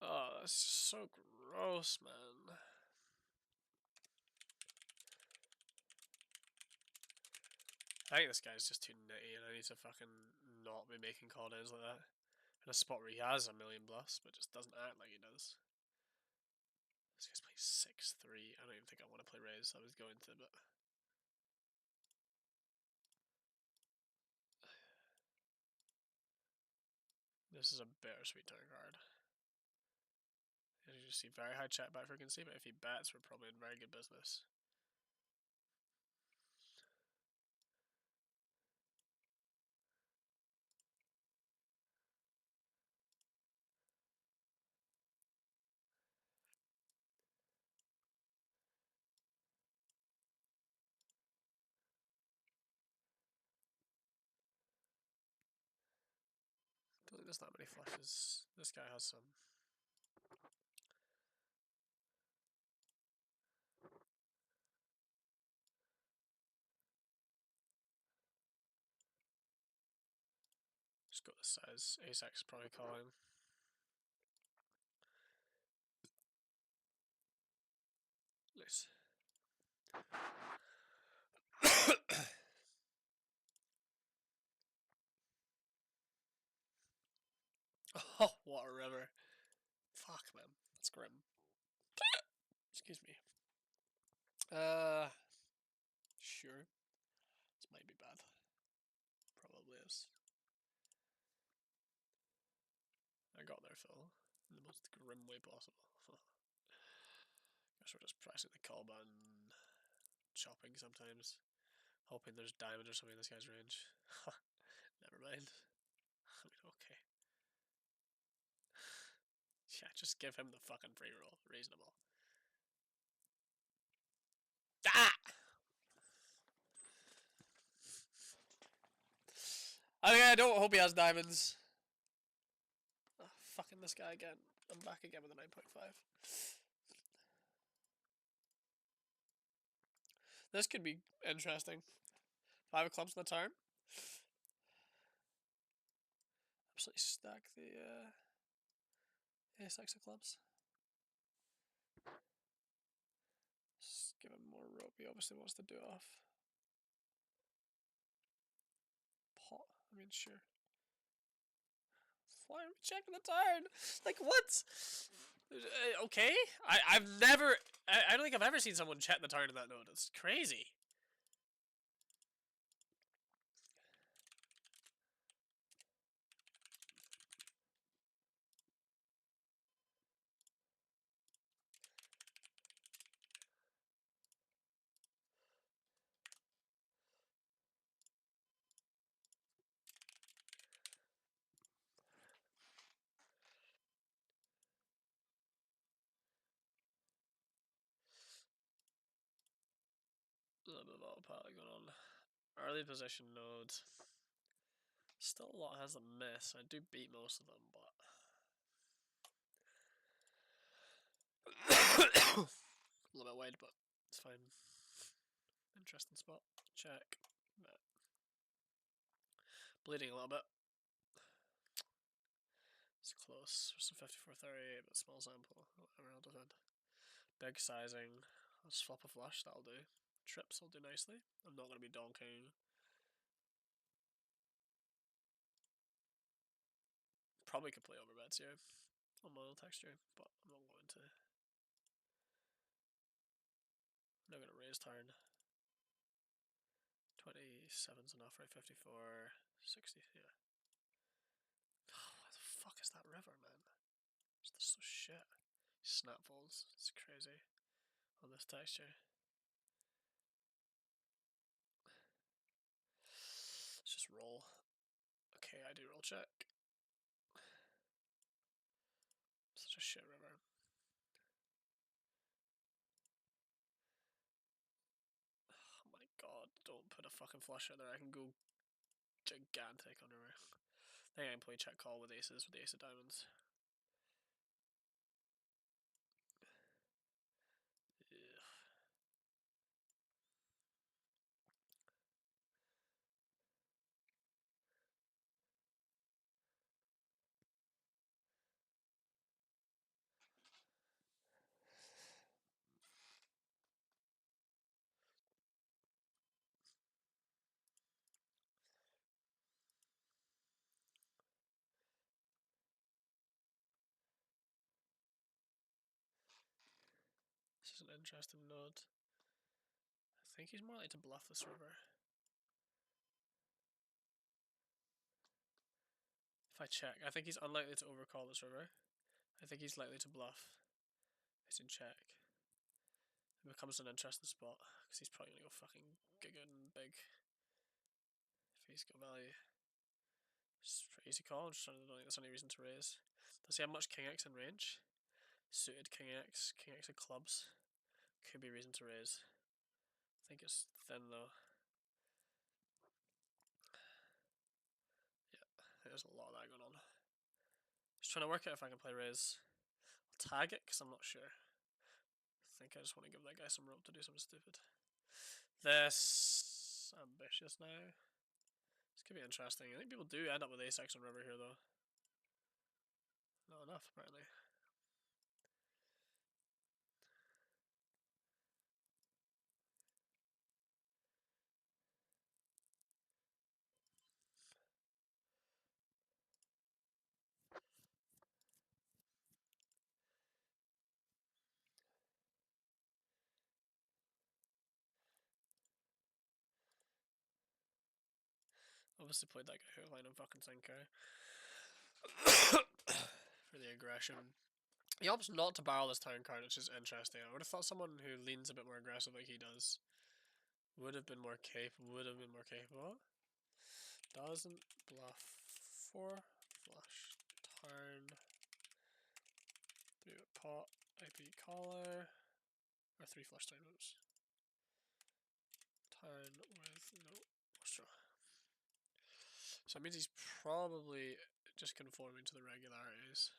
Oh, that's so gross, man. I think this guy's just too nitty, and I need to fucking not be making call downs like that. In a spot where he has a million bluffs, but just doesn't act like he does. This guy's playing 6-3. I don't even think I want to play raise. I was going to, but this is a bittersweet turn card. As you just see, very high check back frequency, but if he bets, we're probably in very good business. I don't think there's that many flushes. This guy has some. Just got the size. Ace-X probably calling. Nice. Oh, what a river. Fuck, man. That's grim. Excuse me. Sure. This might be bad. Probably is. I got there, Phil. In the most grim way possible. Guess we're just pressing the call button, chopping sometimes, hoping there's diamond or something in this guy's range. Never mind. I mean, okay. Yeah, just give him the fucking free roll. Reasonable. Ah! Okay, I don't hope he has diamonds. Oh, fucking this guy again. I'm back again with a 9.5. This could be interesting. 5 of clubs in the turn. Absolutely stack the ace-6 of clubs. Just give him more rope. He obviously wants to do it off. Pot. I mean, sure. Why are we checking the turn? Like, what? Okay. I've never... I don't think I've ever seen someone check the turn in that note. It's crazy. A little bit of autopilot going on. Early position nodes. Still a lot has a miss. I do beat most of them, but... a little bit wide, but it's fine. Interesting spot. Check. Bleeding a little bit. It's close. It's a 54-38, but small sample. Whatever, I'll defend. Big sizing. I'll just flop a flush, that'll do. Trips will do nicely. I'm not going to be donking. Probably could play overbets here on mono texture, but I'm not going to. I'm not going to raise turn. 27's enough, right? 54, 60, yeah. Oh, what the fuck is that river, man? It's so shit. Snap folds, it's crazy on this texture. Let's just roll. Okay, I do roll check. Such a shit river. Oh my god, don't put a fucking flush out there. I can go gigantic on river. I think I can play check call with aces with the ace of diamonds. Yeah. This is an interesting node. I think he's more likely to bluff this river. If I check, I think he's unlikely to overcall this river. I think he's likely to bluff. He's in check. It becomes an interesting spot because he's probably gonna go fucking giga and big if he's got value. It's a pretty easy call. I'm just trying to know if there's any reason to raise. Does he have much king x in range? Suited king x of clubs. Could be reason to raise. I think it's thin though. Yeah, there's a lot of that going on. Just trying to work out if I can play raise. I'll tag it because I'm not sure. I think I just want to give that guy some rope to do something stupid. This ambitious now. This could be interesting. I think people do end up with ace-x on river here though. Not enough apparently. obviously played that guy who line and fucking Senkai. For the aggression. He opts not to barrel this town card, which is interesting. I would have thought someone who leans a bit more aggressive like he does would have been more capable. Doesn't bluff 4 flush turn 3 pot IP caller or 3 flush turn oops. Turn with no draw. So it means he's probably just conforming to the regularities.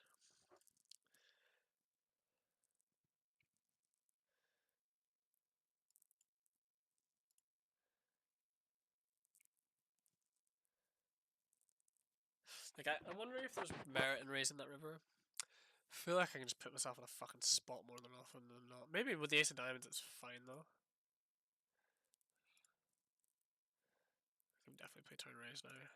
Like, I wonder if there's merit in raising that river. I feel like I can just put myself in a fucking spot more than often than not. Maybe with the ace of diamonds it's fine though. I can definitely play turn raise now.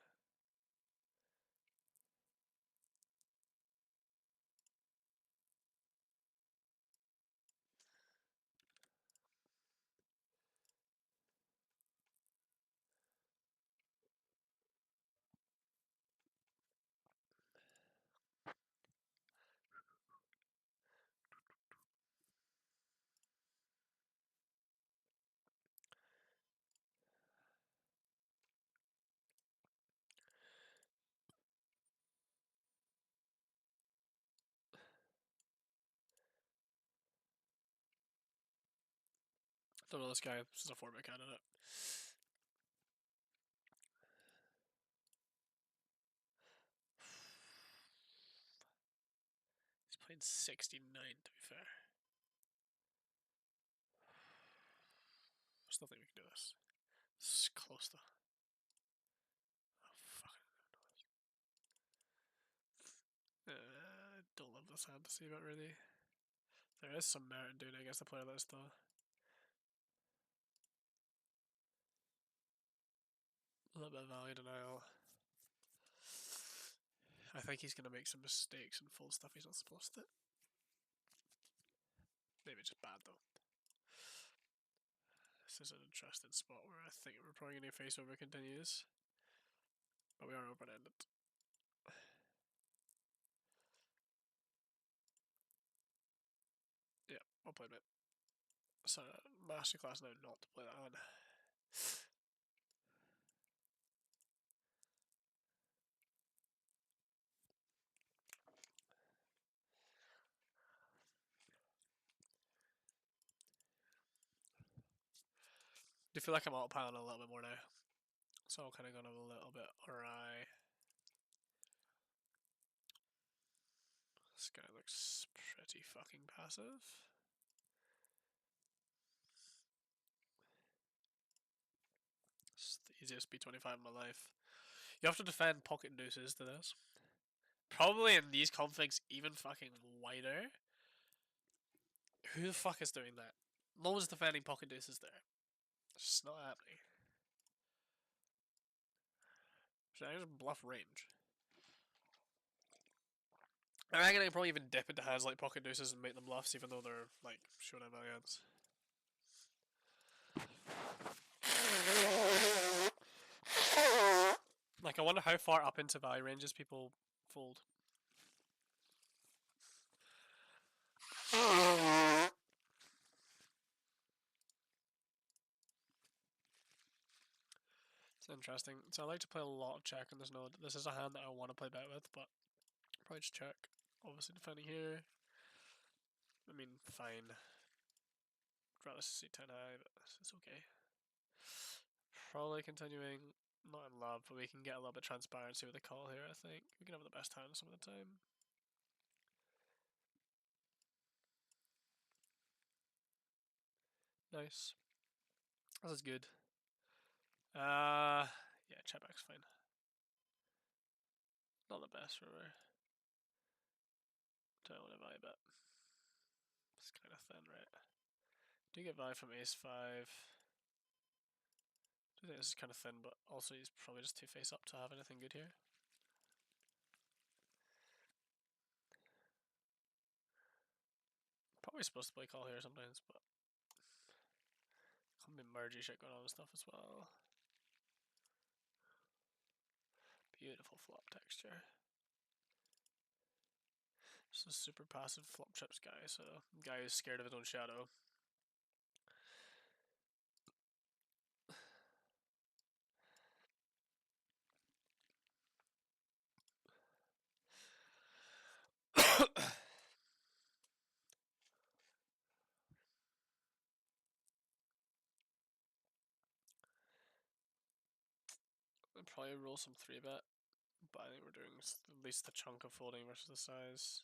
Don't know this guy. This is a 4-bit candidate. He's playing 69 to be fair. I still think we can do this. This is close though. Oh fuck. Don't love this hand to see about really. There is some merit in doing it against the player list though. A little bit of value denial. I think he's gonna make some mistakes and fold stuff he's not supposed to. Maybe just bad though. This is an interesting spot where I think we're probably gonna face over continues. But we are open-ended. Yeah, I'll play a bit. So, masterclass now not to play that hand. Do feel like I'm autopiling a little bit more now. So I'm kind of going a little bit awry. This guy looks pretty fucking passive. It's the easiest B25 in my life. You have to defend pocket deuces to this. Probably in these configs even fucking wider. Who the fuck is doing that? No one's defending pocket deuces there. It's just not happening. Should I just bluff range? I reckon I can probably even dip into hands like pocket deuces and make them bluffs even though they're like showdown value hands. Like I wonder how far up into value ranges people fold. It's interesting. So I like to play a lot of check on this node. This is a hand that I want to play bet with, but probably just check. Obviously defending here. I mean, fine. I'd rather see 10 high, but it's okay. Probably continuing. Not in love, but we can get a little bit of transparency with the call here, I think. We can have the best hand some of the time. Nice. This is good. Yeah, check back's fine. Not the best river. Don't want to buy, but it's kind of thin, right? Do get value from ace 5. I think this is kind of thin, but also he's probably just too face up to have anything good here. Probably supposed to play call here sometimes, but can be mergey shit going on and stuff as well. Beautiful flop texture. This is a super passive flop chips guy, so guy who's scared of his own shadow. I'll probably roll some 3-bet, but I think we're doing at least the chunk of folding versus the size.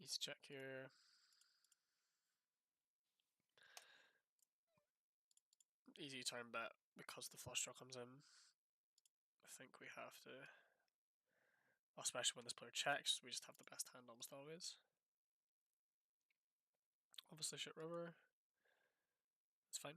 Easy check here. Easy turn bet because the flush draw comes in. I think we have to, especially when this player checks, we just have the best hand almost always. Obviously shit river. It's fine.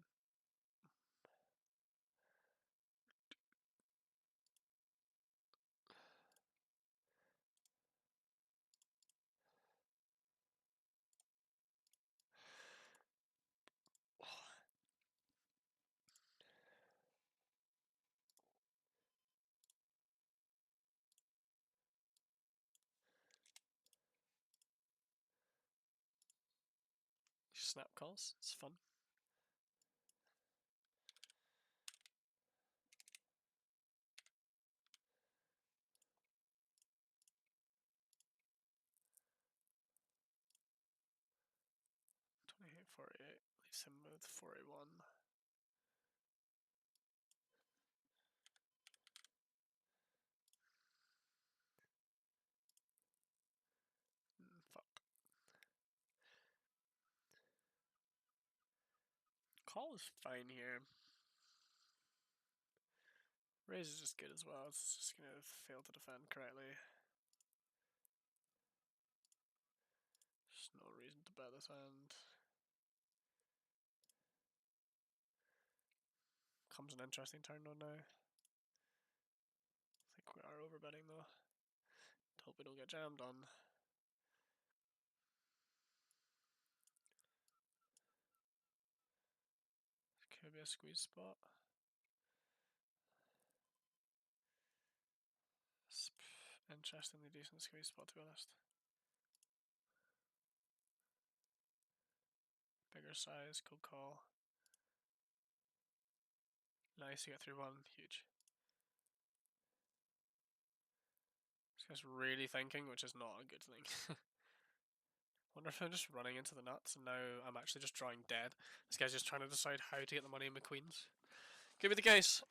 Snap calls, it's fun. $28, $48, leaves him with $41. Fuck. Call is fine here. Raise is just good as well, it's just gonna fail to defend correctly. There's no reason to bet this hand. Comes an interesting turn though now. I think we are overbetting though. Hope we don't get jammed on. Could be a squeeze spot. Interestingly decent squeeze spot to be honest. Bigger size, cold call. Nice, you get through one, huge. This guy's really thinking, which is not a good thing. Wonder if I'm just running into the nuts and now I'm actually just drawing dead. This guy's just trying to decide how to get the money in McQueen's. Could be the case.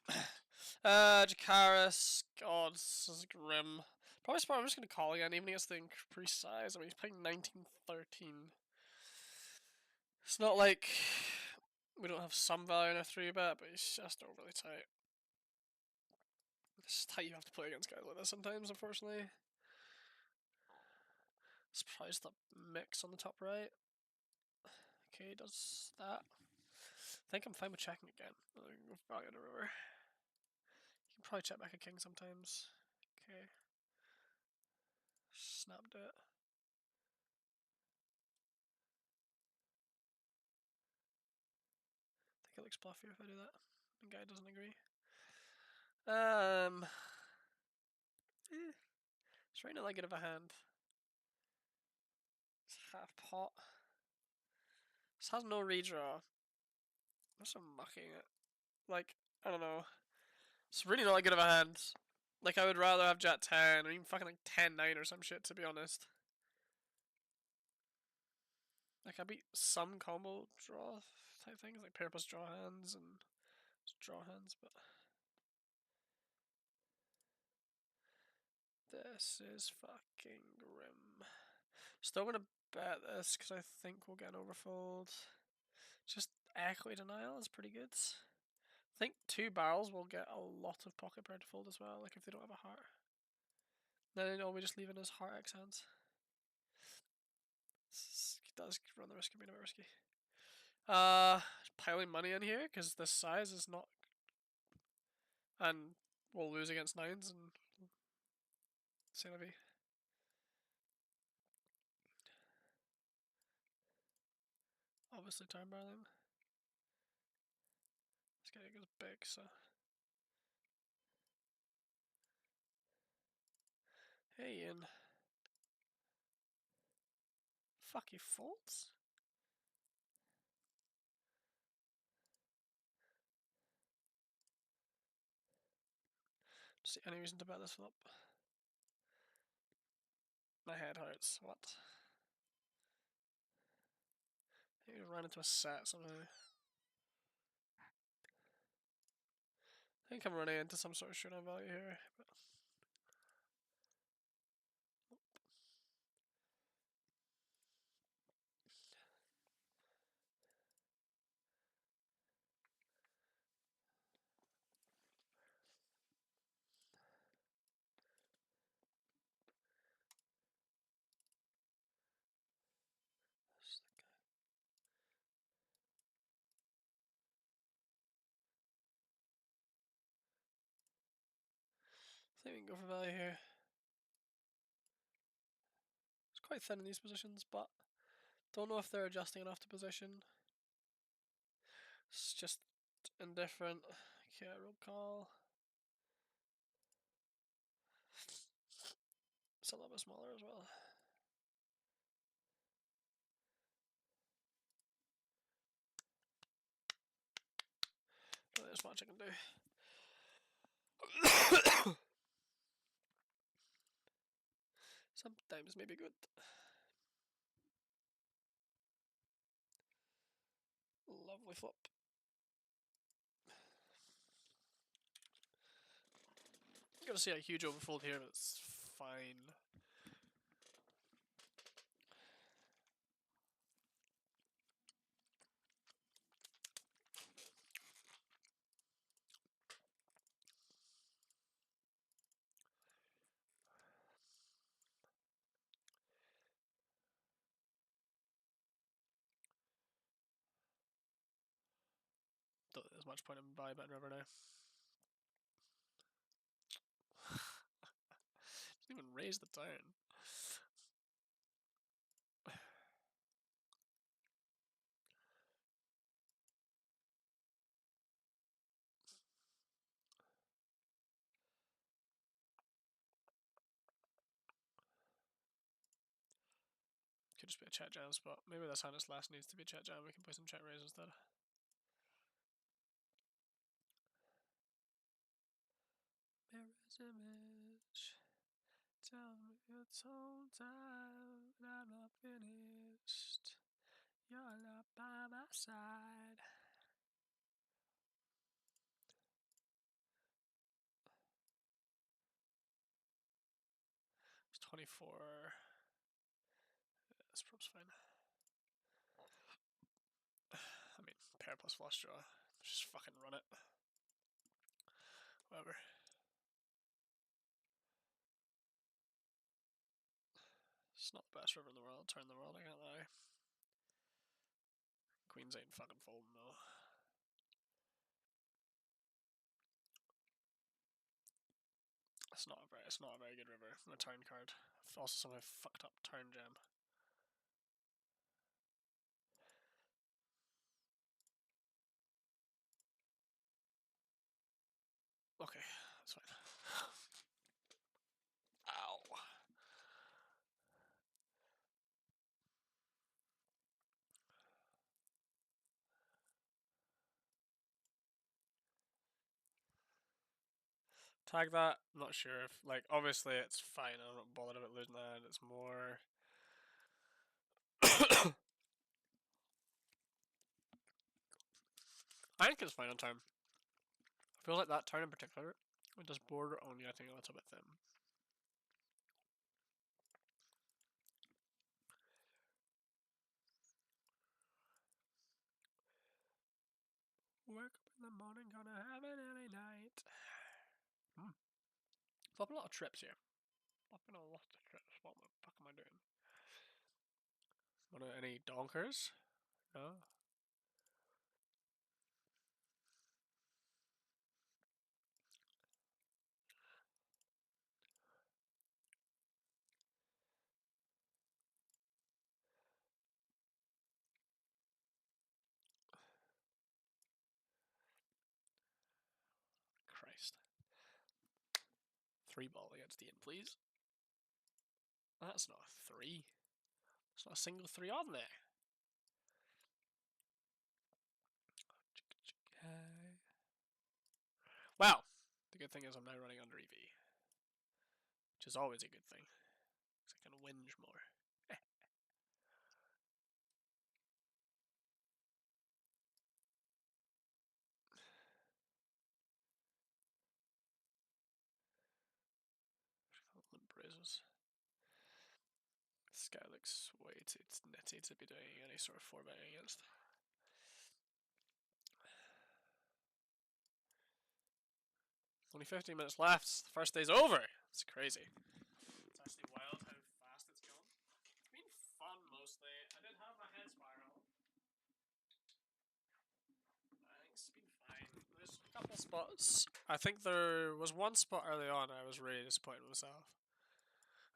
Jakaris, God, this is grim. Probably smart, I'm just going to call again, even against the increased size. I mean, he's playing 19-13. It's not like we don't have some value in a 3-bet, but he's just overly tight. This is how you have to play against guys like this sometimes, unfortunately. Surprise the mix on the top right. Okay, does that. I think I'm fine with checking again. I'll probably get a river. You can probably check back a king sometimes. Okay. Snapped it. I think it looks bluffier if I do that. The guy doesn't agree. It's right not that good of a hand. It's half pot. This has no redraw. I'm just mucking it. Like, I don't know. It's really not that good of a hand. Like, I would rather have Jet 10 or even fucking like 10-9 or some shit, to be honest. Like, I beat some combo draw type things, like pair plus draw hands and draw hands, but this is fucking grim. Still gonna bet this because I think we'll get an overfold. Just equity denial is pretty good. I think 2 barrels will get a lot of pocket pair to fold as well, like if they don't have a heart. Then we just leave in his heart X hands. It does run the risk of being a bit risky. Piling money in here because this size is not, and we'll lose against 9s and c'est la vie. obviously turn barreling. This guy goes big, so. Hey, Ian. Fuck, he folds? See any reason to bet this flop? My head hurts. What? I think we ran into a set somehow. I think I'm running into some sort of showdown value here. But... I think we can go for value here. It's quite thin in these positions, but don't know if they're adjusting enough to position. It's just indifferent. Okay, roll call. It's a little bit smaller as well. There's much I can do. Sometimes maybe good. Lovely flop. I'm gonna see a huge overfold here, but it's fine. Don't think there's much point in buy betting river now. Didn't even raise the turn. Could just be a chat jam spot. Maybe this hand is last needs to be chat jam. We can play some chat raise instead. Mirror's image. Tell me it's all time and I'm not finished. You're not by my side. It's 24. This probe's fine. I mean, pair plus flush draw. Just fucking run it. Whatever. It's not the best river in the world. Turn the world, I can't lie. Queens ain't fucking folding though. It's not a very good river. And a turn card. I've also somehow fucked up turn jam. Okay, that's fine. Ow. Tag that. I'm not sure if, like, obviously it's fine. I'm not bothered about losing that. It's more. I think it's fine on turn. I feel like that turn in particular, it does border only, I think a little bit thin. Wake up in the morning, gonna have an early night. Flopping a lot of trips here. Flopping a lot of trips. What the fuck am I doing? Want any donkers? No? Christ. 3 ball against Ian, please. That's not a 3. There's not a single 3 on there. Well, the good thing is I'm now running under EV, which is always a good thing, because I can whinge more. Limp raises. This guy looks way too nitty to be doing any sort of 4-betting against. Only 15 minutes left. The first day's over. It's crazy. It's actually wild how fast it's gone. It's been fun mostly. I did have my head spiral. I think it's been fine. There's a couple spots. I think there was one spot early on I was really disappointed with myself.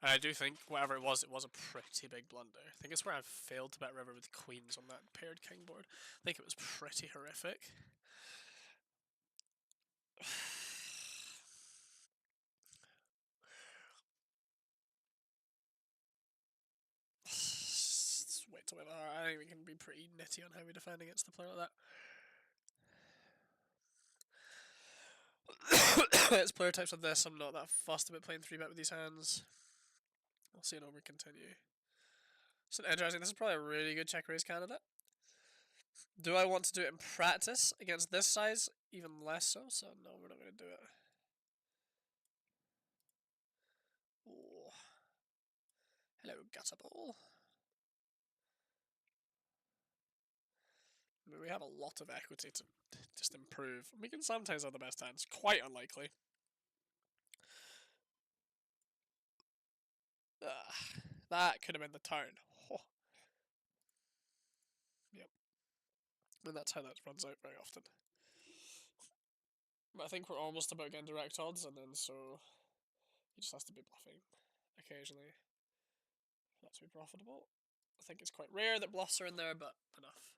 And I do think, whatever it was a pretty big blunder. I think it's where I failed to bet river with queens on that paired king board. I think it was pretty horrific. Just wait till we I think we can be pretty nitty on how we defend against the player like that. It's player types like this. I'm not that fussed about playing 3-bet with these hands. We'll see an over continue. So interesting. This is probably a really good check raise candidate. Do I want to do it in practice against this size? Even less so. So no, we're not going to do it. Oh. Hello, Guttable. I mean, we have a lot of equity to just improve. We can sometimes have the best hands. Quite unlikely. That could have been the turn. Oh. Yep. And that's how that runs out very often. But I think we're almost about getting direct odds, and then so he just has to be bluffing occasionally for that to be profitable. I think it's quite rare that bluffs are in there, but enough.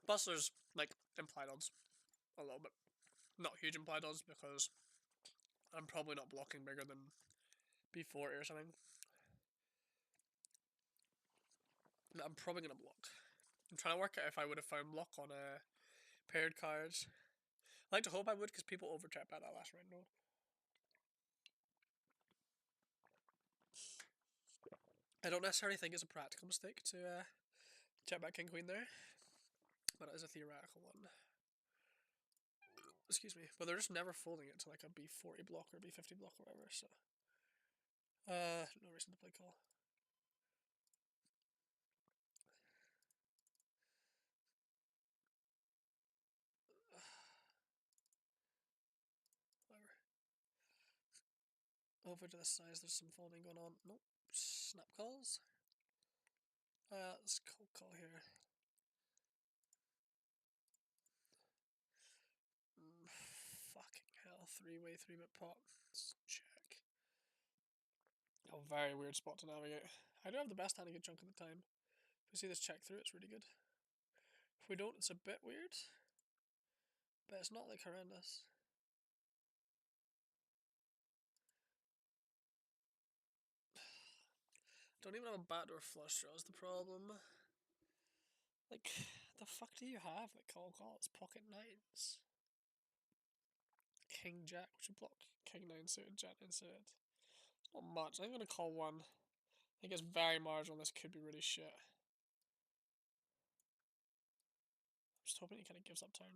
Plus, there's like implied odds a little bit. Not huge implied odds because I'm probably not blocking bigger than B40 or something. I'm probably going to block. I'm trying to work out if I would have found block on paired cards. I like to hope I would because people overcheck bet that last round. No. I don't necessarily think it's a practical mistake to check back King Queen there, but it is a theoretical one. Excuse me, but they're just never folding it to like a B40 block or a B50 block or whatever, so no reason to play call. Whatever. Over to this size, there's some folding going on. Nope. Snap calls. Let's cold call here. Fucking hell, 3-way 3-bit pot. Let's check. Oh, very weird spot to navigate. I do have the best hand a good chunk of the time. If we see this check through, it's really good. If we don't, it's a bit weird. But it's not like horrendous. Don't even have a backdoor flush draw is the problem. Like, the fuck do you have that call it's pocket nines? King Jack, which would block King 9 suited, Jack 9 suited. Not much. I'm going to call one. I think it's very marginal. This could be really shit. I'm just hoping he kind of gives up turn.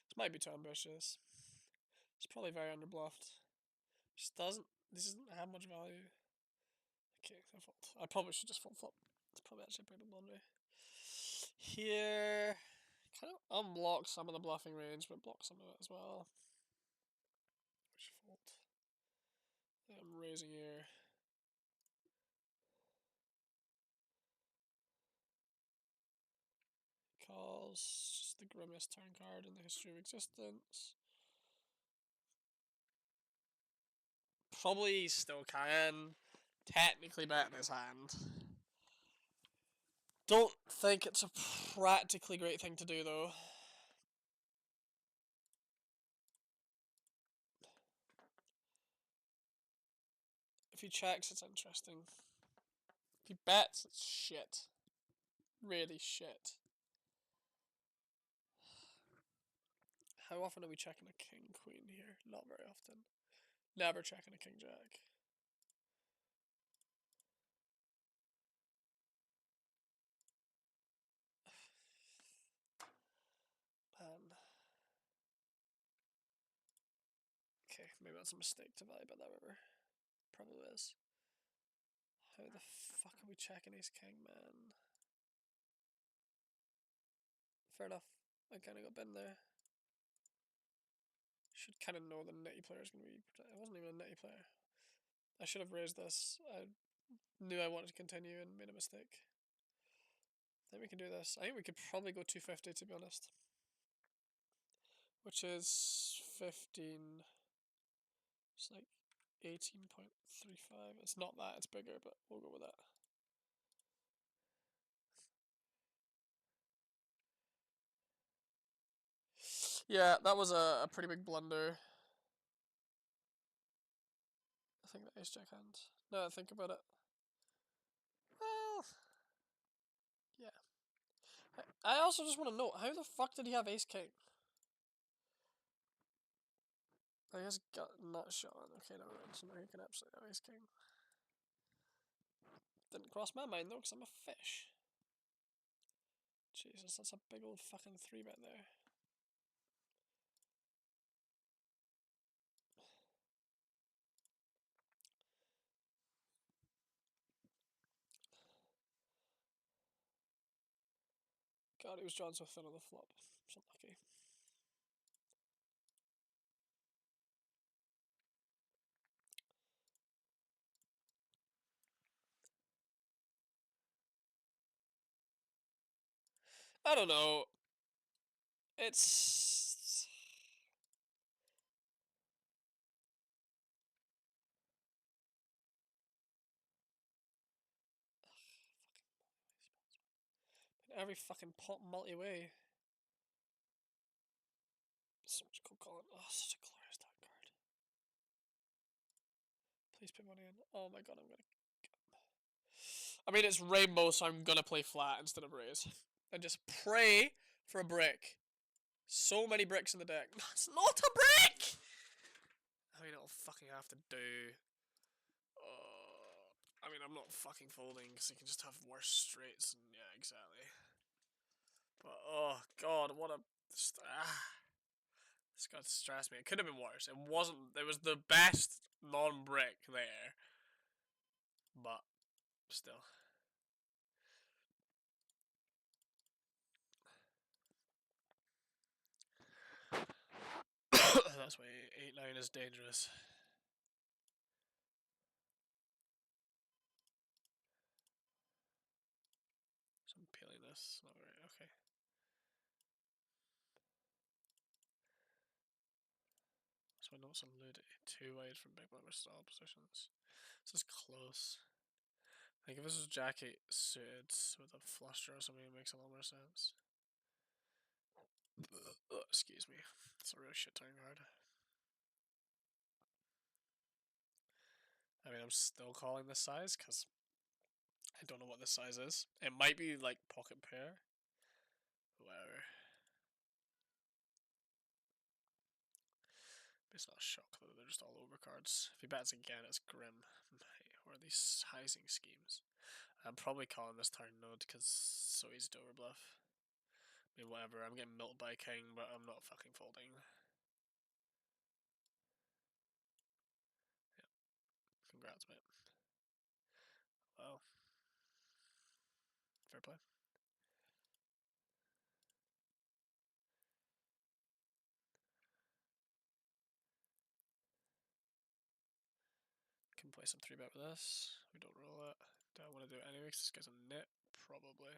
This might be too ambitious. It's probably very underbluffed. Just doesn't. This doesn't have much value. Okay, I fold. I probably should just fold flop. It's probably actually a pretty big blunder. Here, kind of unblock some of the bluffing range, but block some of it as well. Which fold? Yeah, I'm raising here. Calls, just the grimmest turn card in the history of existence. Probably still can. technically betting his hand. Don't think it's a practically great thing to do, though. If he checks, it's interesting. If he bets, it's shit. Really shit. How often are we checking a king queen here? Not very often. Never checking a king jack. Okay, maybe that's a mistake to value bet that river. Probably is. How the fuck are we checking ace king, man? Fair enough. I kind of got been there. Should kind of know the nitty player is going to be. I wasn't even a nitty player. I should have raised this. I knew I wanted to continue and made a mistake. I think we can do this. I think we could probably go 250 to be honest. Which is 15. It's like 18.35. It's not that, it's bigger, but we'll go with that. Yeah, that was a pretty big blunder. I think the ace jack hand. Now I think about it. Well, yeah. I also just want to know, how the fuck did he have ace king? I guess got not shot. Okay, never mind. So now he can absolutely have ace king. Didn't cross my mind though, because I'm a fish. Jesus, that's a big old fucking 3-bet there. God, he was drawn so thin on the flop. So lucky. I don't know. It's... every fucking pot multi-way. So much cold calling. Oh, such a glorious dark card. Please put money in. Oh my god, I'm gonna... I mean, it's rainbow, so I'm gonna play flat instead of raise. And just pray for a brick. So many bricks in the deck. That's not a brick! I mean, it'll fucking have to do. I mean, I'm not fucking folding because you can just have worse straights. And yeah, exactly. But oh god, what a... This got stressed me. It could have been worse. It wasn't. It was the best non-brick there. But still. That's why 8-9 is dangerous. So I'm peeling this. Not right. Okay. So I know it's unloaded too wide from big blind versus all positions. This is close. I think if this was Jack 8 suited with a flush draw or something, it makes a lot more sense. Excuse me. It's a real shit turn card. I mean, I'm still calling this size because I don't know what this size is. It might be like pocket pair. Whatever. It's not a shock though, they're just all over cards. If he bets again, it's grim. What are these sizing schemes? I'm probably calling this turn node because it's so easy to overbluff. I mean, whatever, I'm getting milked by king, but I'm not fucking folding. Yeah. Congrats, mate. Well, fair play. Can play some 3-bet with this. We don't roll it. Do I want to do it anyway? Because this guy's a nit? Probably.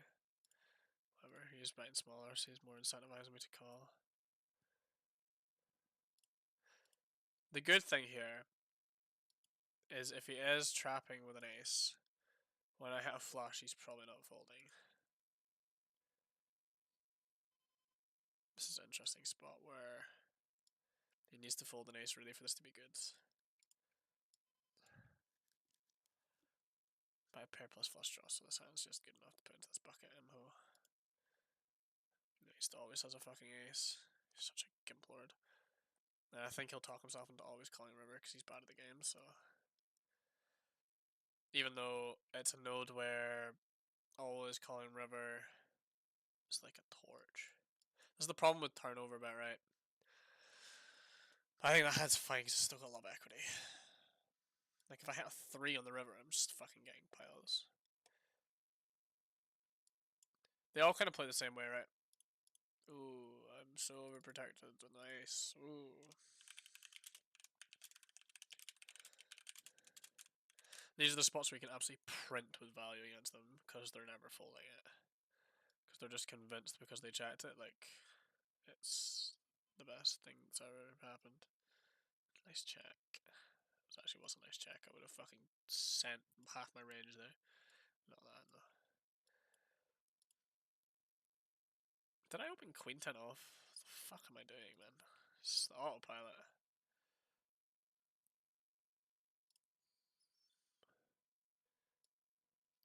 Whatever, he's betting smaller, so he's more incentivizing me to call. The good thing here is if he is trapping with an ace, when I hit a flush, he's probably not folding. This is an interesting spot where he needs to fold an ace really for this to be good. By a pair plus flush draw, so this hand's just good enough to put into this bucket imho. He always has a fucking ace. He's such a gimp lord. And I think he'll talk himself into always calling river because he's bad at the game, so. Even though it's a node where always calling river is like a torch. This is the problem with turnover bet, right? I think that hand's fine because it's still got a lot of equity. Like if I hit a 3 on the river, I'm just fucking getting piles. They all kind of play the same way, right? Ooh, I'm so overprotected. Nice. Ooh. These are the spots where you can absolutely print with value against them because they're never folding it. Because they're just convinced because they checked it, like, it's the best thing that's ever happened. Nice check. It actually was a nice check. I would have fucking sent half my range there. Not that, no. Did I open Queen 10 off? What the fuck am I doing, man? It's the autopilot.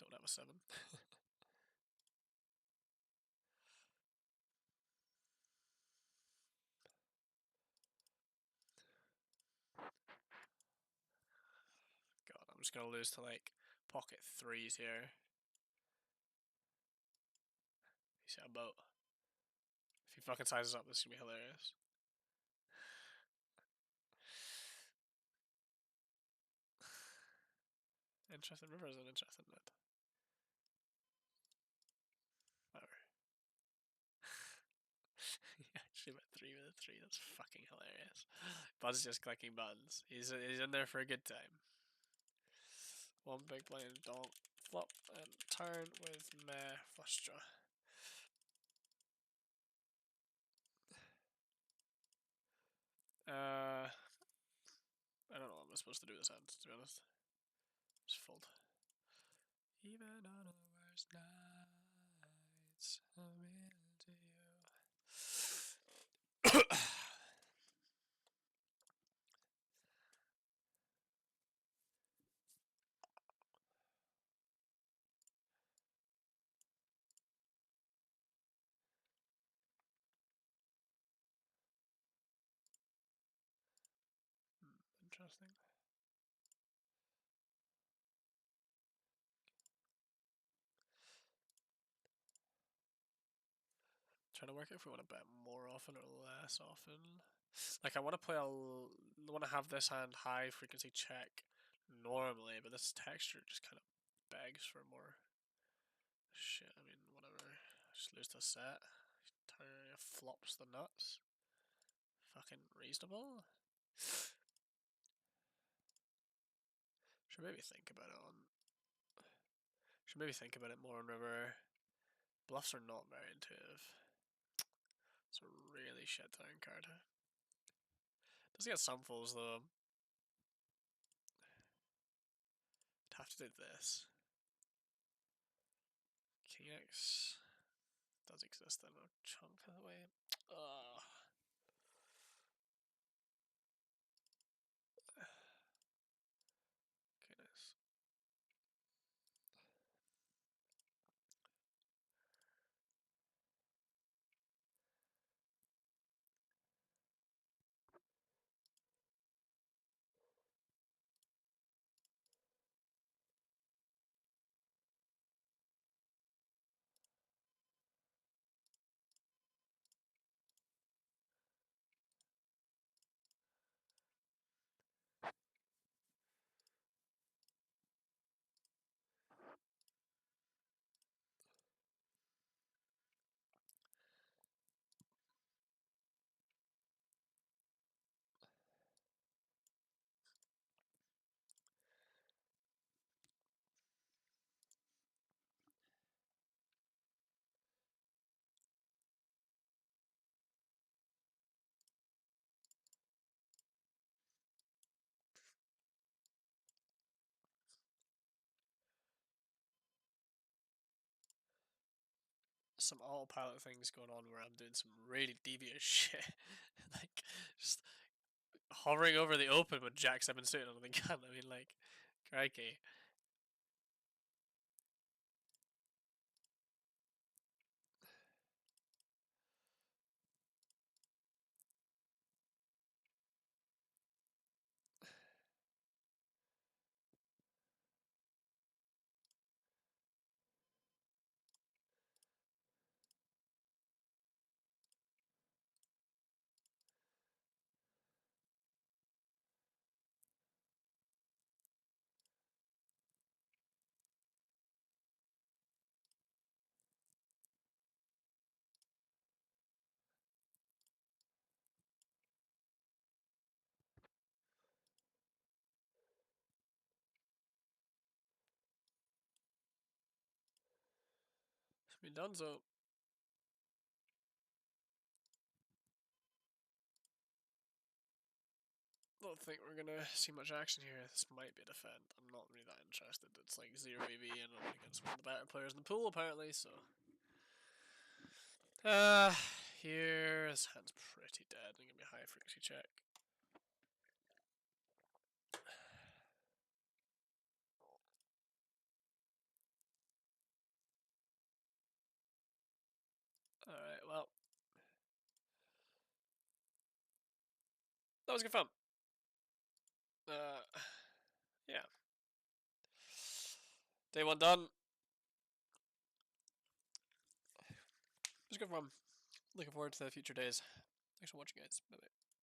Don't have a 7. God, I'm just gonna lose to like pocket 3s here. You see a boat. If he fucking sizes up, this is gonna be hilarious. Interesting. River is an interesting net. Whatever. He actually went 3 with a 3. That's fucking hilarious. Buzz just clicking buttons. He's in there for a good time. One big blind, donk, flop, and turn with meh flush draw. I don't know what I'm supposed to do this hand, to be honest. Just fold. Even on the worst nights, I'm into you. Interesting. Trying to work out if we want to bet more often or less often. Like I want to play want to have this hand high frequency check normally, but this texture just kind of begs for more shit. I mean, whatever. Just lose to a set. Turn flops the nuts. Fucking reasonable. Should maybe think about it on. Should maybe think about it more on river. Bluffs are not very intuitive. It's a really shit turn card. Does get some falls though. I'd have to do this. King X does exist in a chunk of the way. Ugh. Goodness. some autopilot things going on where I'm doing some really devious shit, like just hovering over the open with Jack 7 suited on the gun. I mean, like, crikey. It's been done, so. Don't think we're gonna see much action here. This might be a defend. I'm not really that interested. It's like 0 EV and I'm against one of the better players in the pool apparently, so. Here his hand's pretty dead. I'm gonna be a high frequency check. Alright, well. That was good fun. Yeah. Day 1 done. It was good fun. Looking forward to the future days. Thanks for watching, guys. Bye bye.